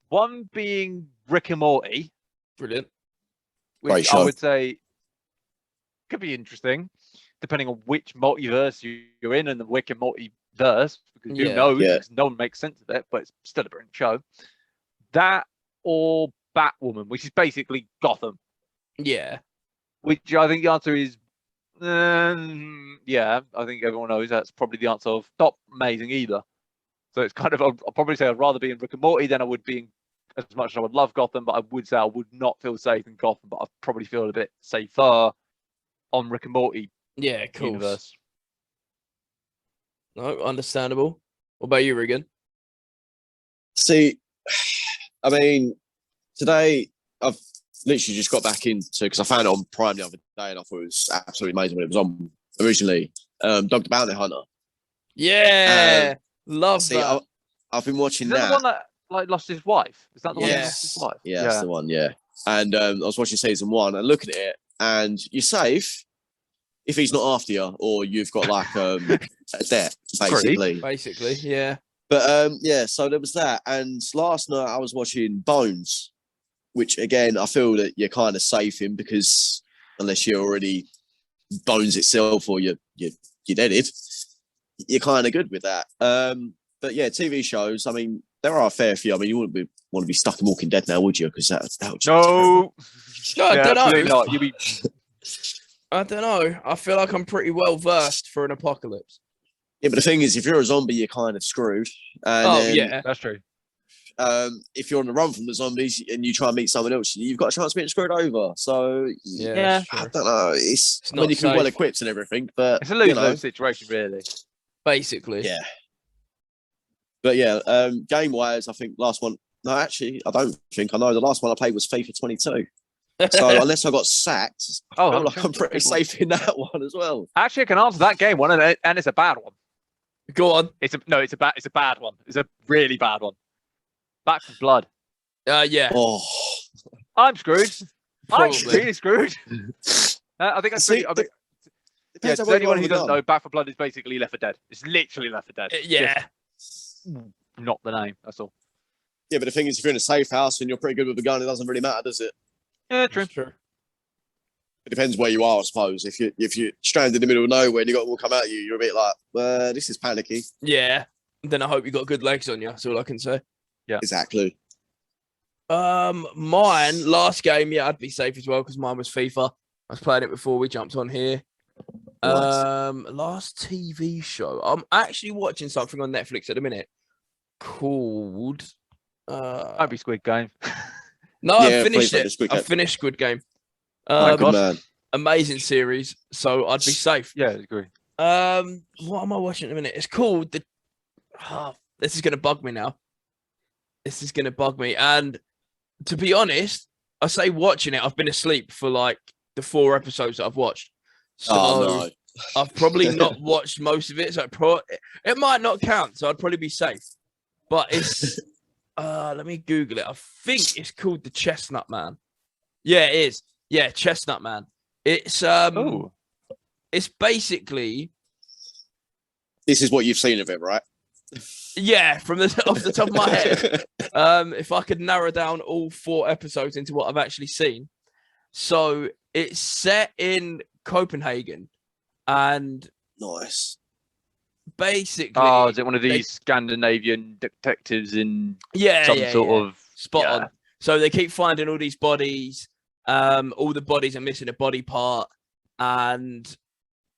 One being Rick and Morty. Brilliant. Which I would say could be interesting, depending on which multiverse you're in and the Rick and Morty verse, because who knows? Because no one makes sense of it, but it's still a brilliant show. That or Batwoman, which is basically Gotham. Yeah. Which I think the answer is, yeah, I think everyone knows that's probably the answer of not amazing either. So it's kind of, I'll probably say I'd rather be in Rick and Morty than I would be in, as much as I would love Gotham, but I would say I would not feel safe in Gotham, but I'd probably feel a bit safer on Rick and Morty. Yeah, cool. Universe. No, understandable. What about you, Regan? See, I mean, today I've literally just got back into, because I found it on Prime the other day and I thought it was absolutely amazing when it was on originally. Dog the Bounty Hunter. Yeah, love that. I've been watching Is that that. the one that like lost his wife? Is that the one that Yeah. lost his wife? Yeah, that's the one. Yeah, and I was watching season 1 and looking at it, and you're safe if he's not after you, or you've got like a debt, basically. Basically, yeah. But yeah, so there was that, and last night I was watching Bones, which again I feel that you're kind of safe in because unless you're already Bones itself or you're deaded, you're kind of good with that. But yeah, TV shows. I mean, there are a fair few. I mean, you wouldn't want to be stuck in Walking Dead now, would you? Because that would just No, I don't absolutely know. not. You'd be I don't know. I feel like I'm pretty well versed for an apocalypse. Yeah, but the thing is, if you're a zombie, you're kind of screwed. And then, that's true. if you're on the run from the zombies and you try and meet someone else, you've got a chance of being screwed over. So Yeah. I don't know. It's I mean, not you can be well safe. equipped and everything, but It's a lose-lose situation, really. Basically. Yeah. But yeah, game-wise, I think last one. No, actually, I don't think I know. The last one I played was FIFA 22. So unless I got sacked, I'm pretty safe in that one as well. Actually, I can answer that game one, and it's a bad one. Go on. It's a bad one. It's a really bad one. Back for Blood. Yeah. Oh, I'm screwed. I'm Probably. really screwed. I think that's See, pretty. I think, depends to on what anyone you who doesn't want know, Back for Blood is basically Left 4 Dead. It's literally Left 4 Dead. Yeah. Just not the name. That's all. yeah, but the thing is, if you're in a safe house and you're pretty good with a gun, it doesn't really matter, does it? Yeah, true. True. It depends where you are, I suppose. If you're stranded in the middle of nowhere and you got them all come at you, you're a bit like, this is panicky. Yeah. Then I hope you got good legs on you. That's all I can say. Yeah. Exactly. Mine last game, yeah, I'd be safe as well because mine was FIFA. I was playing it before we jumped on here. Nice. Last TV show. I'm actually watching something on Netflix at the minute called. Might be Squid Game. No, Yeah, I finished please don't it. do Squid I Game. finished Squid Game. My good man. Amazing series. So I'd be safe. Yeah, I agree. What am I watching at the minute? It's called the. This is gonna bug me now. This is gonna bug me, and to be honest, I say watching it. I've been asleep for like the 4 episodes that I've watched. So Oh, no. I've probably not watched most of it, so it might not count. So I'd probably be safe. But it's let me Google it. I think it's called the Chestnut Man. Yeah, it is. Yeah, Chestnut Man. It's it's basically This is what you've seen of it, right? yeah, from the off the top of my head. If I could narrow down all 4 episodes into what I've actually seen. So it's set in Copenhagen, and Nice. basically, Oh, is it one of these Scandinavian detectives in some sort of spot on? So they keep finding all these bodies. All the bodies are missing a body part, and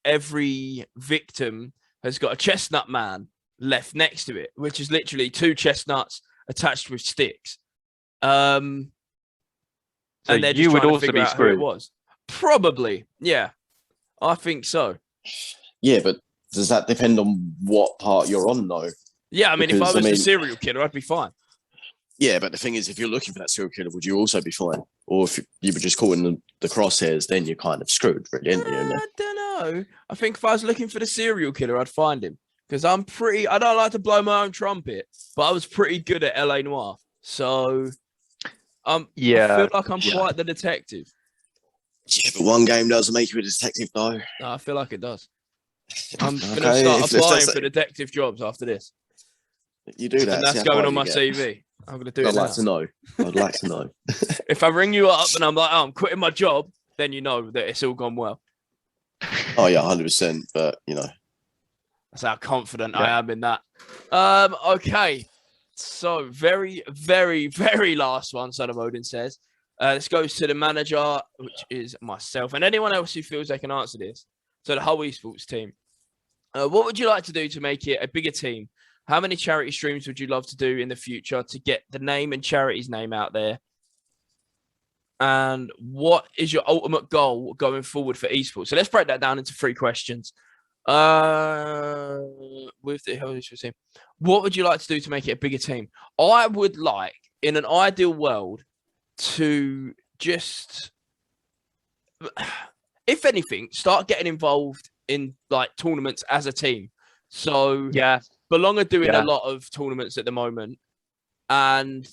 every victim has got a chestnut man left next to it, which is literally 2 chestnuts attached with sticks. So and they're you just would trying to also figure be out who it screwed. was. Probably, yeah. I think so. Yeah, but does that depend on what part you're on, though? Yeah, I mean, if I Because, was a serial killer, I'd be fine. Yeah, but the thing is, if you're looking for that serial killer, would you also be fine? Or if you were just caught in the crosshairs, then you're kind of screwed, really, aren't you? I don't know. I think if I was looking for the serial killer, I'd find him. Because I don't like to blow my own trumpet, but I was pretty good at LA Noire. So, I feel like I'm quite the detective. Yeah, but one game doesn't make you a detective, though. No, I feel like it does. I'm going to Okay, start if applying that's- for detective jobs after this. You do that. And that's see how going far on my you get. CV. I'm going to do I'd it like now. to know. I'd like to know. If I ring you up and I'm like, oh, I'm quitting my job, then you know that it's all gone well. Oh, yeah, 100%. But, you know. That's how confident I am in that. Okay. So very, very, very last one, Son of Odin says. This goes to the manager, which is myself, and anyone else who feels they can answer this. So the whole esports team. What would you like to do to make it a bigger team? How many charity streams would you love to do in the future to get the name and charity's name out there? And what is your ultimate goal going forward for esports? So let's break that down into 3 questions. With the whole esports team, what would you like to do to make it a bigger team? I would like, in an ideal world, to just, if anything, start getting involved in like tournaments as a team. So Yeah. Belong are doing a lot of tournaments at the moment, and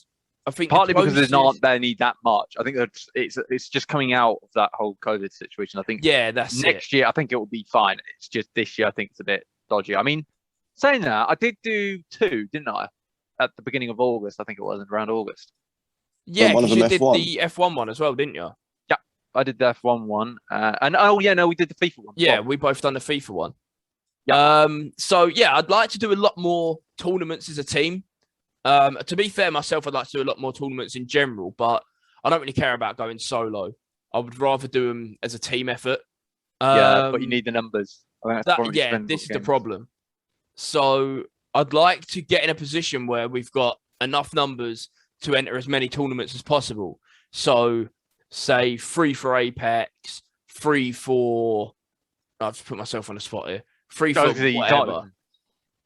I think partly because there's not any that much. I think that it's just coming out of that whole COVID situation. I think that's next year I think it will be fine. It's just this year I think it's a bit dodgy. I mean, saying that, I did do 2, didn't I? At the beginning of August, I think it was around August. Yeah, because you did the F1 one as well, didn't you? Yeah, I did the F1 one, and we did the FIFA one. Yeah, we both done the FIFA one. Yeah. So yeah, I'd like to do a lot more tournaments as a team. To be fair, myself, I'd like to do a lot more tournaments in general, but I don't really care about going solo. I would rather do them as a team effort. But you need the numbers. This is the problem. So I'd like to get in a position where we've got enough numbers to enter as many tournaments as possible. So, say 3 for Apex, 3 for... I've just put myself on the spot here. 3 for whatever.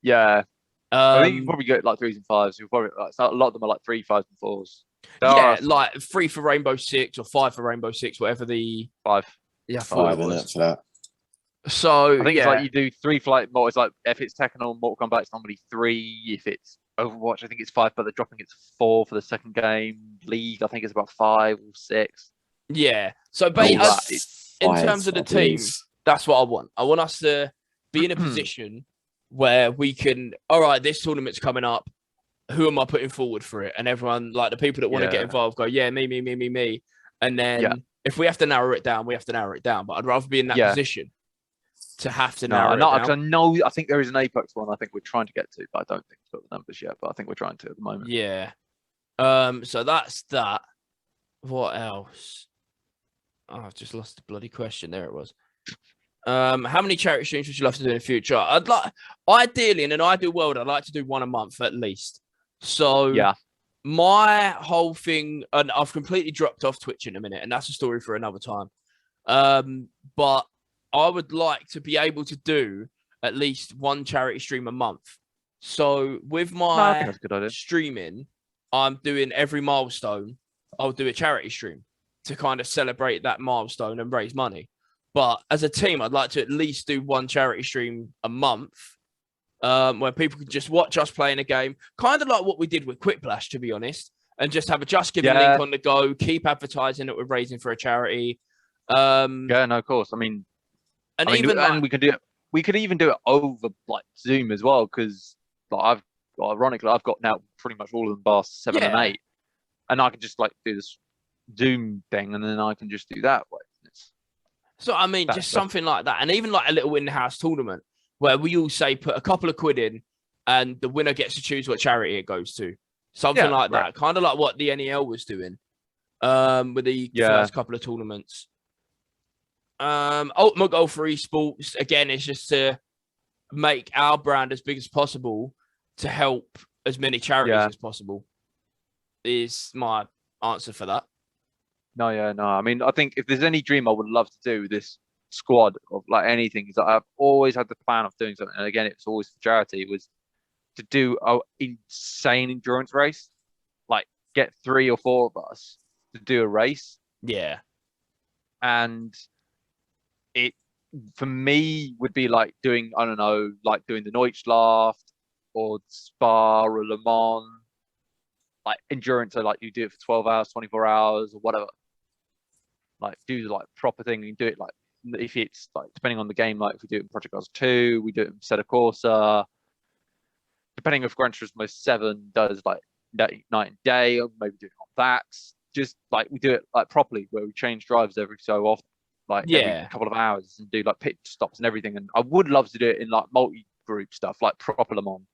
Yeah. I think you probably get like 3s and 5s. You'll probably a lot of them are like 3, 5s, and 4s. Like 3 for Rainbow Six or 5 for Rainbow Six, whatever the 5. Yeah, 5 for that. So I think it's like you do 3 for like more. It's like if it's Tekken or Mortal Kombat, it's normally 3. If it's Overwatch, I think it's 5, but they're dropping it to 4 for the second game. League, I think it's about 5 or 6. Yeah. So, in terms of the team, that's what I want. I want us to be in a position where we can, all right, this tournament's coming up. Who am I putting forward for it? And everyone, like the people that want to get involved, go, yeah, me. And then if we have to narrow it down, we have to narrow it down. But I'd rather be in that position to have to narrow it down. I think there is an Apex one I think we're trying to get to, but I don't think we've got the numbers yet. But I think we're trying to at the moment. Yeah. So that's that. What else? Oh, I've just lost the bloody question. There it was. How many charity streams would you love to do in the future? Ideally, in an ideal world, I'd like to do 1 a month at least. So my whole thing, and I've completely dropped off Twitch in a minute, and that's a story for another time. But I would like to be able to do at least 1 charity stream a month. So with my streaming, I'm doing every milestone. I'll do a charity stream to kind of celebrate that milestone and raise money. But as a team, I'd like to at least do 1 charity stream a month, where people can just watch us playing a game, kind of like what we did with Quickplash, to be honest, and just have a Just Giving link on the go, keep advertising that we're raising for a charity. Of course. I mean, we could even do it over like Zoom as well, because like ironically, I've got now pretty much all of them bar 7 and 8, and I can just like do this Zoom thing, and then I can just do that way. So, I mean, just something like that. And even like a little in-house tournament where we all say put a couple of quid in and the winner gets to choose what charity it goes to. Something like that. Kind of like what the NEL was doing with the first couple of tournaments. Ultimate goal for eSports, again, is just to make our brand as big as possible to help as many charities as possible is my answer for that. No. I mean, I think if there's any dream I would love to do with this squad of like anything, is that I've always had the plan of doing something. And again, it's always for charity, was to do an insane endurance race, like get 3 or 4 of us to do a race. Yeah. And it, for me, would be like doing, I don't know, like doing the Neuschlaft or Spa or Le Mans, like endurance. So like you do it for 12 hours, 24 hours or whatever. Like do like proper thing and do it like, if it's like depending on the game, like if we do it in Project Cars 2, we do it in Seta Corsa. Depending if Gran Turismo 7 does like night and day, or maybe do it on that. Just like we do it like properly, where we change drivers every so often, like every couple of hours, and do like pit stops and everything. And I would love to do it in like multi-group stuff, like proper Le Mans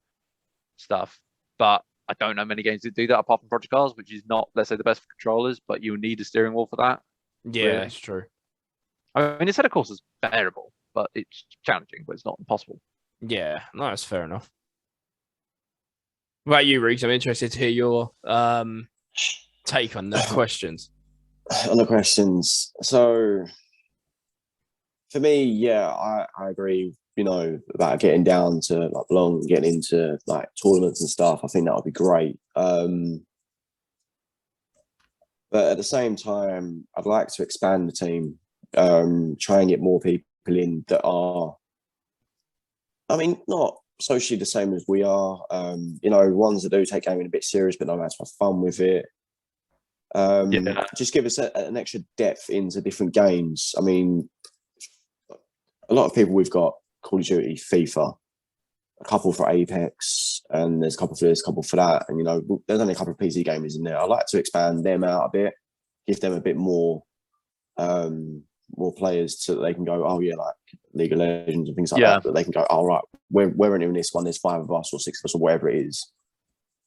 stuff. But I don't know many games that do that apart from Project Cars, which is not, let's say, the best for controllers, but you need a steering wheel for that. Yeah, really. That's true. I mean, instead of course, it's bearable, but it's challenging, but it's not impossible. Yeah, no, that's fair enough. What about you, Riggs? I'm interested to hear your take on the questions. On the questions. So, for me, I agree, you know, about getting down to like long, getting into like tournaments and stuff. I think that would be great. But at the same time, I'd like to expand the team, try and get more people in that are, I mean, not socially the same as we are. Ones that do take gaming a bit serious, but know how to have fun with it. Just give us an extra depth into different games. I mean, a lot of people we've got Call of Duty, FIFA, a couple for Apex, and there's a couple for this, a couple for that. And, there's only a couple of PC gamers in there. I like to expand them out a bit, give them a bit more players so that they can go, oh, yeah, like League of Legends and things like that. But they can go, oh, right, we're entering this one. There's 5 of us or 6 of us or whatever it is.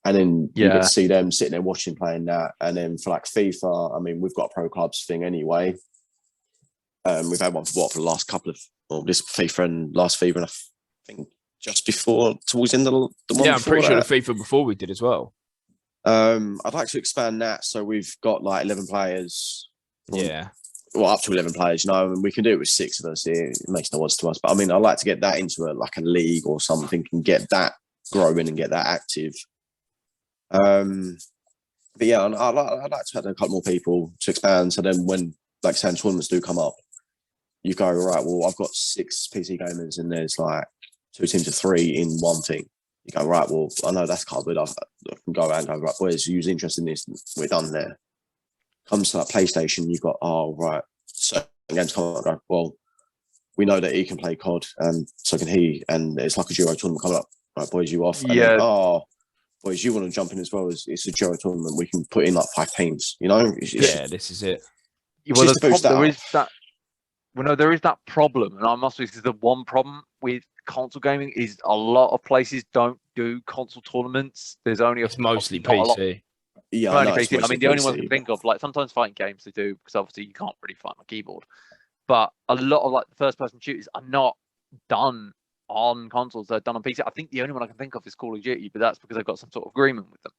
And then you get to see them sitting there watching, playing that. And then for like FIFA, I mean, we've got a pro clubs thing anyway. We've had one for the last couple of, this FIFA and last FIFA, and I think just before, towards the end of the one. Yeah, I'm pretty sure the FIFA before we did as well. I'd like to expand that. So we've got like 11 players. Yeah. Well, up to 11 players, and we can do it with 6 of us. It makes no odds to us. But I mean, I'd like to get that into a league or something and get that growing and get that active. But yeah, I'd like to have a couple more people to expand. So then when, like, saying tournaments do come up, you go, right, well, I've got 6 PC gamers and there's like 2 teams of 3 in one thing. You go, right, well, I know that's covered. I can go out and go, right, boys, who's interested in this? We're done there. Comes to that PlayStation, you've got, oh, right, certain games come up, go, well, we know that he can play COD, and so can he, and it's like a duo tournament coming up. Right, boys, you off? And then, boys, you want to jump in as well? As it's a duo tournament, we can put in like 5 teams, This is it. Well, there is that problem, and I must say this is the one problem with console gaming is a lot of places don't do console tournaments. There's only it's mostly PC. Yeah, only PC. I mean, the only one I can think of, like sometimes fighting games they do because obviously you can't really fight on a keyboard. But a lot of like the first-person shooters are not done on consoles; they're done on PC. I think the only one I can think of is Call of Duty, but that's because they've got some sort of agreement with them.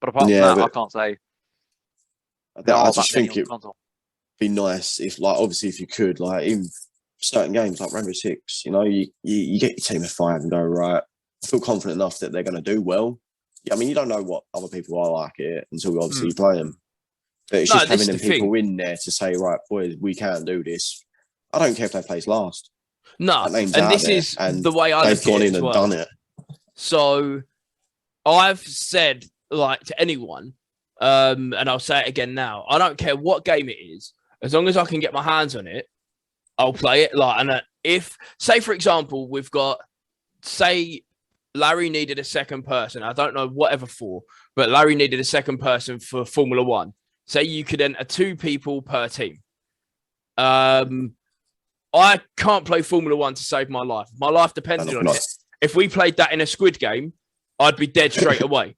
But apart from that, I can't say. I just think it'd be nice if, like, obviously, if you could, like, in certain games like Rainbow Six, you get your team of 5 and go, right, I feel confident enough that they're going to do well. I mean, you don't know what other people are like it until you obviously play them. But it's just having them people in there to say, right, boys, we can do this. I don't care if they place last. No, and this is the way they've gone in and done it. So I've said, like, to anyone, and I'll say it again now, I don't care what game it is, as long as I can get my hands on it, I'll play it. Like, and if, say, for example, we've got, say, Larry needed a second person. I don't know whatever for, but Larry needed a second person for Formula One. Say you could enter 2 people per team. I can't play Formula One to save my life. My life depended on it. If we played that in a Squid Game, I'd be dead straight away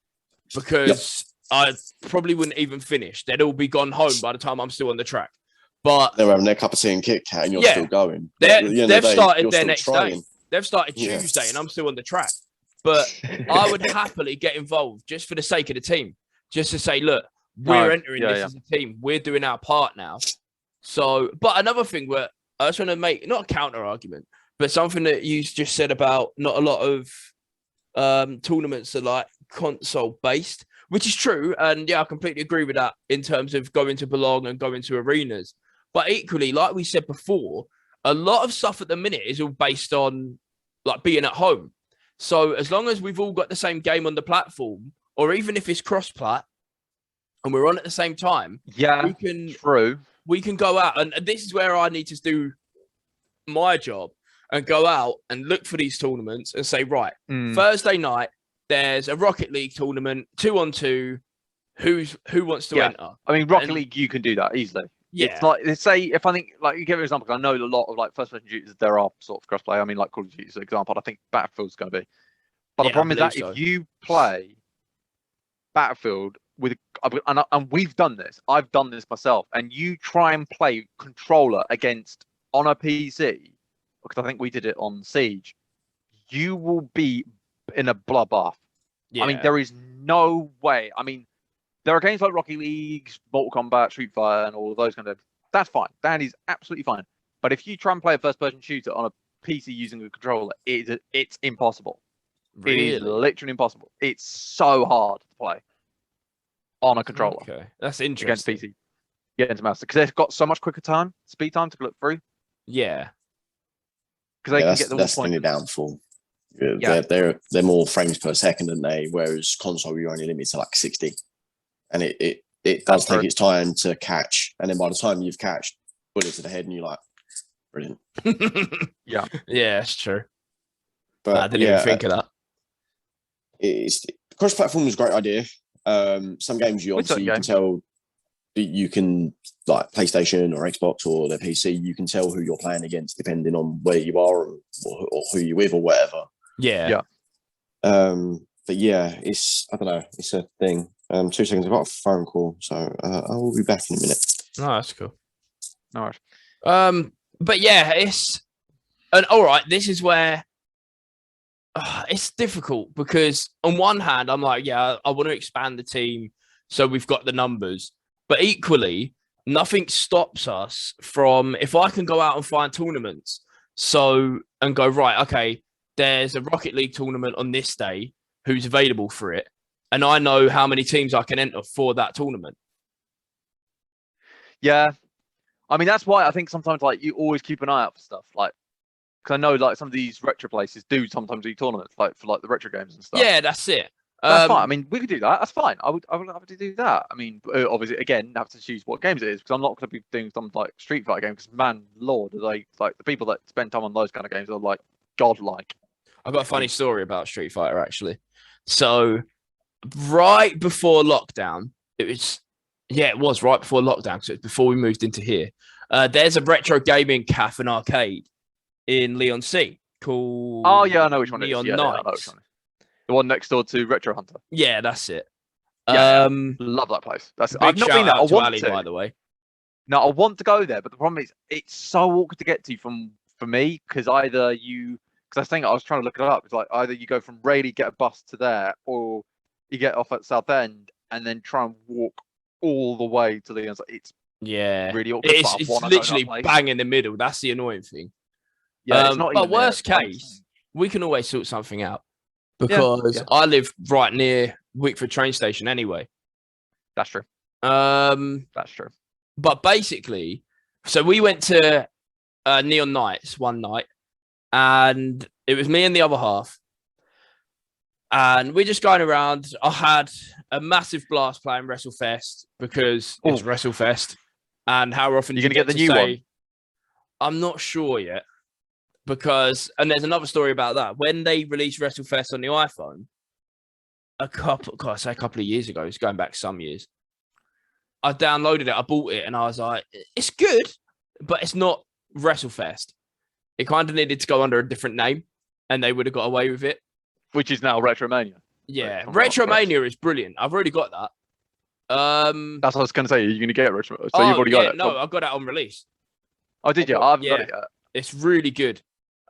because I probably wouldn't even finish. They'd all be gone home by the time I'm still on the track. But they're having their cup of tea and Kit Kat and you're still going. They've started their next day. They've started Tuesday and I'm still on the track. But I would happily get involved just for the sake of the team. Just to say, look, we're entering this as a team. We're doing our part now. So, but another thing where I just want to make, not a counter argument, but something that you just said about not a lot of tournaments are like console based, which is true. And yeah, I completely agree with that in terms of going to belong and going to arenas. But equally, like we said before, a lot of stuff at the minute is all based on like being at home. So as long as we've all got the same game on the platform, or even if it's cross-plat and we're on at the same time, we can go out. And this is where I need to do my job and go out and look for these tournaments and say, right, Thursday night, there's a Rocket League tournament, 2-on-2. Who wants to enter? I mean, Rocket League, you can do that easily. Yeah. It's like, say, if I think, like, you give an example, I know a lot of, like, first-person shooters, there are sort of cross-play. I mean, like, Call of Duty is an example. I think Battlefield's going to be. But the problem is that if you play Battlefield with, and we've done this, I've done this myself, and you try and play controller on a PC, because I think we did it on Siege, you will be in a bloodbath. Yeah. I mean, there is no way. I mean, there are games like Rocket League, Mortal Kombat, Street Fighter, and all of those kind of. That's fine. That is absolutely fine. But if you try and play a first-person shooter on a PC using a controller, it's impossible. Really? It is literally impossible. It's so hard to play on a controller. Okay, that's interesting. Against PC, against mouse, because they've got so much quicker speed time to look through. Yeah, because they can get that's the only downfall. They're more frames per second than they. Whereas console, you're only limited to like 60, and it does take its time to catch. And then by the time you've catched, bullet to the head, and you're like, brilliant. Yeah, it's true. But I didn't even think of that. It's cross-platform is a great idea. Some games you can tell. You can, like PlayStation or Xbox or their PC, you can tell who you're playing against depending on where you are or who you're with or whatever. Yeah. But yeah, I don't know, it's a thing. 2 seconds, I've got a phone call, so I will be back in a minute. Oh, that's cool. All right. But yeah, all right, this is where it's difficult because on one hand, I'm like, yeah, I want to expand the team so we've got the numbers. But equally, nothing stops us from, if I can go out and find tournaments, and go, right, okay, there's a Rocket League tournament on this day, who's available for it, and I know how many teams I can enter for that tournament. Yeah. I mean, that's why I think sometimes, like, you always keep an eye out for stuff, like, because I know, like, some of these retro places do sometimes do tournaments, like, for, like, the retro games and stuff. Yeah, that's it. That's fine. I mean, we could do that. That's fine. I would have to do that. I mean, obviously, again, have to choose what games it is because I'm not going to be doing something like Street Fighter game because, man, Lord, are they like the people that spend time on those kind of games are like godlike. I've got a funny story about Street Fighter actually. So, right before lockdown, it was right before lockdown. So it's before we moved into here. There's a retro gaming cafe and arcade in Leon C called. Oh yeah, I know which one Neon it is. Yeah, I know which one. The one next door to Retro Hunter. Yeah, that's it. Love that place. I've not been there. I want to, by the way. No, I want to go there, but the problem is it's so awkward to get to for me because I think I was trying to look it up. It's like either you go from Raleigh, get a bus to there, or you get off at Southend and then try and walk all the way to the. It's really awkward. It's literally bang in the middle. That's the annoying thing. Yeah, it's not. But worst case, we can always sort something out. Because I live right near Wickford train station anyway. That's true. That's true. But basically, so we went to Neon Nights one night, and it was me and the other half. And we're just going around. I had a massive blast playing WrestleFest because it's WrestleFest. And how often you're going to get the new one? I'm not sure yet. And there's another story about that. When they released WrestleFest on the iPhone, a couple of years ago, it's going back some years, I downloaded it, I bought it, and I was like, it's good, but it's not WrestleFest. It kind of needed to go under a different name, and they would have got away with it. Which is now Retromania. Yeah, Retromania is brilliant. I've already got that. That's what I was going to say. You're going to get Retro. So you've already got it. No, I've got it on release. Oh, did you? I haven't got it yet. It's really good.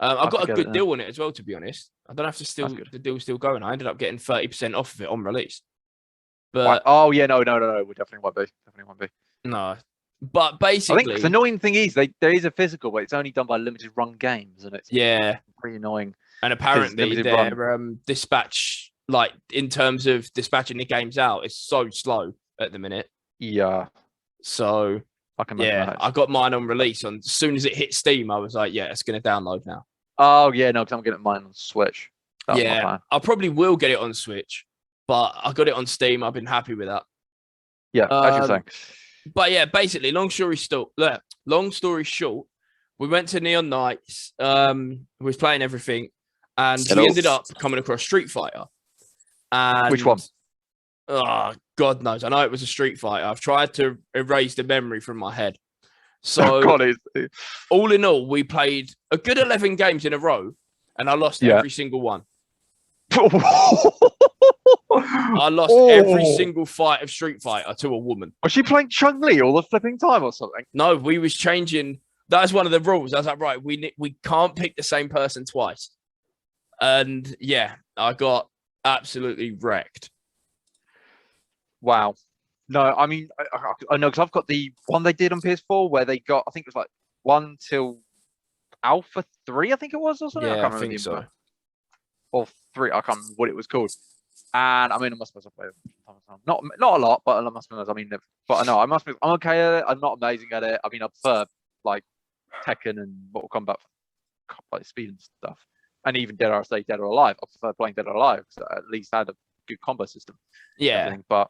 I've got a good deal on it as well, to be honest. I don't have to the deal's still going. I ended up getting 30% off of it on release. But right. Oh yeah, no, we definitely won't be. No. But basically, I think the annoying thing is there is a physical, but it's only done by limited run games, and it's pretty annoying. And apparently their dispatch, like in terms of dispatching the games out, is so slow at the minute. Yeah. So I can imagine I got mine on release. As soon as it hit Steam, I was like, yeah, it's going to download now. Oh yeah, no, because I'm getting mine on Switch. I probably will get it on Switch, but I got it on Steam. I've been happy with that. Yeah, as you're saying. But yeah, basically, long story short, we went to Neon Nights. We was playing everything, and we ended up coming across Street Fighter. And which one? Oh, God knows. I know it was a Street Fighter. I've tried to erase the memory from my head. So, all in all, we played a good 11 games in a row, and I lost every single one. I lost every single fight of Street Fighter to a woman. Was she playing Chun-Li all the flipping time or something? No, we was changing. That's one of the rules. I was like, right, we can't pick the same person twice. And yeah, I got absolutely wrecked. Wow. No, I mean, I know because I've got the one they did on PS4 where they got, I think it was like 1 till Alpha 3, I think it was, or something. Yeah, I can't think so. Or 3, I can't remember what it was called. And I mean, I must have played not a lot, but I must admit, I mean, but no, I must be, I'm okay at it. I'm not amazing at it. I mean, I prefer like Tekken and Mortal Kombat, like speed and stuff. and even dare I say Dead or Alive. I prefer playing Dead or Alive because at least I had a good combo system. Yeah. But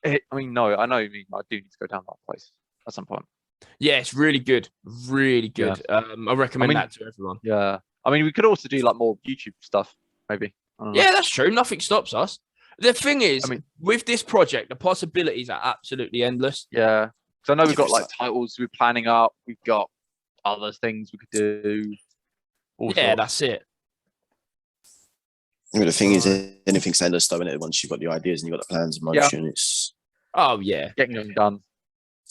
I know what you mean. I do need to go down that place at some point. Yeah, it's really good. Really good. Yeah. I recommend that to everyone. Yeah. I mean, we could also do like more YouTube stuff, maybe. I don't know. Yeah, that's true. Nothing stops us. The thing is, with this project, the possibilities are absolutely endless. Yeah. So I know we've got like titles we're planning up. We've got other things we could do. That's it. I mean, the thing is, anything's endless though, innit? Once you've got the ideas and you've got the plans in motion, it's... Oh, yeah. Getting them done.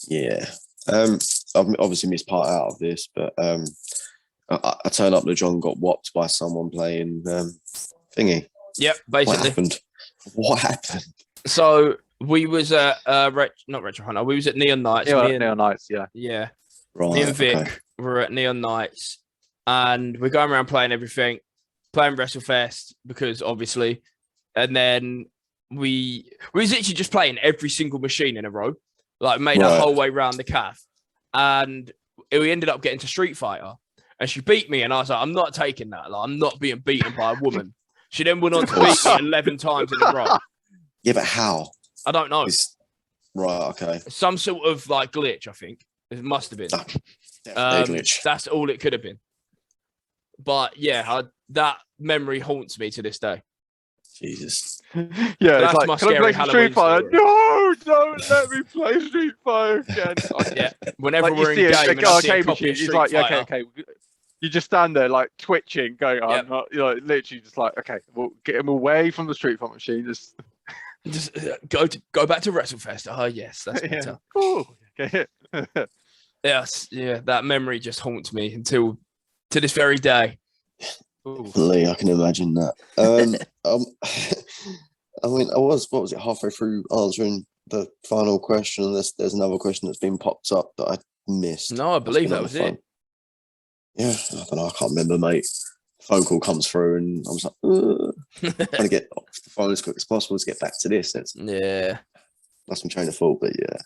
Yeah. I've obviously missed part out of this, but I turned up to John, got whopped by someone playing thingy. Yep, basically. What happened? So we was at not Retro Hunter. We was at Neon Nights. Neon Nights, yeah. Yeah. Right. Me and Vic were at Neon Nights, and we're going around playing everything, playing WrestleFest because obviously, and then we was literally just playing every single machine in a row, like made a whole way around the calf, and we ended up getting to Street Fighter, and she beat me, and I was like, I'm not taking that. Like, I'm not being beaten by a woman. She then went on to beat me 11 times in a row. Yeah, but how? I don't know. Right, okay. Some sort of like glitch, I think. It must have been. Glitch. That's all it could have been. But yeah, that memory haunts me to this day. Jesus. Yeah, that's like, my can scary I play Halloween Street Fighter? story. No, don't let me play Street Fighter again. Yeah, whenever like, we're in game, and I see a copy of he's Street like, Fighter, okay. You just stand there like twitching, going, Yep. I'm not, literally just like, okay, we'll get him away from the Street Fighter machine. Just go back to WrestleFest. Oh yes, that's better. Cool. Okay. Yes, yeah, that memory just haunts me to this very day. Definitely, I can imagine that. I mean, I was halfway through answering the final question, and there's another question that's been popped up that I missed. No, I believe that was it. Yeah, I don't know. I can't remember, mate. Phone call comes through, and I was like, trying to get off the phone as quick as possible to get back to this. Yeah, lost my train of thought, but yeah.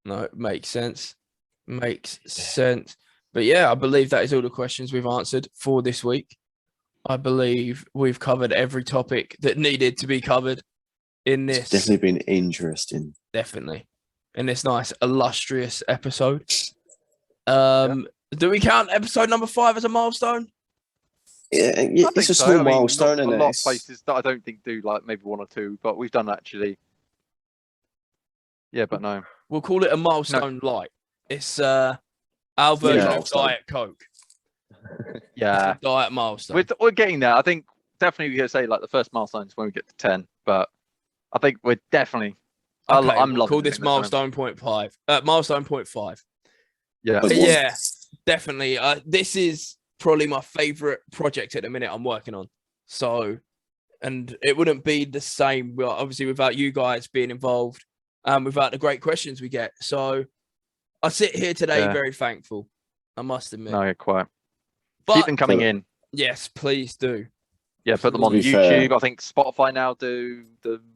No, it makes sense. Makes sense. But yeah, I believe that is all the questions we've answered for this week. I believe we've covered every topic that needed to be covered in this. It's definitely been interesting. Definitely. In this nice, illustrious episode. Do we count episode number 5 as a milestone? Yeah, it's a small milestone. A lot of places that I don't think do like maybe 1 or 2, but we've done actually. Yeah, but no. We'll call it a milestone light. It's our version of Diet Coke. Yeah. Diet milestone. We're getting there. I think definitely we're going to say like the first milestone is when we get to 10, but I think we're definitely. Okay, I'm we'll loving call this milestone point 5. Milestone point 5. Yeah. Yeah, definitely. This is probably my favorite project at the minute I'm working on. So, and it wouldn't be the same, obviously, without you guys being involved and without the great questions we get. So, I sit here today very thankful, I must admit. No, quite. But, keep them coming in. Yes, please do. Yeah, put them on YouTube. I think Spotify now do.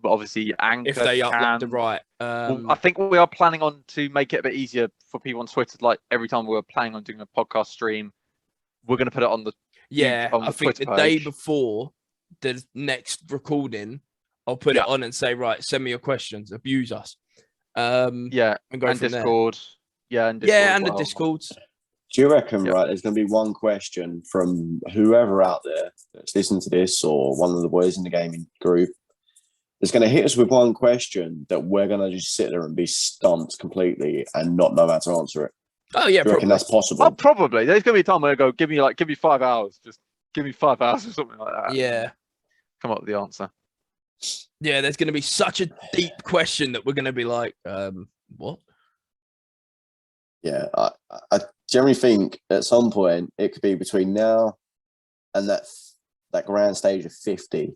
Obviously, Anchor if they upload the right. I think we are planning on to make it a bit easier for people on Twitter. Like every time we're planning on doing a podcast stream, we're going to put it on the I think the day before the next recording, I'll put it on and say, right, send me your questions, abuse us. And Discord. Yeah, and the Discords. Do you reckon, right, there's going to be one question from whoever out there that's listening to this or one of the boys in the gaming group that's going to hit us with one question that we're going to just sit there and be stumped completely and not know how to answer it? Oh, yeah, do you reckon that's possible? Oh, probably. There's going to be a time where I go, give me 5 hours. Just give me 5 hours or something like that. Yeah. Come up with the answer. Yeah, there's going to be such a deep question that we're going to be like, what? Yeah, I generally think at some point it could be between now and that grand stage of 50.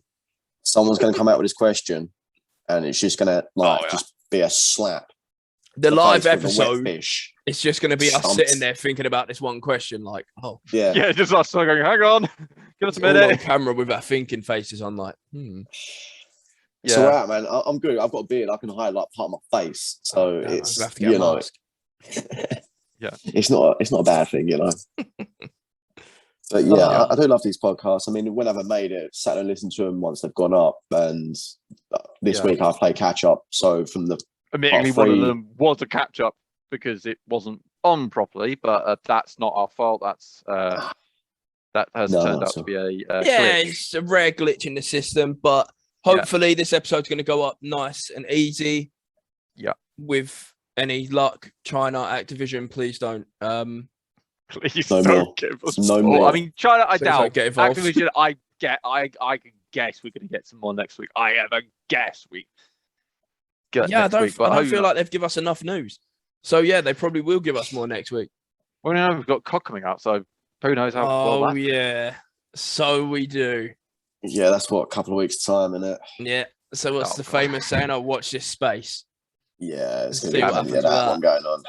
Someone's going to come out with this question, and it's just going to just be a slap. The live episode, it's just going to be us sitting there thinking about this one question, like, yeah, just us going, hang on, give us a minute. On camera with our thinking faces on, like, Yeah. It's all right, man. I'm good. I've got a beard. I can hide like part of my face, so it's yeah, it's not a bad thing, But yeah, I do love these podcasts. I mean, whenever I made it, sat and listened to them once they've gone up. And this week I play catch up. So from the admittedly, one of them was a catch up because it wasn't on properly, but that's not our fault. That's that has turned out to be a glitch. It's a rare glitch in the system, but hopefully this episode's going to go up nice and easy. Yeah. With any luck, China, Activision, please don't. Please no don't more. give us No more. more. I mean, China, I Please doubt. don't get involved. Activision, I can guess we're going to get some more next week. I have a guess we get I next don't, week. But I don't feel like they've given us enough news. So yeah, they probably will give us more next week. Well, you know, we've got COD coming out, so who knows how well that... yeah. So we do. Yeah, that's what, a couple of weeks' time, isn't it? Yeah. So what's the famous saying? I'll watch this space. Yeah, it's going See to what be happens that with one going on.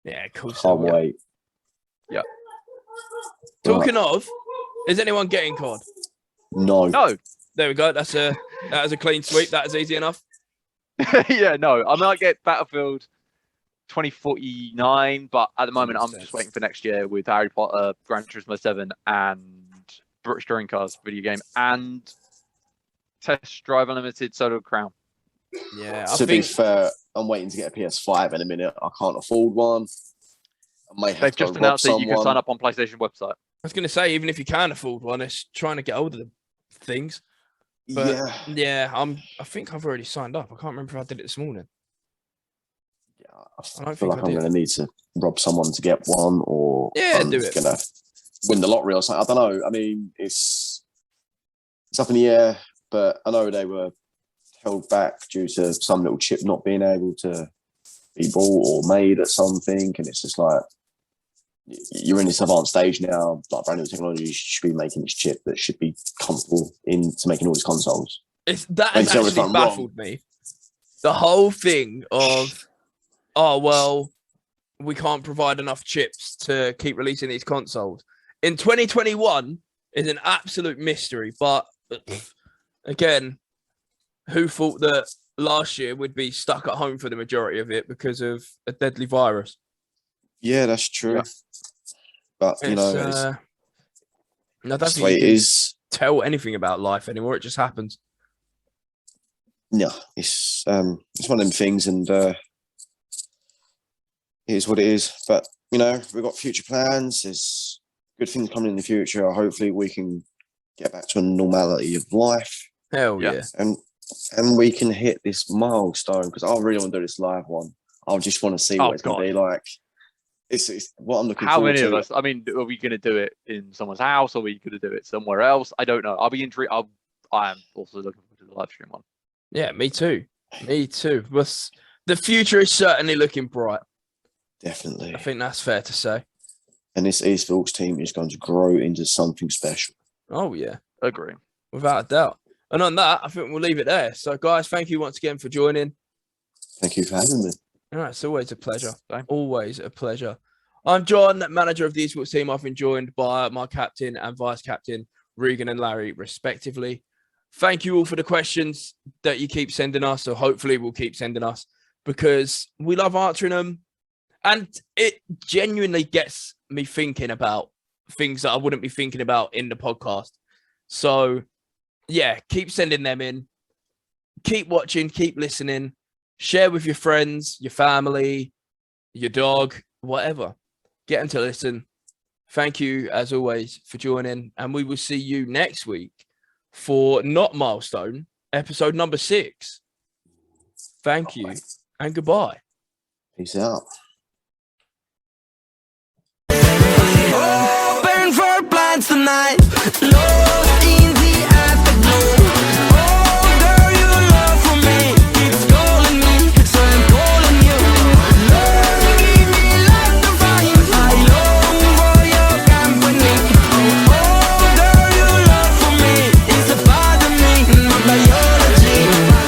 Yeah, cool. Can't wait. Yeah. Talking of, is anyone getting COD? No. There we go. That was a clean sweep. That is easy enough. Yeah, no. I might get Battlefield 2049, but at the moment I'm just waiting for next year with Harry Potter, Gran Turismo 7, and British Touring Cars video game, and Test Drive Unlimited Solo Crown. Yeah. To be fair, I'm waiting to get a PS5 in a minute. I can't afford one. They've just announced that you can sign up on PlayStation website. I was going to say, even if you can afford one, it's trying to get hold of the things. But yeah, I think I've already signed up. I can't remember if I did it this morning. Yeah, I feel like I'm going to need to rob someone to get one, or I'm do it. going to win the lottery or something. I don't know. I mean, it's up in the air, but I know they were held back due to some little chip not being able to be bought or made at something, and it's just like, you're in this advanced stage now, like brand new technology. You should be making this chip that should be comfortable into making all these consoles. That has actually baffled me. The whole thing of, we can't provide enough chips to keep releasing these consoles in 2021 is an absolute mystery. But again, who thought that last year we'd be stuck at home for the majority of it because of a deadly virus? Yeah, that's true. Yeah. But you know, that's the way it is. Tell anything about life anymore; it just happens. Yeah, it's one of them things, and it is what it is. But you know, we've got future plans. There's good things coming in the future. Hopefully, we can get back to a normality of life. Hell yeah! And we can hit this milestone, because I really want to do this live one. I just want to see what it's going to be like. It's what I'm looking forward to. How many of us? I mean, are we going to do it in someone's house, or are we going to do it somewhere else? I don't know. I'll be intrigued. I am also looking forward to the live stream one. Yeah, me too. Me too. But the future is certainly looking bright. Definitely. I think that's fair to say. And this eSports team is going to grow into something special. Oh, yeah. Agree. Without a doubt. And on that, I think we'll leave it there. So, guys, thank you once again for joining. Thank you for having me. All right, it's always a pleasure. Always a pleasure. I'm John, manager of the eSports team. I've been joined by my captain and vice captain, Regan and Larry, respectively. Thank you all for the questions that you keep sending us, or hopefully will keep sending us, because we love answering them. And it genuinely gets me thinking about things that I wouldn't be thinking about in the podcast. So, yeah, keep sending them in. Keep watching, keep listening. Share with your friends, your family, your dog, whatever. Get them to listen. Thank you, as always, for joining. And we will see you next week for Not Milestone, episode number 6. Thank you and goodbye. Peace out. Open for plans tonight. Lord,